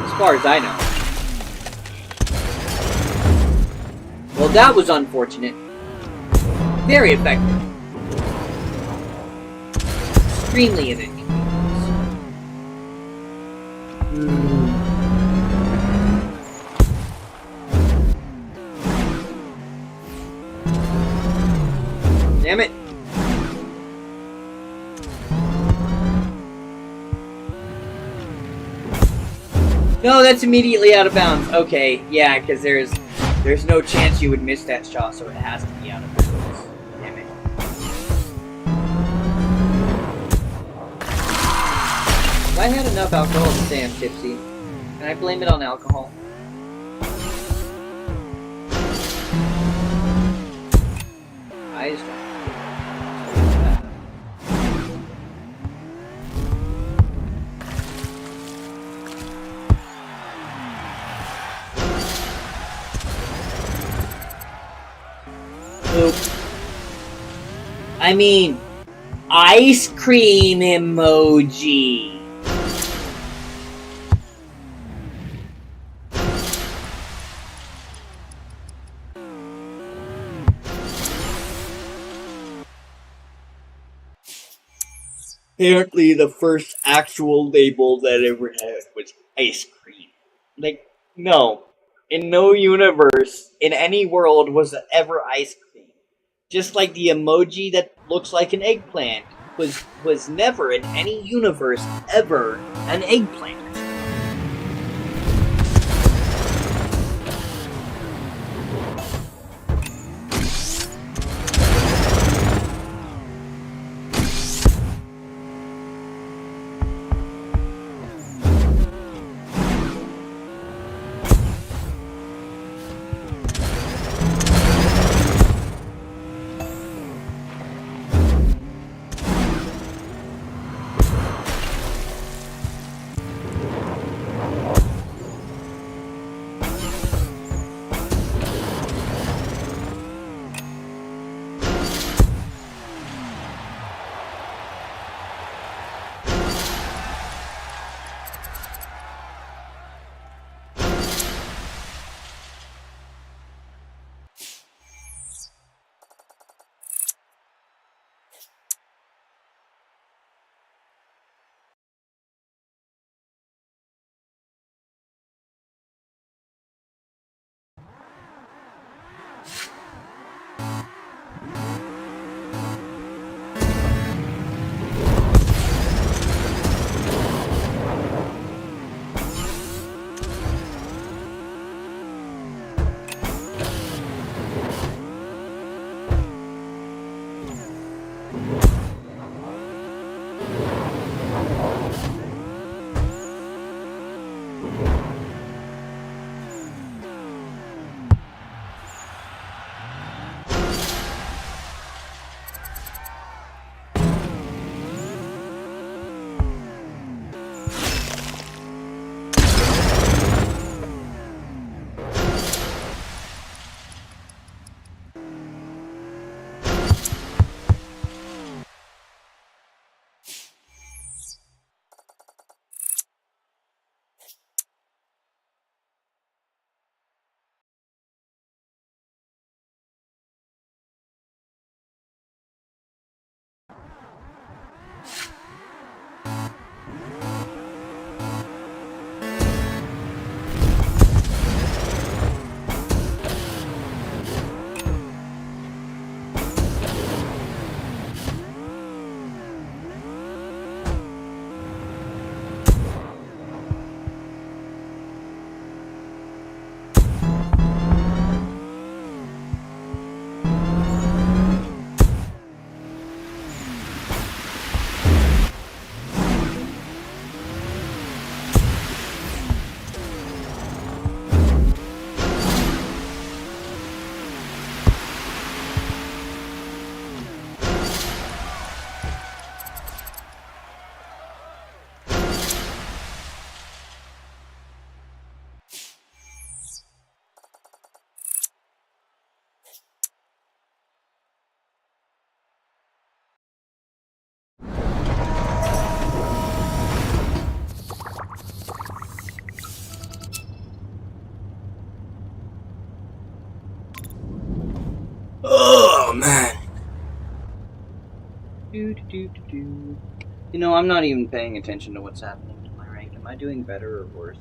As far as I know. Well, that was unfortunate. Very effective. Extremely inconvenient. Damn it. No, that's immediately out of bounds. Okay, yeah, because there's no chance you would miss that shot, so it has to be out of bounds. Damn it. If I had enough alcohol to say I'm tipsy, can I blame it on alcohol? I just don't. I mean, ice cream emoji. Apparently, the first actual label that I ever had was ice cream. Like, no. In no universe, in any world, was it ever ice cream. Just like the emoji that looks like an eggplant was never in any universe ever an eggplant. Oh man. You know, I'm not even paying attention to what's happening to my rank. Am I doing better or worse?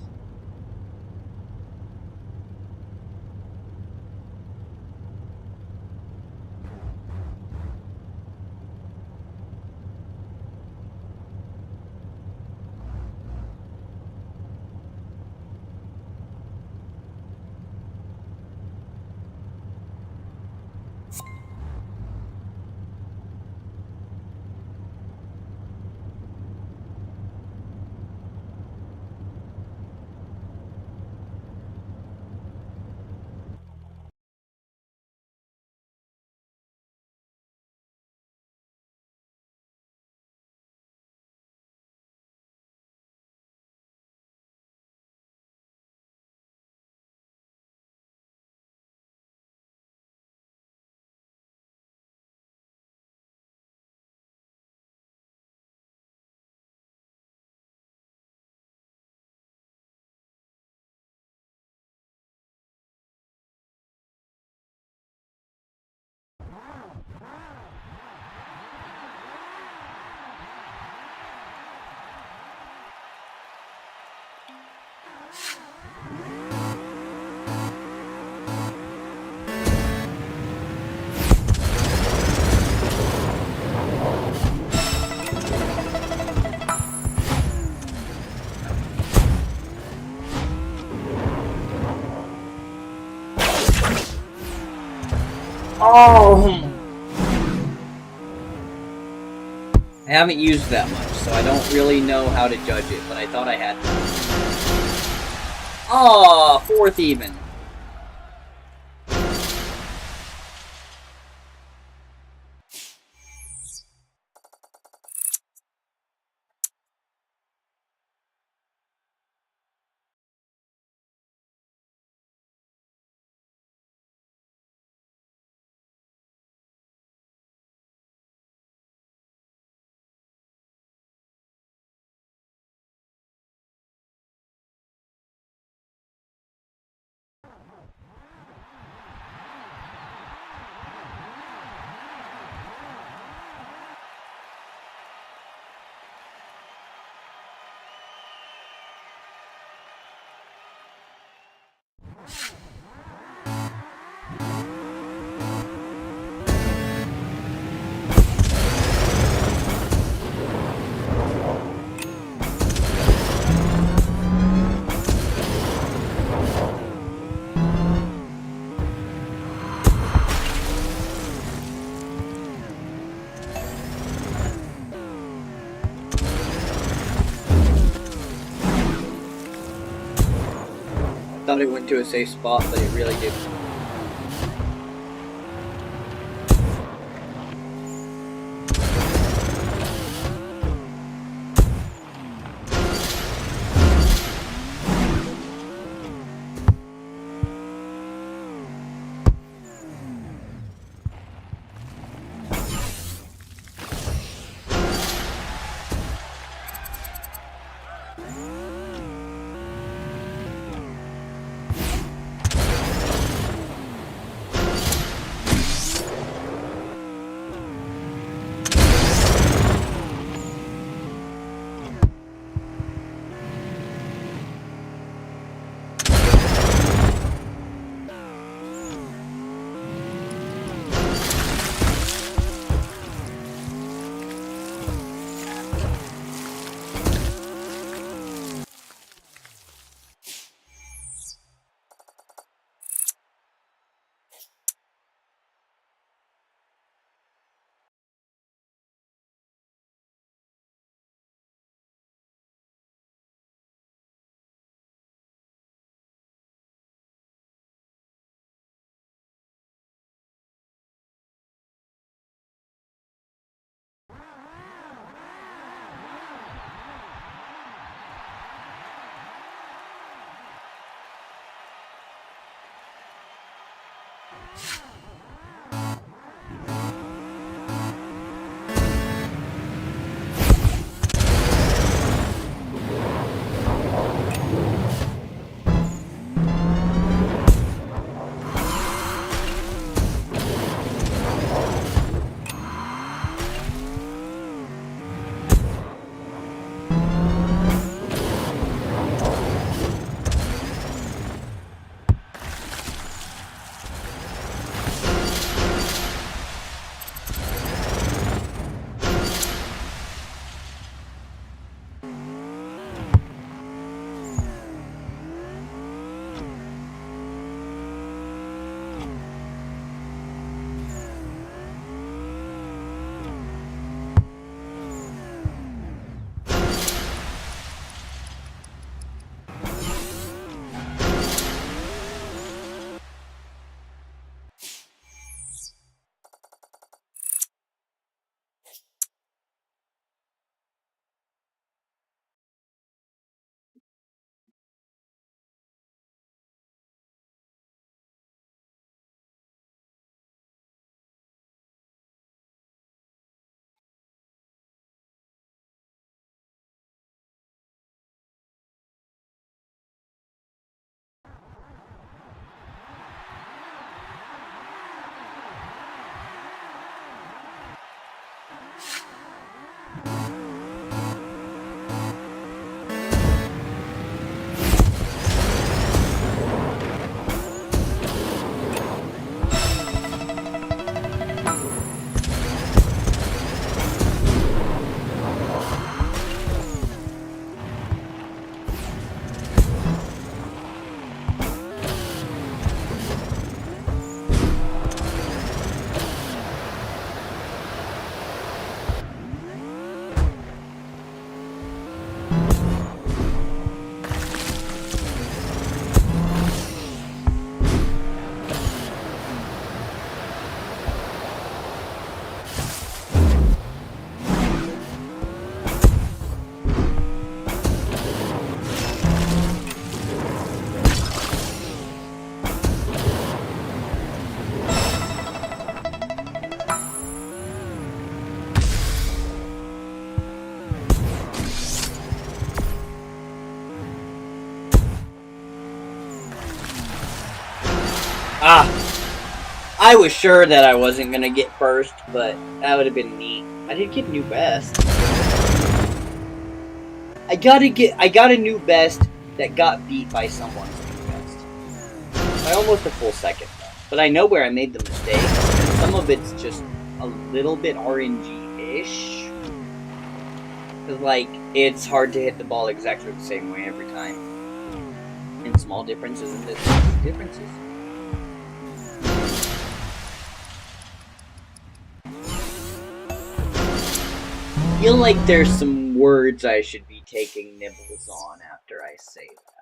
Oh! I haven't used that much, so I don't really know how to judge it, but I thought I had to. Oh, fourth even. Thought it went to a safe spot, but it really didn't. I was sure that I wasn't gonna get first, but that would have been neat. I did get new best. I got a new best that got beat by someone's new best. By almost a full second, though. But I know where I made the mistake. Some of it's just a little bit RNG-ish. Cause like, it's hard to hit the ball exactly the same way every time. And small differences in this differences. I feel like there's some words I should be taking nibbles on after I say that.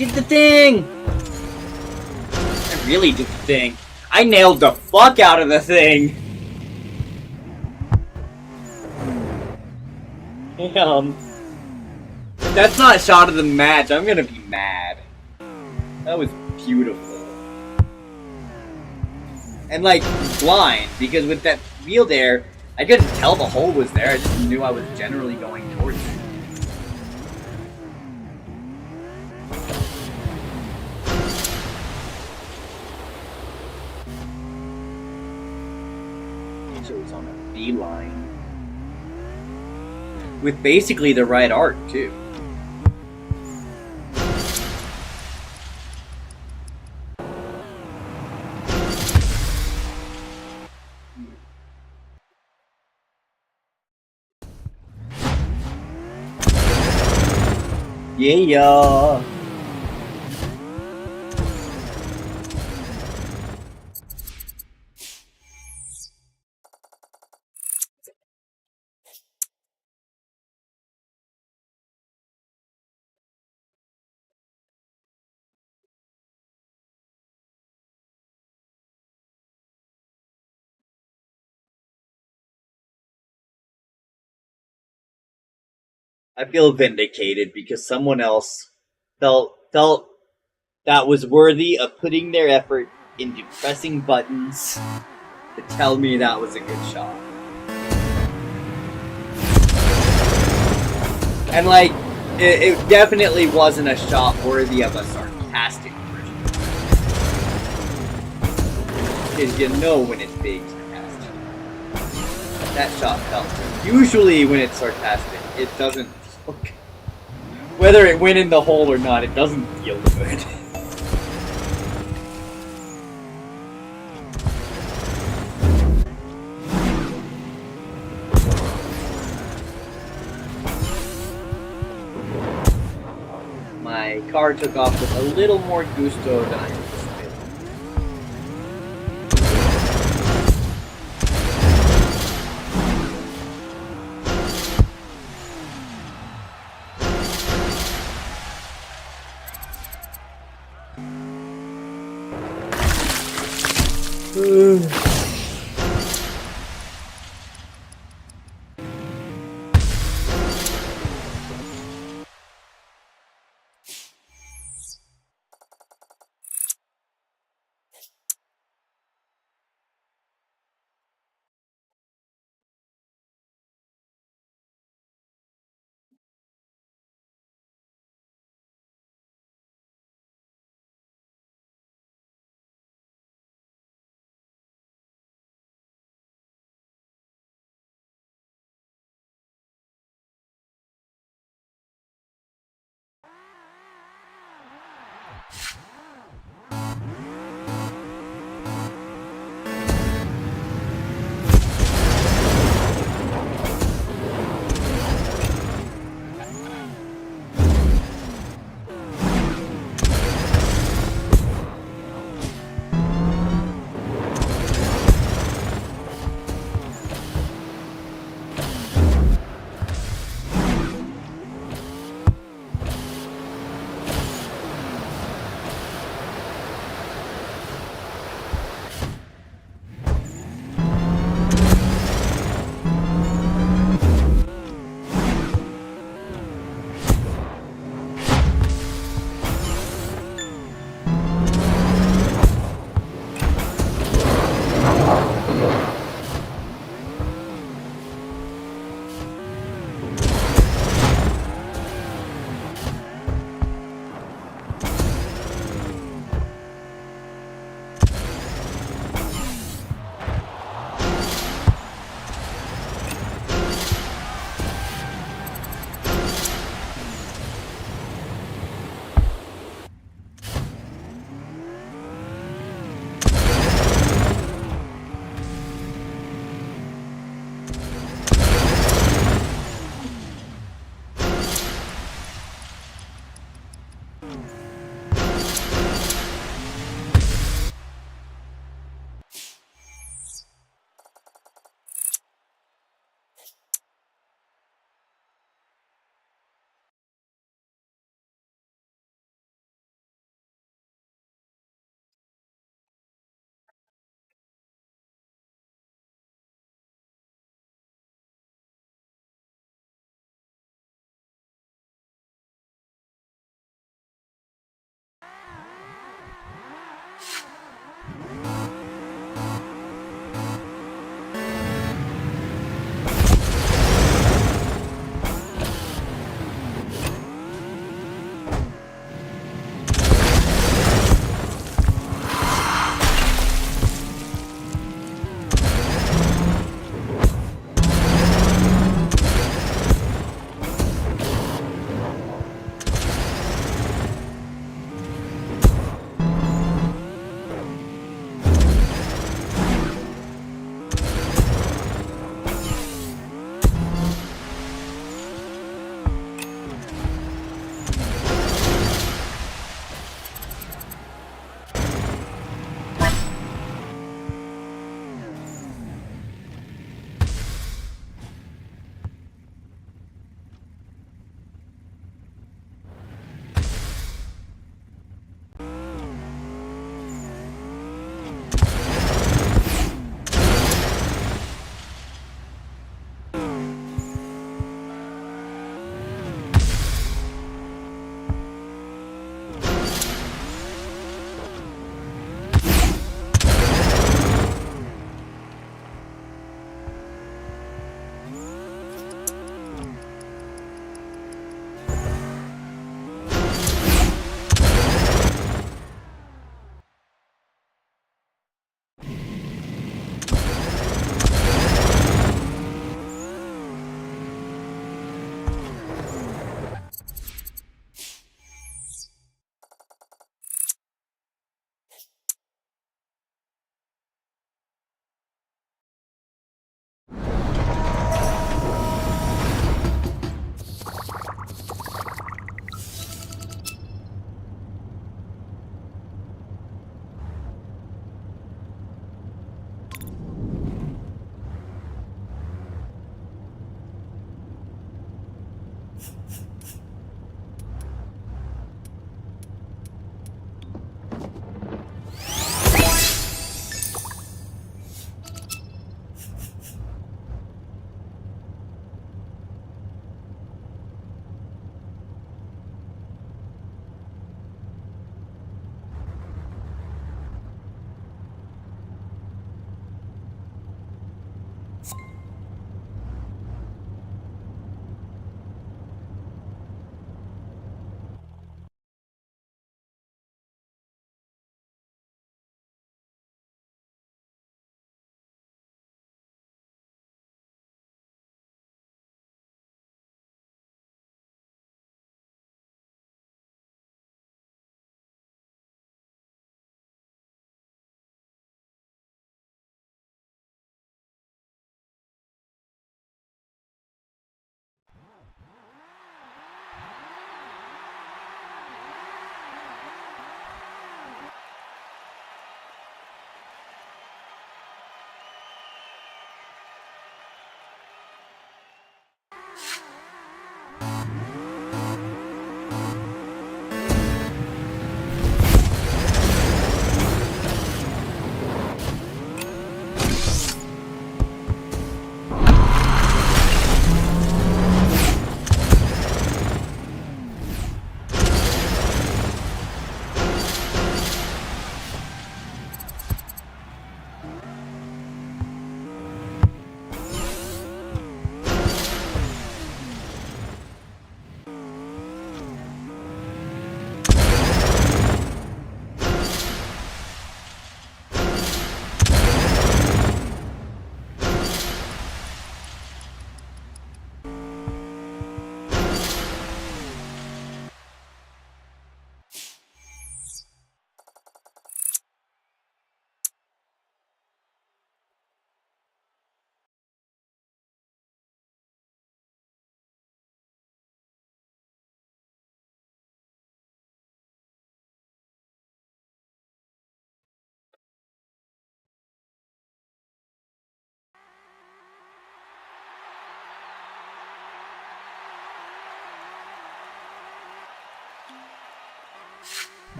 did the thing! I really did the thing. I nailed the fuck out of the thing! Damn. If that's not a shot of the match, I'm gonna be mad. That was beautiful. And like, blind, because with that wheel there, I couldn't tell the hole was there, I just knew I was generally going towards it. So it was on a beeline. With basically the right arc, too. Yeah. I feel vindicated because someone else felt that was worthy of putting their effort into pressing buttons to tell me that was a good shot. And like, it definitely wasn't a shot worthy of a sarcastic version. Because you know when it's being sarcastic. That shot felt good. Usually when it's sarcastic, it doesn't look... Whether it went in the hole or not, it doesn't feel good. My car took off with a little more gusto than I anticipated.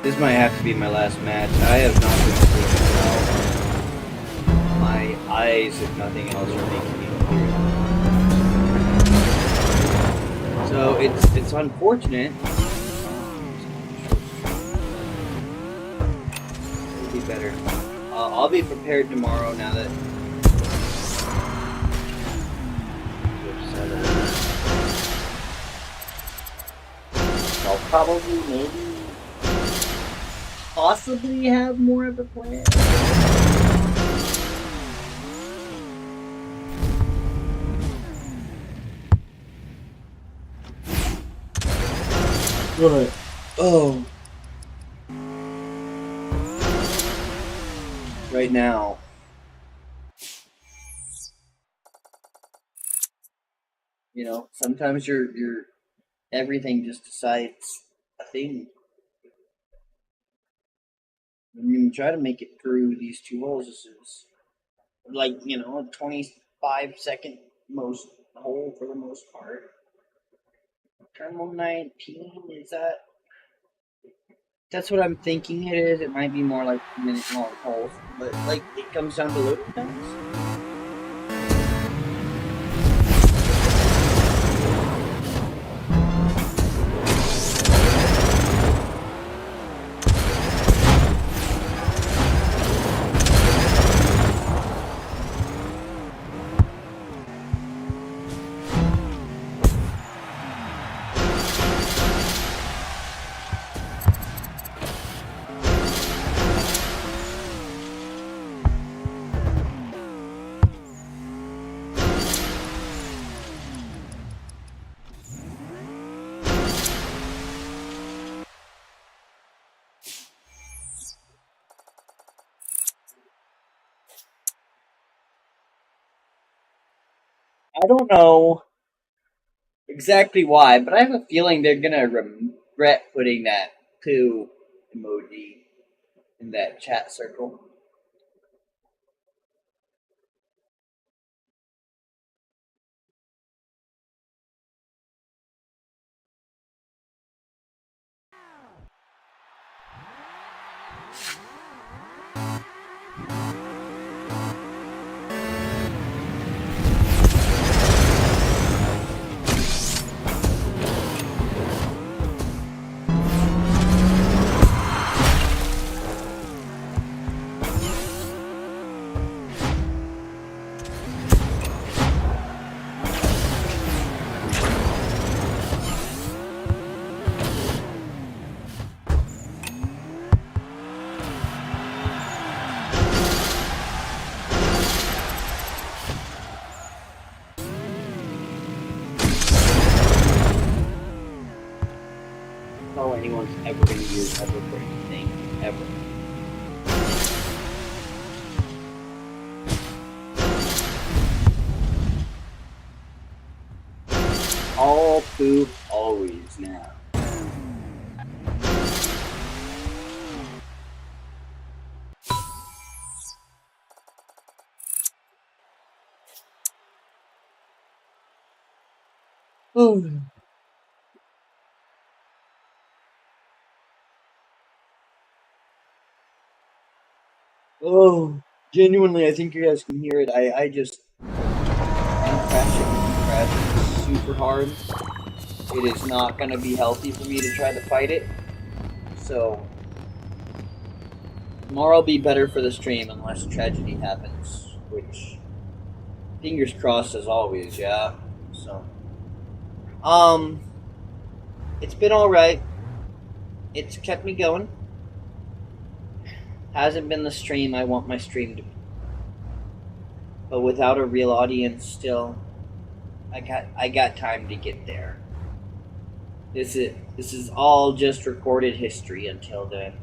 This might have to be my last match. I have not been sleeping well. My eyes, if nothing else, are making me weird. So it's unfortunate. It'll be better. I'll be prepared tomorrow now that. I'll probably maybe possibly have more of a plan. But right now, you know, sometimes your everything just decides a thing. I mean, try to make it through these 2 holes. This is like, you know, a 25-second most hole for the most part. Terminal 19, is that? That's what I'm thinking it is. It might be more like minute-long holes, but like it comes down to loading times. I don't know exactly why, but I have a feeling they're gonna regret putting that poo emoji in that chat circle. All anyone's ever gonna use ever for anything, ever. All poop, always now. Oh. Oh, genuinely, I think you guys can hear it. I just, I'm crashing super hard. It is not going to be healthy for me to try to fight it. So, tomorrow will be better for the stream unless tragedy happens, which, fingers crossed as always, yeah. So, it's been alright. It's kept me going. Hasn't been the stream I want my stream to be. But without a real audience still, I got time to get there. This is all just recorded history until then.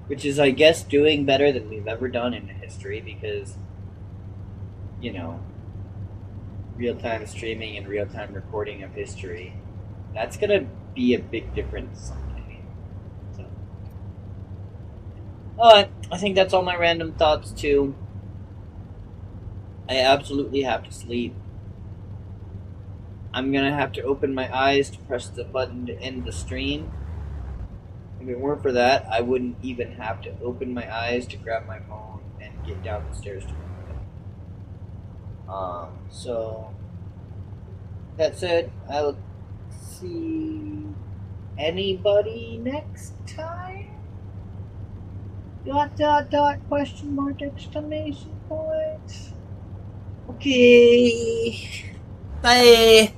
Which is, I guess, doing better than we've ever done in history because, you know, real-time streaming and real-time recording of history, that's gonna be a big difference someday. So, I think that's all my random thoughts too. I absolutely have to sleep. I'm gonna have to open my eyes to press the button to end the stream. If it weren't for that, I wouldn't even have to open my eyes to grab my phone and get down the stairs to my bed. So that said, I'll see anybody next time. Question mark exclamation point. Okay. Bye.